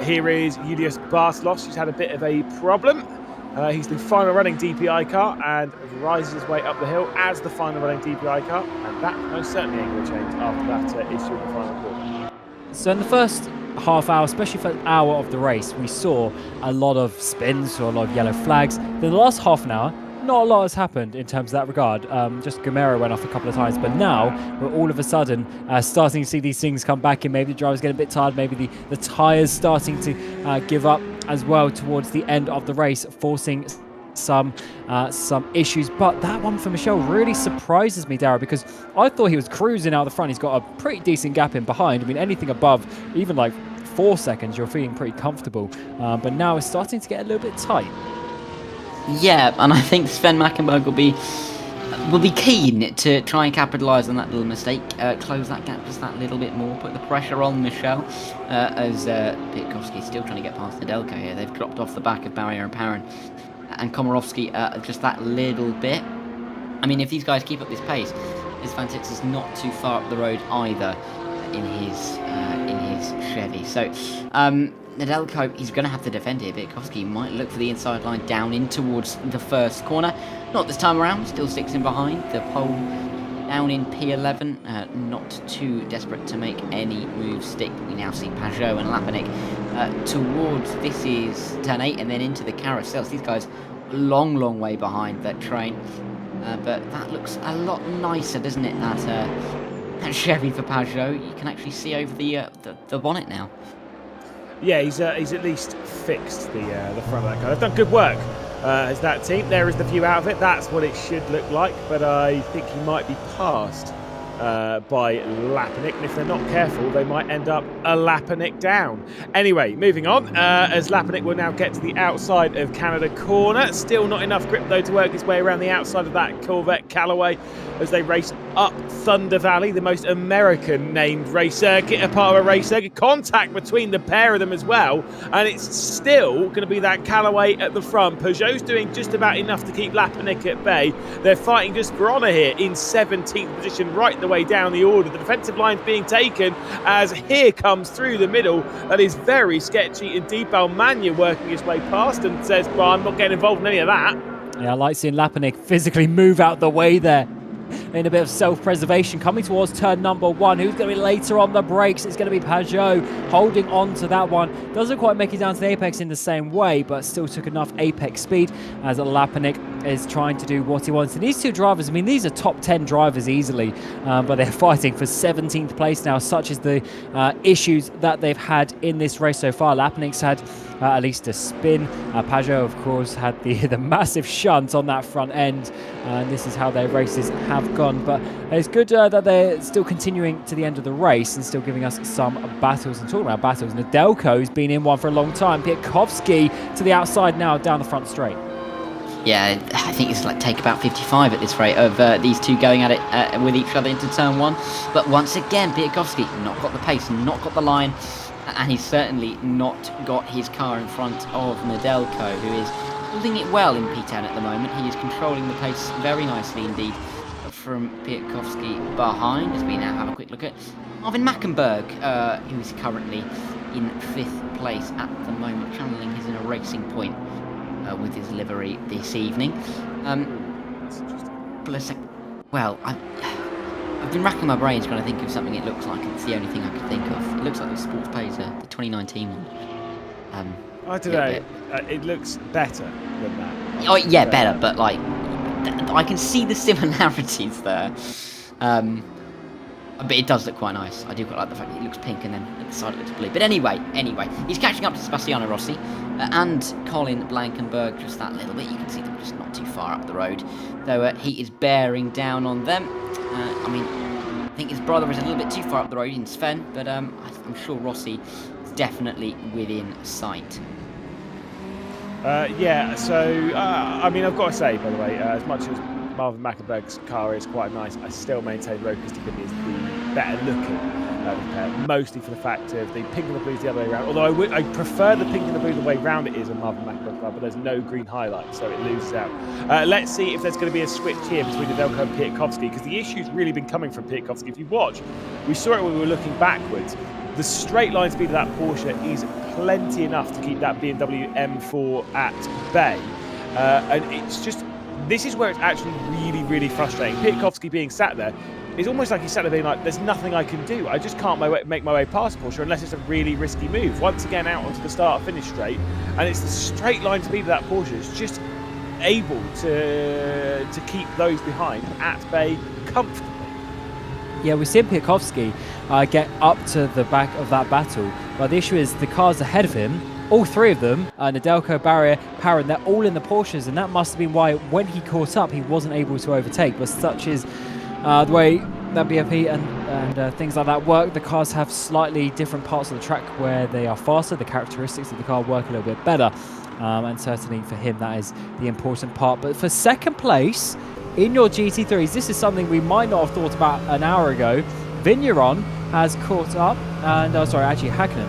Here is Julius Barcelos, who's had a bit of a problem. He's the final running DPi car and rises his way up the hill as the final running DPi car, and that most certainly ain't going to change after that issue in the final quarter. So in the first half hour, especially for an hour of the race, we saw a lot of spins, saw a lot of yellow flags. Then the last half an hour, not a lot has happened in terms of that regard. Just Gamera went off a couple of times, but now we're all of a sudden starting to see these things come back in. Maybe the drivers get a bit tired, maybe the tyres starting to give up as well towards the end of the race, forcing some issues. But that one for Michel really surprises me, Darragh, because I thought he was cruising out the front. He's got a pretty decent gap in behind. I mean, anything above even like 4 seconds, you're feeling pretty comfortable. But now it's starting to get a little bit tight. Yeah, and I think Sven Mackenberg will be keen to try and capitalise on that little mistake, close that gap just that little bit more, put the pressure on Michel, as Piatkowski is still trying to get past Nedelko here. They've dropped off the back of Barriere and Perrin, and Komorowski just that little bit. I mean, if these guys keep up this pace, this Van Tix is not too far up the road either in his Chevy. So Nedelko, he's going to have to defend here. Piatkowski might look for the inside line down in towards the first corner. Not this time around, still 6 in behind. The pole down in P11, not too desperate to make any moves stick. We now see Pajot and Lapanik towards, this is turn 8 and then into the carousels. These guys long way behind that train. But that looks a lot nicer, doesn't it, that Chevy for Pajot. You can actually see over the bonnet now. Yeah, he's at least fixed the front of that car. They've done good work as that team. There is the view out of it. That's what it should look like, but I think he might be past by Lapinick, and if they're not careful, they might end up a Lapinick down. Anyway, moving on, as Lapinick will now get to the outside of Canada corner. Still not enough grip, though, to work his way around the outside of that Corvette Callaway as they race up Thunder Valley, the most American-named race circuit, a part of a race circuit. Contact between the pair of them as well, and it's still going to be that Callaway at the front. Peugeot's doing just about enough to keep Lapinick at bay. They're fighting just for honour here in 17th position, right the way down the order. The defensive line's being taken as here comes through the middle. That is very sketchy indeed. Balmania working his way past and says, well, I'm not getting involved in any of that. Yeah, I like seeing Lapinick physically move out the way there in a bit of self-preservation, coming towards turn number 1. Who's going to be later on the brakes? It's going to be Peugeot holding on to that one. Doesn't quite make it down to the apex in the same way, but still took enough apex speed as Lapinick is trying to do what he wants. And these two drivers, I mean, these are top 10 drivers easily, but they're fighting for 17th place now, such as the issues that they've had in this race so far. Lapinick's had at least a spin. Peugeot, of course, had the massive shunt on that front end, and this is how their races have gone. But it's good that they're still continuing to the end of the race and still giving us some battles. And talking about battles, Nedelko's been in one for a long time. Piatkowski to the outside now, down the front straight. Yeah, I think it's like take about 55 at this rate of these two going at it with each other into turn 1. But once again, Piatkowski not got the pace, not got the line, and he's certainly not got his car in front of Nedelko, who is holding it well in P10 at the moment. He is controlling the pace very nicely indeed from Piatkowski behind, as we now have a quick look at Marvin Mackenberg, who is currently in 5th place at the moment, channeling his inner racing point with his livery this evening. Well, I've been racking my brains trying to think of something it looks like, and it's the only thing I could think of. It looks like the Sports Pacer, the 2019 one. I don't know. It looks better than that. Oh, yeah, better, but like, I can see the similarities there. But it does look quite nice. I do quite like the fact that it looks pink and then at the side it looks blue. But anyway, he's catching up to Sebastiano Rossi and Colin Blankenberg just that little bit. You can see them just not too far up the road, though he is bearing down on them. I mean, I think his brother is a little bit too far up the road in Sven, but I'm sure Rossi is definitely within sight. Yeah, so, I mean, I've got to say, by the way, as much as Marvin Mackenberg's car is quite nice, I still maintain Rokas Dipini is the better looking pair, mostly for the fact of the pink and the blue is the other way around. Although I prefer the pink and the blue the way round it is on Marvin Mackenberg's car, but there's no green highlight, so it loses out. Let's see if there's going to be a switch here between Nedelko and Piatkowski, because the issue's really been coming from Piatkowski. If you watch, we saw it when we were looking backwards. The straight line speed of that Porsche is plenty enough to keep that BMW M4 at bay. And it's just, this is where it's actually really, really frustrating. Piatkowski being sat there, it's almost like he's sat there being like, there's nothing I can do. I just can't make my way past Porsche unless it's a really risky move. Once again, out onto the start-finish straight, and it's the straight line speed of that Porsche is just able to keep those behind at bay comfortably. Yeah, we've seen Piatkowski get up to the back of that battle, but the issue is the cars ahead of him, all three of them, Nedelko, Barrier, Parron, they're all in the Porsches, and that must have been why when he caught up he wasn't able to overtake. But such is the way that BFP and things like that work. The cars have slightly different parts of the track where they are faster, the characteristics of the car work a little bit better, and certainly for him that is the important part. But for second place in your GT3s, this is something we might not have thought about an hour ago. Vigneron has caught up, and Hakkinen,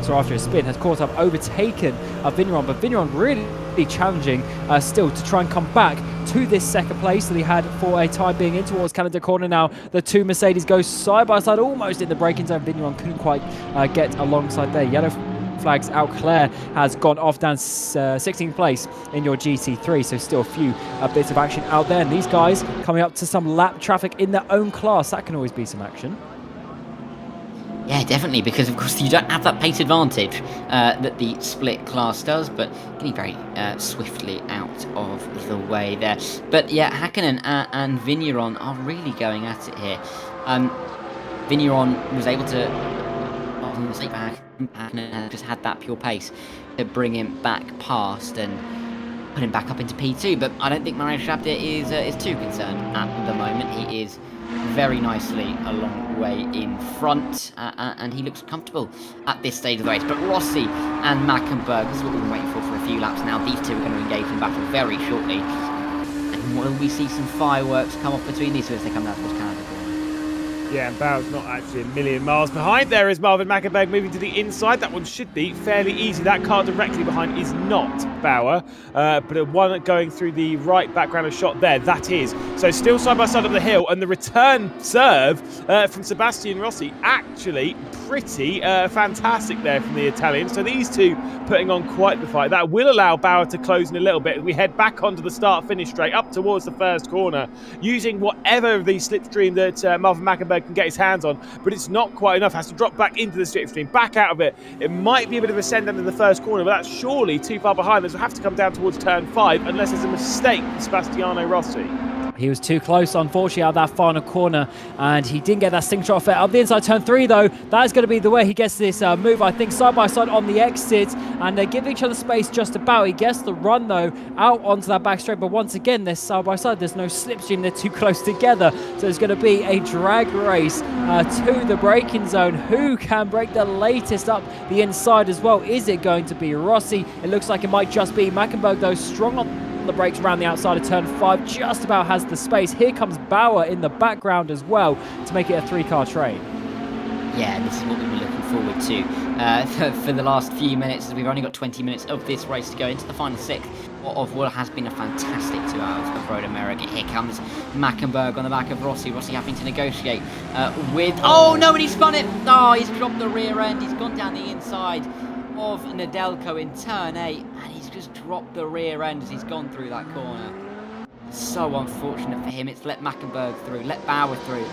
so after a spin, has caught up, overtaken Vigneron, but Vigneron really challenging still to try and come back to this second place that he had for a time being in towards Canada corner. Now the two Mercedes go side by side, almost in the braking zone. Vigneron couldn't quite get alongside there. Yellow flags out. Claire has gone off down 16th place in your GT3, so still a few bits of action out there, and these guys coming up to some lap traffic in their own class. That can always be some action. Yeah, definitely, because of course you don't have that pace advantage that the split class does, but getting very swiftly out of the way there. But yeah, Hakkinen and Vigneron are really going at it here. Vigneron was able to stay back, Hakkinen just had that pure pace to bring him back past and put him back up into P2, but I don't think Mario Shabda is too concerned at the moment. He is very nicely along the way in front, and he looks comfortable at this stage of the race. But Rossi and Mackenberg, this is what we've been waiting for a few laps now. These two are going to engage in battle very shortly. And will we see some fireworks come off between these two as they come down towards Canada? Yeah, and Bauer's not actually a million miles behind. There is Marvin Mackenberg moving to the inside. That one should be fairly easy. That car directly behind is not Bauer, but a one going through the right background of shot there, that is. So still side by side up the hill, and the return serve from Sebastian Rossi actually pretty fantastic there from the Italian. So these two putting on quite the fight. That will allow Bauer to close in a little bit. We head back onto the start-finish straight up towards the first corner, using whatever of the slipstream that Marvin Mackenberg can get his hands on, but it's not quite enough. Has to drop back into the slipstream, back out of it. It might be a bit of a send down in the first corner, but that's surely too far behind. This will have to come down towards turn 5 unless there's a mistake from Sebastiano Rossi. He was too close, unfortunately, out of that final corner, and he didn't get that slingshot effect. Up the inside, turn 3, though, that is going to be the way he gets this move, I think, side by side on the exit, and they give each other space just about. He gets the run, though, out onto that back straight, but once again, they're side by side. There's no slipstream. They're too close together, so it's going to be a drag race to the braking zone. Who can break the latest up the inside as well? Is it going to be Rossi? It looks like it might just be Mackenberg, though, strong on the brakes around the outside of turn 5, just about has the space. Here comes Bauer in the background as well to make it a 3-car train. Yeah, this is what we were looking forward to for the last few minutes, as we've only got 20 minutes of this race to go into the final 6th of what has been a fantastic 2 hours of Road America. Here comes Mackenberg on the back of Rossi. Rossi having to negotiate with... Oh, no, and he spun it! Oh, he's dropped the rear end. He's gone down the inside of Nedelko in turn 8, and he's just dropped the rear end as he's gone through that corner. So unfortunate for him. It's let Mackenberg through, let Bauer through.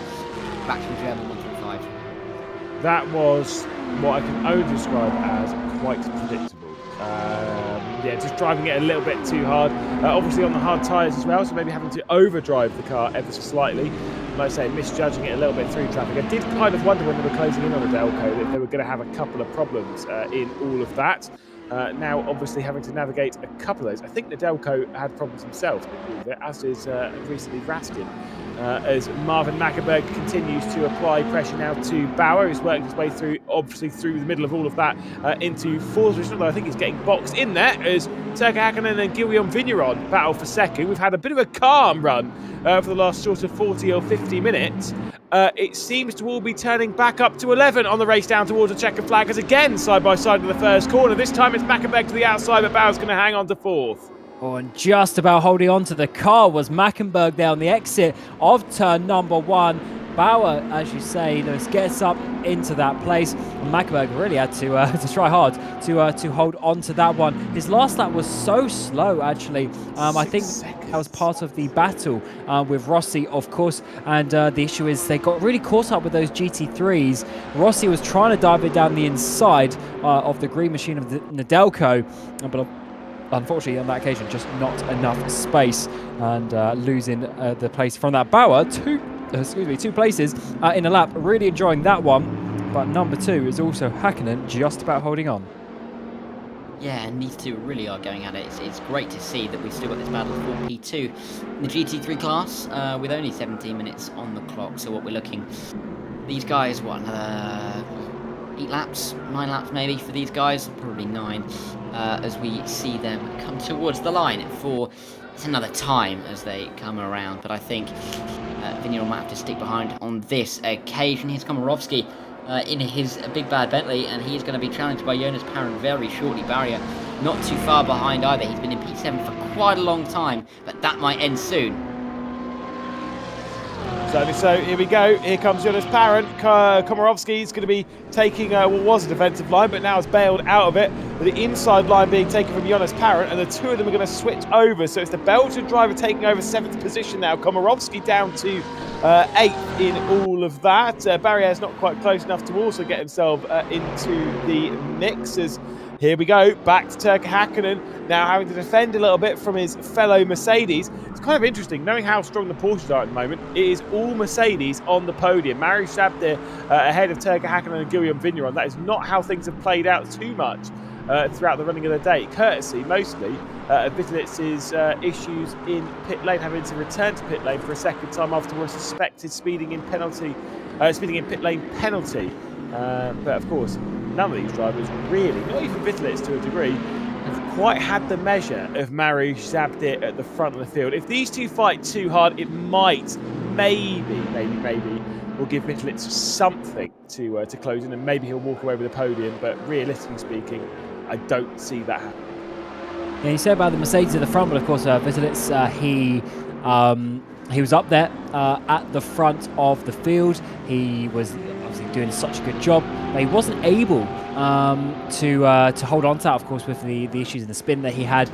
Back to the German 135. That was what I can only describe as quite predictable. Yeah, just driving it a little bit too hard. Obviously on the hard tyres as well, so maybe having to overdrive the car ever so slightly. Like I say, misjudging it a little bit through traffic. I did kind of wonder when they were closing in on Nedelko that they were going to have a couple of problems in all of that. Now, obviously, having to navigate a couple of those. I think Nedelko had problems himself with all of it, as is recently Raskin. As Marvin Mackenberg continues to apply pressure now to Bauer, who's worked his way through, obviously through the middle of all of that, into 4th position, although I think he's getting boxed in there as Turkka Häkkinen and Guillaume Vigneron battle for 2nd. We've had a bit of a calm run for the last sort of 40 or 50 minutes. It seems to all be turning back up to 11 on the race down towards the checkered flag, as again side by side in the first corner. This time it's Mackenberg to the outside, but Bauer's going to hang on to 4th. Oh, and just about holding on to the car was Mackenberg there on the exit of turn number 1. Bauer, as you say, gets up into that place. And Mackenberg really had to try hard to hold on to that one. His last lap was so slow, actually. I think that was part of the battle with Rossi, of course. And the issue is they got really caught up with those GT3s. Rossi was trying to dive it down the inside of the green machine of the Nedelko, but unfortunately on that occasion just not enough space, and losing the place from that. Bauer, two places in a lap. Really enjoying that one, but number 2 is also Häkkinen, just about holding on. Yeah, and these two really are going at it. It's great to see that we've still got this battle for P2 in the GT3 class with only 17 minutes on the clock. So what we're looking, these guys, what, another 8 laps, 9 laps maybe for these guys, probably 9, as we see them come towards the line for another time as they come around. But I think Vigneron might have to stick behind on this occasion. Here's Komorowski in his big bad Bentley, and he is going to be challenged by Jonas Parent very shortly. Barrier not too far behind either. He's been in P7 for quite a long time, but that might end soon. So here we go. Here comes Jonas Parent. Komorowski's going to be taking what was a defensive line, but now has bailed out of it, with the inside line being taken from Jonas Parent, and the two of them are going to switch over. So it's the Belgian driver taking over 7th position now. Komorowski down to 8th in all of that. Barrier's not quite close enough to also get himself into the mix. As here we go, back to Turkka Häkkinen, now having to defend a little bit from his fellow Mercedes. It's kind of interesting, knowing how strong the Porsches are at the moment. It is all Mercedes on the podium. Marius Schabder ahead of Turkka Häkkinen and Guillaume Vigneron. That is not how things have played out too much throughout the running of the day, courtesy mostly of Vitalitz's issues in pit lane, having to return to pit lane for a second time after a suspected speeding in pit lane penalty. But of course, none of these drivers really, not even Vitalitz to a degree, have quite had the measure of Marouche Zabdir at the front of the field. If these two fight too hard, it might, maybe, will give Vitalitz something to close in, and maybe he'll walk away with a podium. But realistically speaking, I don't see that happening. Yeah, you say about the Mercedes at the front, but of course, Vitalitz, he was up there at the front of the field. He was obviously doing such a good job, but he wasn't able to hold on to that, of course, with the issues in the spin that he had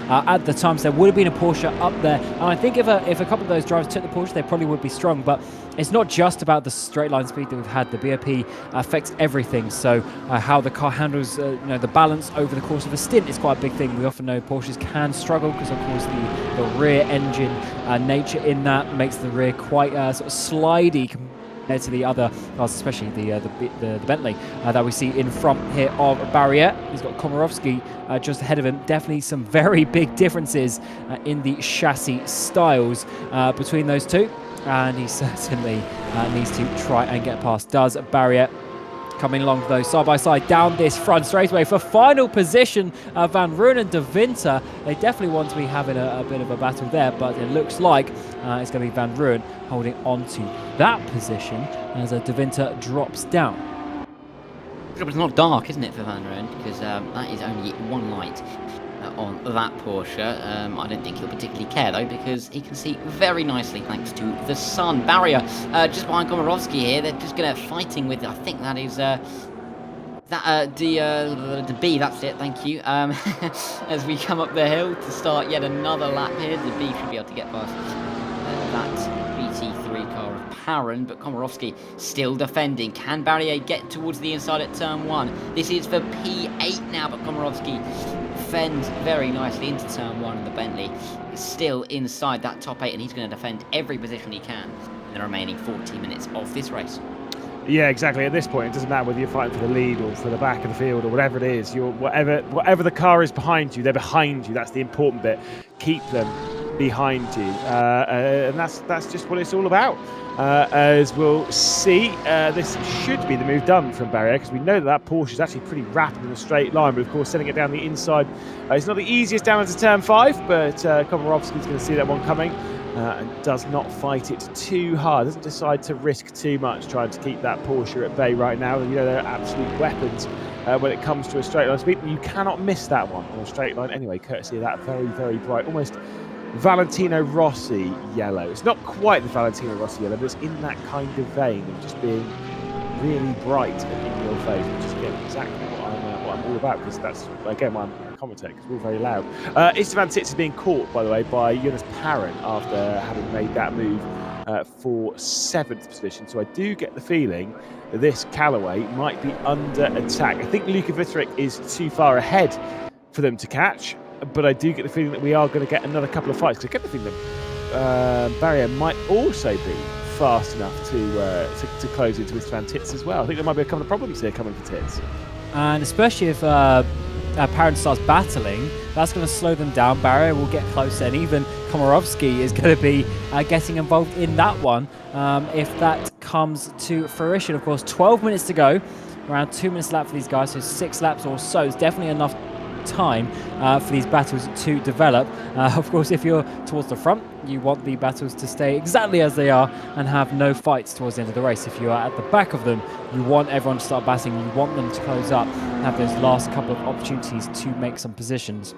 at the time. So there would have been a Porsche up there, and I think if a couple of those drivers took the Porsche, they probably would be strong. But it's not just about the straight line speed that we've had. The BOP affects everything. So how the car handles the balance over the course of a stint is quite a big thing. We often know Porsches can struggle because, of course, the rear engine nature in that makes the rear quite sort of slidey compared to the other cars, especially the Bentley that we see in front here of Barrier. He's got Komorowski just ahead of him. Definitely some very big differences in the chassis styles between those two, and he certainly needs to try and get past. Does Barrier. Coming along though, side by side down this front straightaway for final position. Van Rooyen and De Winter, they definitely want to be having a bit of a battle there, but it looks like it's going to be Van Rooyen holding on to that position as De Winter drops down. It's not dark, isn't it, for Van Rooyen? Because that is only one light on that Porsche. I don't think he'll particularly care though, because he can see very nicely thanks to the sun. Barrier just behind Komorowski here. They're just going to fighting with, I think that is DPi, that's it, thank you. As we come up the hill to start yet another lap here, DPi should be able to get past that BT3 car of Parron, but Komorowski still defending. Can Barrier get towards the inside at turn 1? This is for P8 now, but Komorowski defends very nicely into turn 1, and the Bentley is still inside that top 8, and he's going to defend every position he can in the remaining 40 minutes of this race. Yeah, exactly. At this point, it doesn't matter whether you're fighting for the lead or for the back of the field or whatever it is. Whatever the car is behind you, they're behind you. That's the important bit. Keep them behind you, and that's just what it's all about. As we'll see, this should be the move done from Barrier, because we know that Porsche is actually pretty rapid in a straight line, but of course sending it down the inside, it's not the easiest down into turn 5, but Komorowski's going to see that one coming and does not fight it too hard, doesn't decide to risk too much trying to keep that Porsche at bay right now. You know, they're absolute weapons when it comes to a straight line speed, and you cannot miss that one on a straight line anyway, courtesy of that very, very bright, almost Valentino Rossi yellow. It's not quite the Valentino Rossi yellow, but it's in that kind of vein of just being really bright and in your face, which is again exactly what I'm all about, because that's again why I'm commentating, because we're all very loud. Esteban Titz is being caught, by the way, by Jonas Parron after having made that move for 7th position. So I do get the feeling that this Callaway might be under attack. I think Luka Vitterick is too far ahead for them to catch, but I do get the feeling that we are going to get another couple of fights. Because I get the feeling that Barrier might also be fast enough to close into Esteban Titz as well. I think there might be a couple of problems here coming for Titz. And especially if Parron starts battling, that's going to slow them down. Barrier will get closer, and even Komorowski is going to be getting involved in that one if that comes to fruition. Of course, 12 minutes to go, around 2 minutes lap for these guys, so 6 laps or so. It's definitely enough time for these battles to develop. Of course, if you're towards the front, you want the battles to stay exactly as they are and have no fights towards the end of the race. If you are at the back of them, you want everyone to start battling, you want them to close up and have those last couple of opportunities to make some positions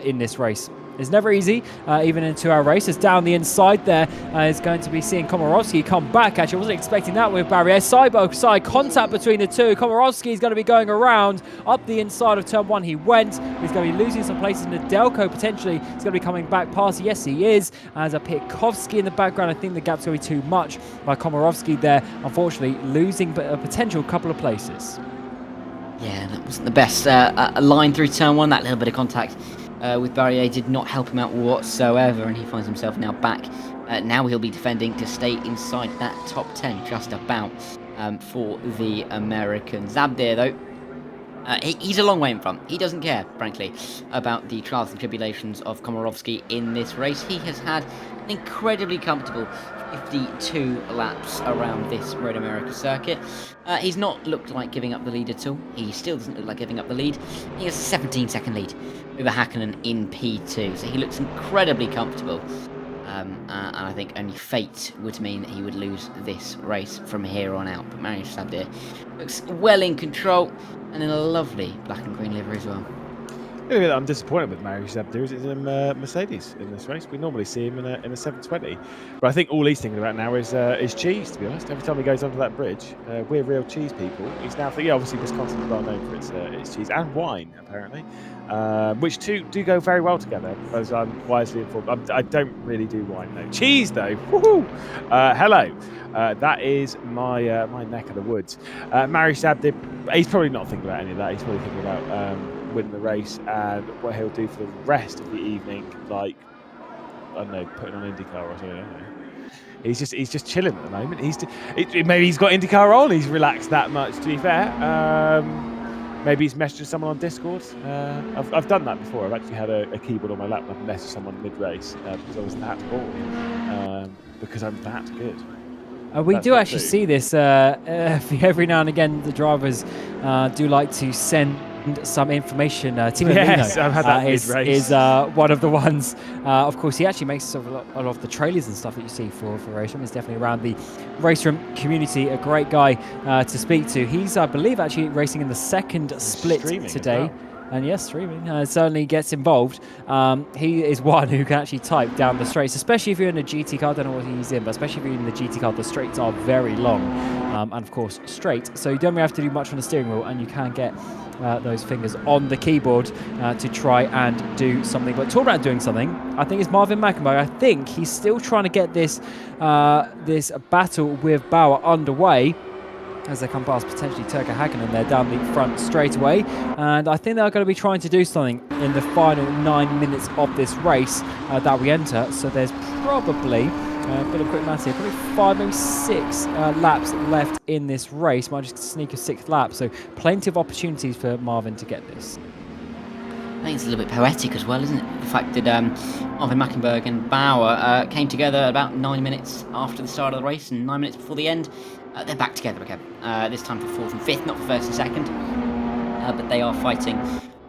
in this race. It's never easy, even in a 2-hour race. It's down the inside there. Is going to be seeing Komorowski come back. Actually, I wasn't expecting that with Barrier. Side-by-side contact between the two. Komorowski is going to be going around up the inside of turn 1. He went. He's going to be losing some places in the Delco, potentially. He's going to be coming back past. Yes, he is. As a Pitkovsky in the background, I think the gap's going to be too much by Komorowski there. Unfortunately, losing a potential couple of places. Yeah, that wasn't the best line through turn 1. That little bit of contact with Barrier did not help him out whatsoever, and he finds himself now back. Now he'll be defending to stay inside that top 10, just about, for the Americans. Zabdir, though, He's a long way in front. He doesn't care, frankly, about the trials and tribulations of Komorowski in this race. He has had an incredibly comfortable 52 laps around this Road America circuit. He's not looked like giving up the lead at all. He still doesn't look like giving up the lead. He has a 17-second lead over Hakkinen in P2, so he looks incredibly comfortable. And I think only fate would mean that he would lose this race from here on out. But Mariusz Sabdir looks well in control and in a lovely black and green livery as well. The only bit that I'm disappointed with Mariusz Sabdir is in Mercedes in this race. We normally see him in a 720, but I think all he's thinking about now is cheese. To be honest, every time he goes under that bridge, we're real cheese people. He's now thinking, obviously Wisconsin's well known for its cheese and wine, apparently, which do go very well together, as I'm wisely informed. I don't really do wine though. Cheese though, woohoo! Hello, that is my my neck of the woods. Mariusz Sabdir, he's probably not thinking about any of that. He's probably thinking about win the race and what he'll do for the rest of the evening, like, I don't know, putting on IndyCar or something. I don't know. He's just chilling at the moment. Maybe he's got IndyCar on. He's relaxed that much. To be fair, maybe he's messaging someone on Discord. I've done that before. I've actually had a keyboard on my lap and I've messaged someone mid-race because I was that bored. Because I'm that good. We do actually see this every now and again. The drivers do like to send some information. Timo Yes, I've had that mid-race. is one of the ones. Of course, he actually makes a lot of the trailers and stuff that you see for RaceRoom. He's definitely around the RaceRoom community. A great guy to speak to. He's, I believe, actually racing in the second split today. And yes, streaming certainly gets involved. He is one who can actually type down the straights, especially if you're in a GT car. I don't know what he's in, but especially if you're in the GT car, the straights are very long and, of course, straight. So you don't really have to do much on the steering wheel, and you can get those fingers on the keyboard to try and do something. But talk about doing something, I think it's Marvin Mackenberg. I think he's still trying to get this this battle with Bauer underway, as they come past potentially Turka Hakkinen there down the front straight away. And I think they're going to be trying to do something in the final 9 minutes of this race that we enter. So there's probably, a bit of quick maths here, probably 5, maybe 6 laps left in this race. Might just sneak a 6th lap. So plenty of opportunities for Marvin to get this. I think it's a little bit poetic as well, isn't it? The fact that Marvin Mackenberg and Bauer came together about 9 minutes after the start of the race and 9 minutes before the end. They're back together again, this time for 4th and 5th, not for 1st and 2nd. But they are fighting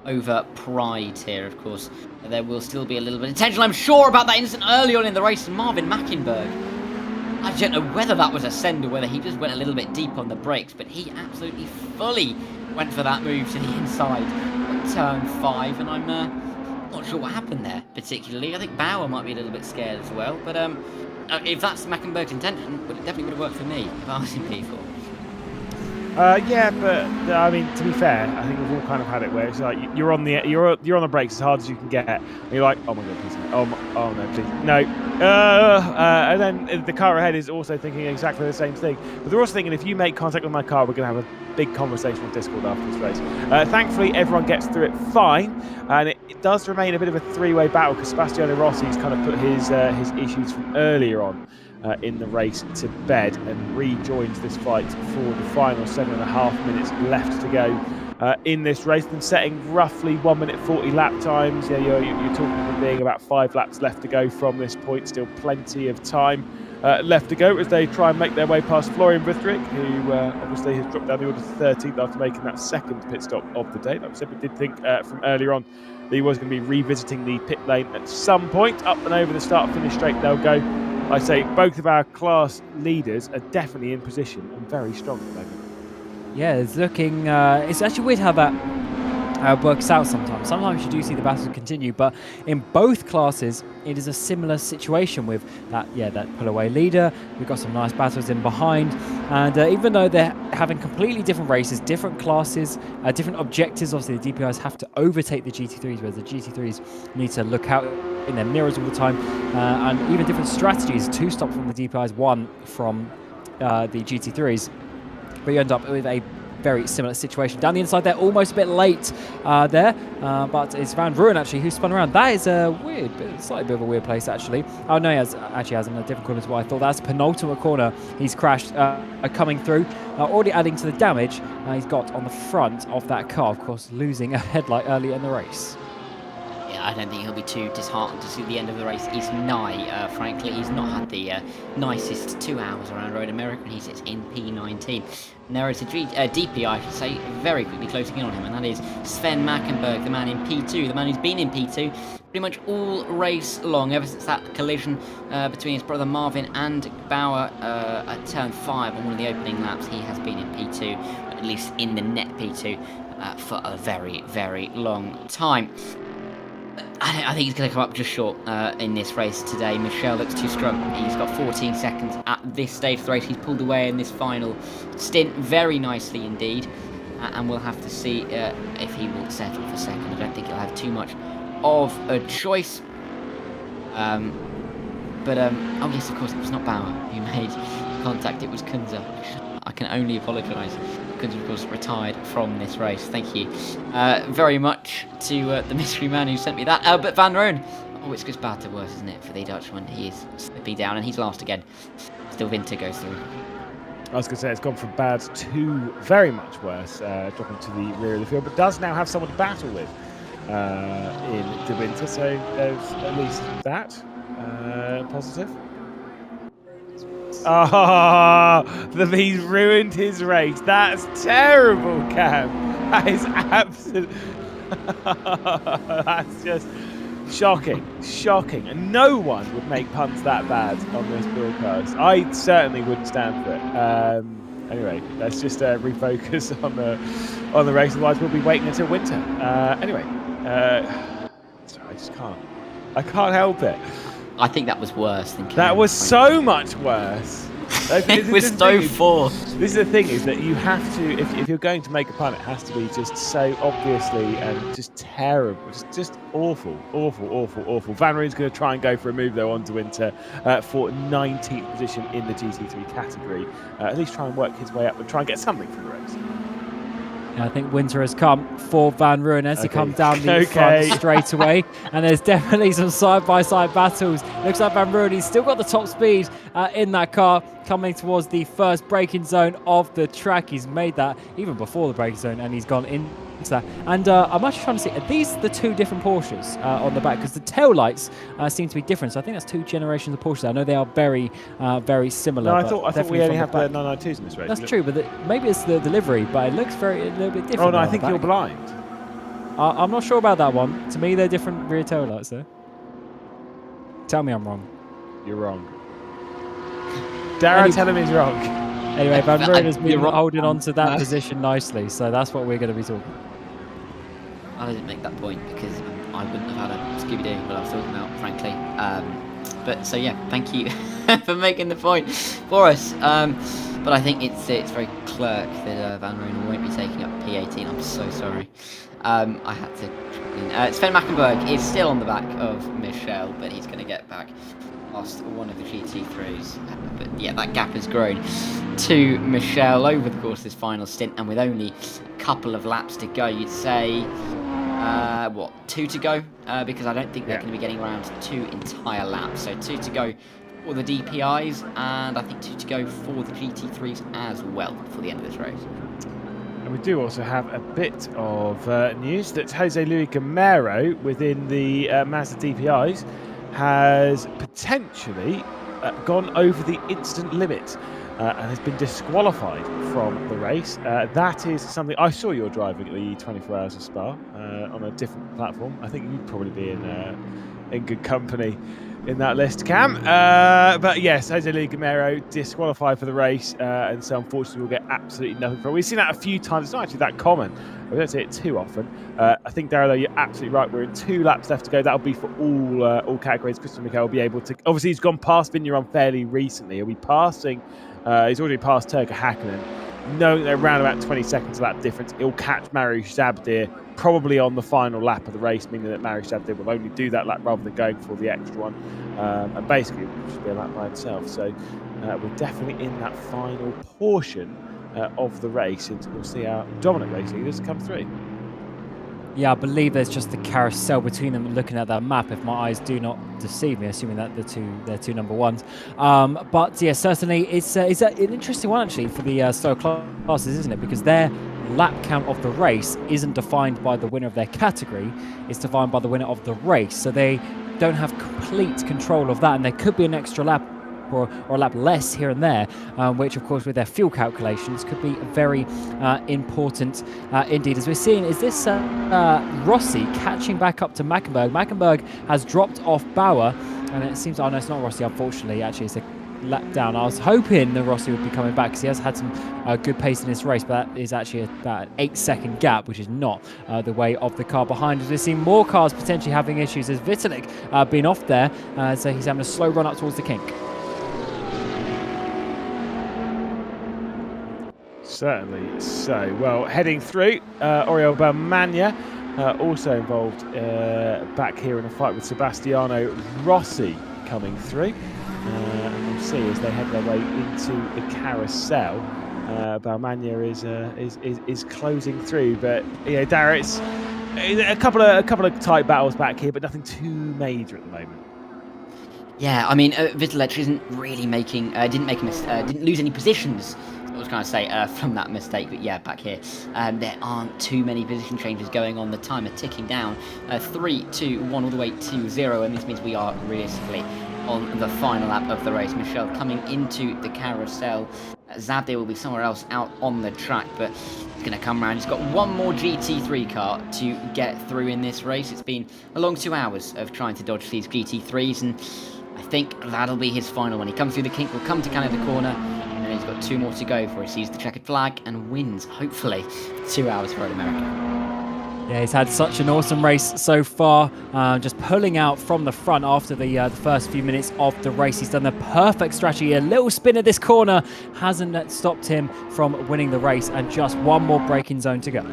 over pride here, of course. There will still be a little bit of tension, I'm sure, about that incident early on in the race. Marvin Mackenberg, I don't know whether that was a send or whether he just went a little bit deep on the brakes, but he absolutely fully went for that move to the inside at turn 5, and I'm not sure what happened there particularly. I think Bauer might be a little bit scared as well, but if that's Mackenberg's intention, it definitely would have worked for me if I was in P4. Yeah, but I mean, to be fair, I think we've all kind of had it where it's like you're on the brakes as hard as you can get, and you're like, oh my god, please no, oh no, please no, and then the car ahead is also thinking exactly the same thing. But they're also thinking, if you make contact with my car, we're going to have a big conversation on Discord after this race. Thankfully, everyone gets through it fine, and it does remain a bit of a three-way battle because Sebastiano Rossi's kind of put his issues from earlier on in the race to bed and rejoins this fight for the final 7.5 minutes left to go in this race, and setting roughly 1 minute 40 lap times. Yeah, you're talking about being about 5 laps left to go from this point. Still plenty of time left to go as they try and make their way past Florian Wüthrich, who obviously has dropped down the order to 13th after making that second pit stop of the day. Like I said, we did think from earlier on that he was going to be revisiting the pit lane at some point. Up and over the start-finish straight they'll go. I say both of our class leaders are definitely in position and very strong at the moment. Yeah, it's looking. It's actually weird how that works out sometimes. Sometimes you do see the battle continue, but in both classes, it is a similar situation with that pull-away leader. We've got some nice battles in behind, and even though they're having completely different races, different classes, different objectives, obviously the DPIs have to overtake the GT3s, whereas the GT3s need to look out in their mirrors all the time, and even different strategies. 2 stop from the DPIs, 1 from the GT3s. But you end up with a very similar situation. Down the inside there, almost a bit late there, but it's Van Ruin actually who spun around. That is a weird, slightly bit of a weird place actually. Oh no, he actually has in a different corner as well. I thought that's penultimate corner. He's crashed coming through, already adding to the damage he's got on the front of that car. Of course, losing a headlight early in the race. Yeah, I don't think he'll be too disheartened to see the end of the race is nigh. Frankly, he's not had the nicest 2 hours around Road America, and he sits in P19. And there is a DPi, I should say, very quickly closing in on him, and that is Sven Mackenberg, the man in P2, the man who's been in P2 pretty much all race long, ever since that collision between his brother Marvin and Bauer at turn 5 on one of the opening laps. He has been in P2, at least in the net P2, for a very, very long time. I think he's going to come up just short in this race today. Michel looks too strong. He's got 14 seconds at this stage of the race. He's pulled away in this final stint very nicely indeed. And we'll have to see if he will settle for second. I don't think he'll have too much of a choice. Oh yes, of course, it was not Bauer who made contact. It was Kunze. I can only apologise. Kunze, of course, retired from this race. Thank you very much to the mystery man who sent me that. But Van Roon, oh, it's just bad to worse, isn't it, for the Dutchman? He is slipping down, and he's last again. Still Winter goes through. I was going to say it's gone from bad to very much worse, dropping to the rear of the field, but does now have someone to battle with in De Winter, so there's at least that positive. He's ruined his race. That's terrible, Cam. That is absolute. That's just shocking. And no one would make punts that bad on this broadcast. I certainly wouldn't stand for it. Anyway, let's just refocus on the race. Otherwise, we'll be waiting until winter. Sorry, I just can't. I can't help it. I think that was worse than Cam. That was so much worse. It was so forced. This is the thing, is that you have to, if you're going to make a punt, it has to be just so obviously and just terrible, just awful. Van Roon's going to try and go for a move though onto Winter for 19th position in the GT3 category. At least try and work his way up and try and get something from the race. I think winter has come for Van Ruin as he comes down the front straight away. And there's definitely some side-by-side battles. Looks like Van Ruin, he's still got the top speed in that car, coming towards the first braking zone of the track. He's made that even before the braking zone, and he's gone into that. And I'm actually trying to see, are these the two different Porsches on the back? Because the tail lights seem to be different. So I think that's two generations of Porsches. I know they are very, very similar. No, I thought we only have the 992s in this race. That's true, but maybe it's the delivery, but it looks a little bit different. Oh no, I think you're blind. I'm not sure about that one. To me, they're different rear tail lights there. Tell me I'm wrong. You're wrong. Darren, tell him he's wrong. Anyway, Van Ruin has been holding on to that position nicely, so that's what we're going to be talking about. I didn't make that point because I wouldn't have had a Scooby-Doo what I was talking about, frankly. But so yeah, thank you for making the point for us. But I think it's very clerk that Van Ruin won't be taking up P18. I'm so sorry. I had to. Sven Mackenberg is still on the back of Michel, but he's going to get back past one of the GT3s. But yeah, that gap has grown to Michel over the course of this final stint, and with only a couple of laps to go, you'd say, 2 to go? Because I don't think they're going to be getting around 2 entire laps. So 2 to go for the DPIs, and I think 2 to go for the GT3s as well for the end of this race. And we do also have a bit of news that Jose Luis Gamero within the Mazda DPIs has potentially gone over the instant limit and has been disqualified from the race. That is something I saw you're driving at the 24 Hours of Spa on a different platform. I think you'd probably be in good company in that list, Cam. But yes, Jose Luis Gamero disqualified for the race, and so unfortunately we'll get absolutely nothing from it. We've seen that a few times. It's not actually that common. We don't see it too often. I think, Darryl, though, you're absolutely right. We're in 2 laps left to go. That'll be for all categories. Christian Michael will be able to... Obviously, he's gone past Vigneron fairly recently. He'll be passing... he's already passed Turka Hakkinen. Knowing they're around about 20 seconds of that difference, he'll catch Mariusz Zabdir probably on the final lap of the race, meaning that Mariusz Zabdir will only do that lap rather than going for the extra one. And basically, it should be a lap by himself. So we're definitely in that final portion of the race, and we'll see our dominant race leaders come through. Yeah, I believe there's just the carousel between them. Looking at that map, if my eyes do not deceive me, assuming that they're two number ones. But yeah, certainly it's an interesting one actually for the slow classes, isn't it? Because their lap count of the race isn't defined by the winner of their category; it's defined by the winner of the race. So they don't have complete control of that, and there could be an extra lap or a lap less here and there, which of course with their fuel calculations could be very important indeed. As we're seeing, is this Rossi catching back up to Mackenberg. Mackenberg has dropped off Bauer, and it seems, oh no, it's not Rossi, unfortunately. Actually, it's a lap down. I was hoping that Rossi would be coming back because he has had some good pace in this race, but that is actually about an 8-second gap, which is not the way of the car behind us. We're seeing more cars potentially having issues as Vitalik been off there, so he's having a slow run up towards the kink. Certainly so. Well, heading through, Oriol Balmania also involved back here in a fight with Sebastiano Rossi coming through. And we'll see as they head their way into the carousel. Balmania is closing through, but yeah, Dara, it's a couple of tight battles back here, but nothing too major at the moment. Yeah, I mean, Vitalik isn't really didn't lose any positions. I was going to say from that mistake, but yeah, back here there aren't too many position changes going on. The timer ticking down 3, 2, 1 all the way to 0, and this means we are realistically on the final lap of the race. Michel coming into the carousel. Zabde will be somewhere else out on the track, but he's going to come around. He's got one more GT3 car to get through in this race. It's been a long 2 hours of trying to dodge these GT3s, and I think that'll be his final one. He comes through the kink, will come to Canada corner, and he's got 2 more to go before he sees the checkered flag and wins, hopefully, 2 hours for Road America. Yeah, he's had such an awesome race so far, just pulling out from the front after the first few minutes of the race. He's done the perfect strategy. A little spin at this corner hasn't stopped him from winning the race, and just one more braking zone to go.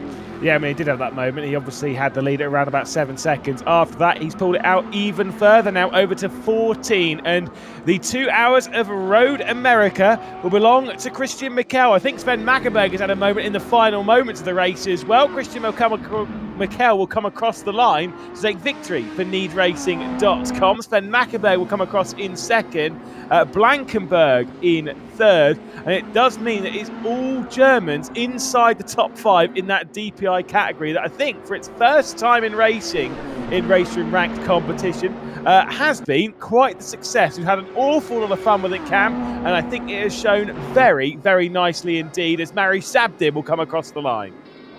Yeah, I mean, he did have that moment. He obviously had the lead at around about 7 seconds. After that, he's pulled it out even further, now over to 14. And the 2 hours of Road America will belong to Christian Mikel. I think Sven Mackenberg has had a moment in the final moments of the race as well. Christian Mikel will come across the line to take victory for NeedRacing.com. Sven Mackenberg will come across in second. Blankenberg in third. And it does mean that it's all Germans inside the top 5 in that DPi category that I think for its first time in racing in RaceRoom ranked competition has been quite the success. We've had an awful lot of fun with it, Cam, and I think it has shown very, very nicely indeed as Mari Sabdin will come across the line.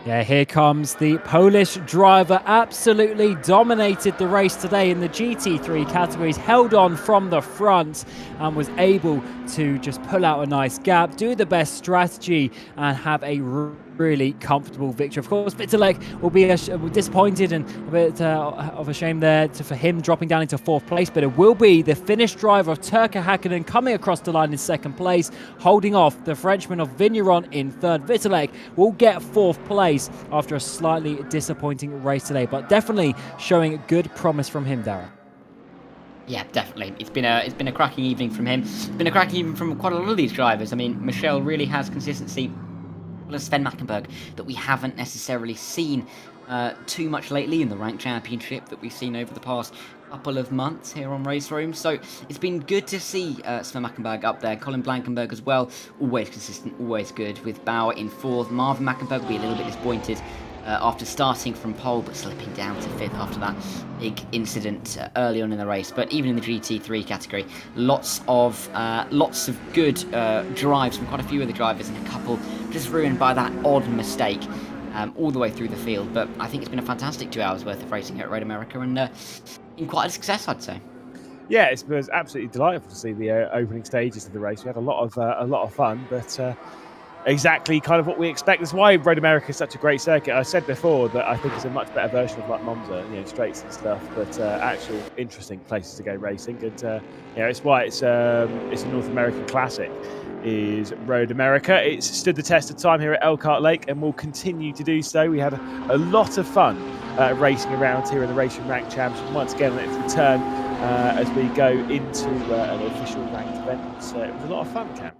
Yeah, here comes the Polish driver. Absolutely dominated the race today in the GT3 categories. Held on from the front and was able to just pull out a nice gap, do the best strategy, and have a really comfortable victory. Of course, Vitalik will be disappointed and a bit of a shame there for him dropping down into 4th place, but it will be the Finnish driver of Turkka Häkkinen coming across the line in 2nd place, holding off the Frenchman of Vigneron in 3rd. Vitalik will get 4th place after a slightly disappointing race today, but definitely showing good promise from him, Dara. Yeah, definitely. It's been a cracking evening from him. It's been a cracking evening from quite a lot of these drivers. I mean, Michel really has consistency. Well, Sven Mackenberg that we haven't necessarily seen too much lately in the Ranked Championship that we've seen over the past couple of months here on RaceRoom. So it's been good to see Sven Mackenberg up there. Colin Blankenberg as well, always consistent, always good. With Bauer in 4th. Marvin Mackenberg will be a little bit disappointed after starting from pole but slipping down to 5th after that big incident early on in the race. But even in the GT3 category, lots of good drives from quite a few of the drivers, and a couple just ruined by that odd mistake all the way through the field. But I think it's been a fantastic 2 hours worth of racing here at Road America, and been quite a success, I'd say. Yeah, it was absolutely delightful to see the opening stages of the race. We had a lot of fun, but exactly kind of what we expect. That's why Road America is such a great circuit. I said before that I think it's a much better version of like Monza, straights and stuff, but actual interesting places to go racing. And it's why it's a North American classic. Is Road America. It's stood the test of time here at Elkhart Lake and will continue to do so. We had a lot of fun racing around here in the Racing Ranked Championship. Once again, let's return as we go into an official ranked event. So it was a lot of fun, Cam.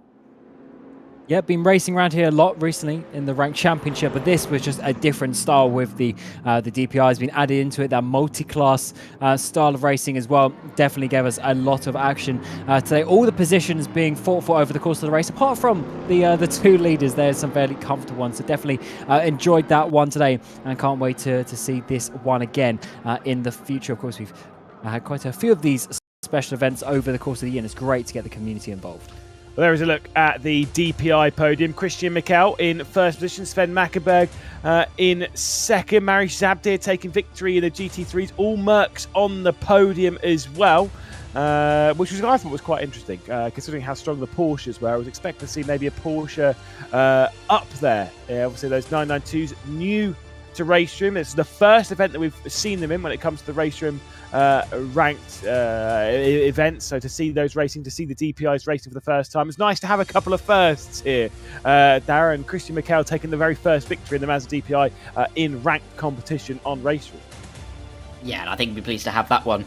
Yeah, been racing around here a lot recently in the Ranked Championship, but this was just a different style with the DPi has been added into it. That multi-class style of racing as well definitely gave us a lot of action today. All the positions being fought for over the course of the race, apart from the two leaders, there's some fairly comfortable ones. So definitely enjoyed that one today, and can't wait to see this one again in the future. Of course, we've had quite a few of these special events over the course of the year, and it's great to get the community involved. Well, there is a look at the DPi podium. Christian Mikel in first position, Sven Mackenberg in second, Marius Zabdir taking victory in the GT3s. All Mercs on the podium as well, which I thought was quite interesting, considering how strong the Porsches were. I was expecting to see maybe a Porsche up there. Obviously, those 992s new to RaceRoom. This is the first event that we've seen them in when it comes to the RaceRoom ranked events. So to see those racing, to see the DPi's racing for the first time, it's nice to have a couple of firsts here. Darren, Christian Mikel taking the very first victory in the Mazda DPi in ranked competition on RaceRoom. Yeah, and I think we'd be pleased to have that one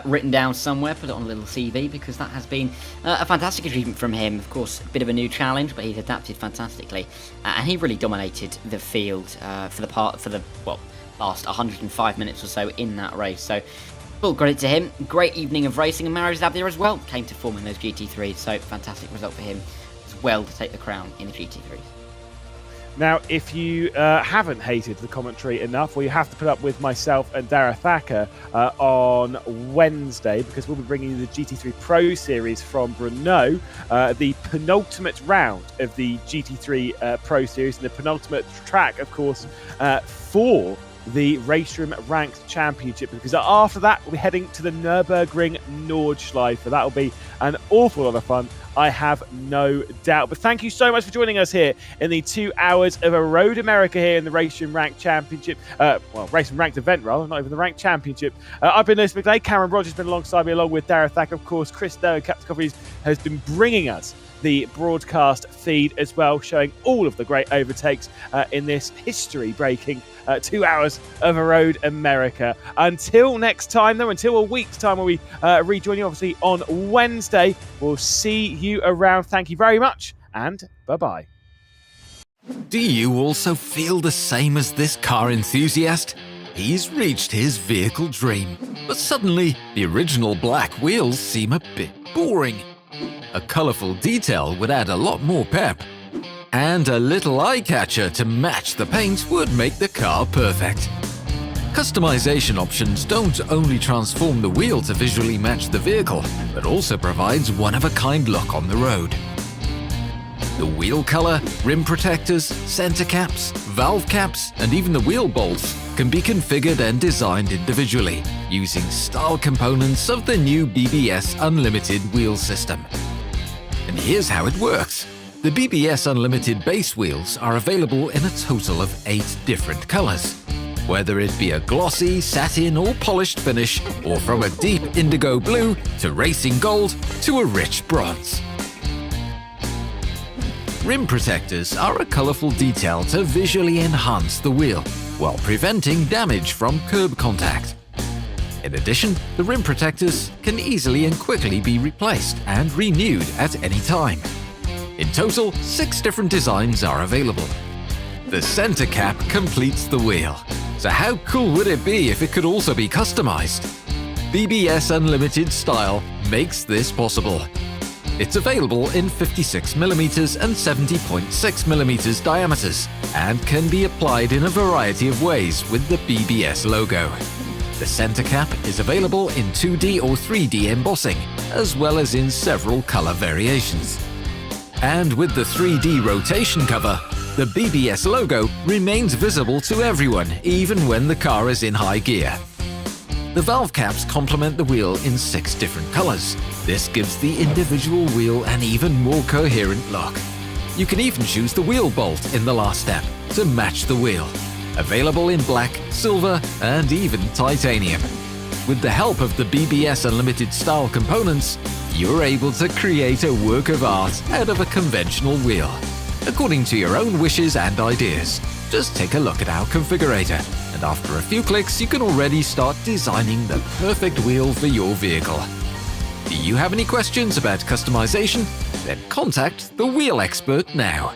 written down somewhere, put it on a little CV, because that has been a fantastic achievement from him. Of course, a bit of a new challenge, but he's adapted fantastically, and he really dominated the field for the last 105 minutes or so in that race. So, full credit to him. Great evening of racing, and Marius Zabdir as well came to form in those GT3s. So, fantastic result for him as well to take the crown in the GT3s. Now, if you haven't hated the commentary enough, well, you have to put up with myself and Dara Thacker on Wednesday, because we'll be bringing you the GT3 Pro Series from Brno, the penultimate round of the GT3 Pro Series, and the penultimate track, of course, for the RaceRoom Ranked Championship, because after that we'll be heading to the Nürburgring Nordschleife. That'll be an awful lot of fun, I have no doubt. But thank you so much for joining us here in the 2 hours of a Road America here in the RaceRoom Ranked Championship. RaceRoom Ranked event, rather, not even the Ranked Championship. I've been Lewis McLeay. Cameron Rogers has been alongside me, along with Dara Thacker. Of course, Chris Doe and Captain Coffees has been bringing us the broadcast feed as well, showing all of the great overtakes in this history-breaking 2 hours of a Road America. Until next time, though, until a week's time when we rejoin you, obviously, on Wednesday, we'll see you around. Thank you very much, and bye-bye. Do you also feel the same as this car enthusiast? He's reached his vehicle dream, but suddenly the original black wheels seem a bit boring. A colourful detail would add a lot more pep. And a little eye-catcher to match the paint would make the car perfect. Customization options don't only transform the wheel to visually match the vehicle, but also provides one-of-a-kind look on the road. The wheel color, rim protectors, center caps, valve caps, and even the wheel bolts can be configured and designed individually using style components of the new BBS Unlimited wheel system. And here's how it works. The BBS Unlimited base wheels are available in a total of 8 different colors, whether it be a glossy, satin or polished finish, or from a deep indigo blue to racing gold to a rich bronze. Rim protectors are a colorful detail to visually enhance the wheel while preventing damage from curb contact. In addition, the rim protectors can easily and quickly be replaced and renewed at any time. In total, 6 different designs are available. The center cap completes the wheel. So how cool would it be if it could also be customized? BBS Unlimited Style makes this possible. It's available in 56mm and 70.6mm diameters and can be applied in a variety of ways with the BBS logo. The center cap is available in 2D or 3D embossing, as well as in several color variations. And with the 3D rotation cover, the BBS logo remains visible to everyone, even when the car is in high gear. The valve caps complement the wheel in 6 different colors. This gives the individual wheel an even more coherent look. You can even choose the wheel bolt in the last step to match the wheel. Available in black, silver, and even titanium. With the help of the BBS Unlimited style components, you're able to create a work of art out of a conventional wheel, according to your own wishes and ideas. Just take a look at our configurator, and after a few clicks you can already start designing the perfect wheel for your vehicle. Do you have any questions about customization? Then contact the wheel expert now.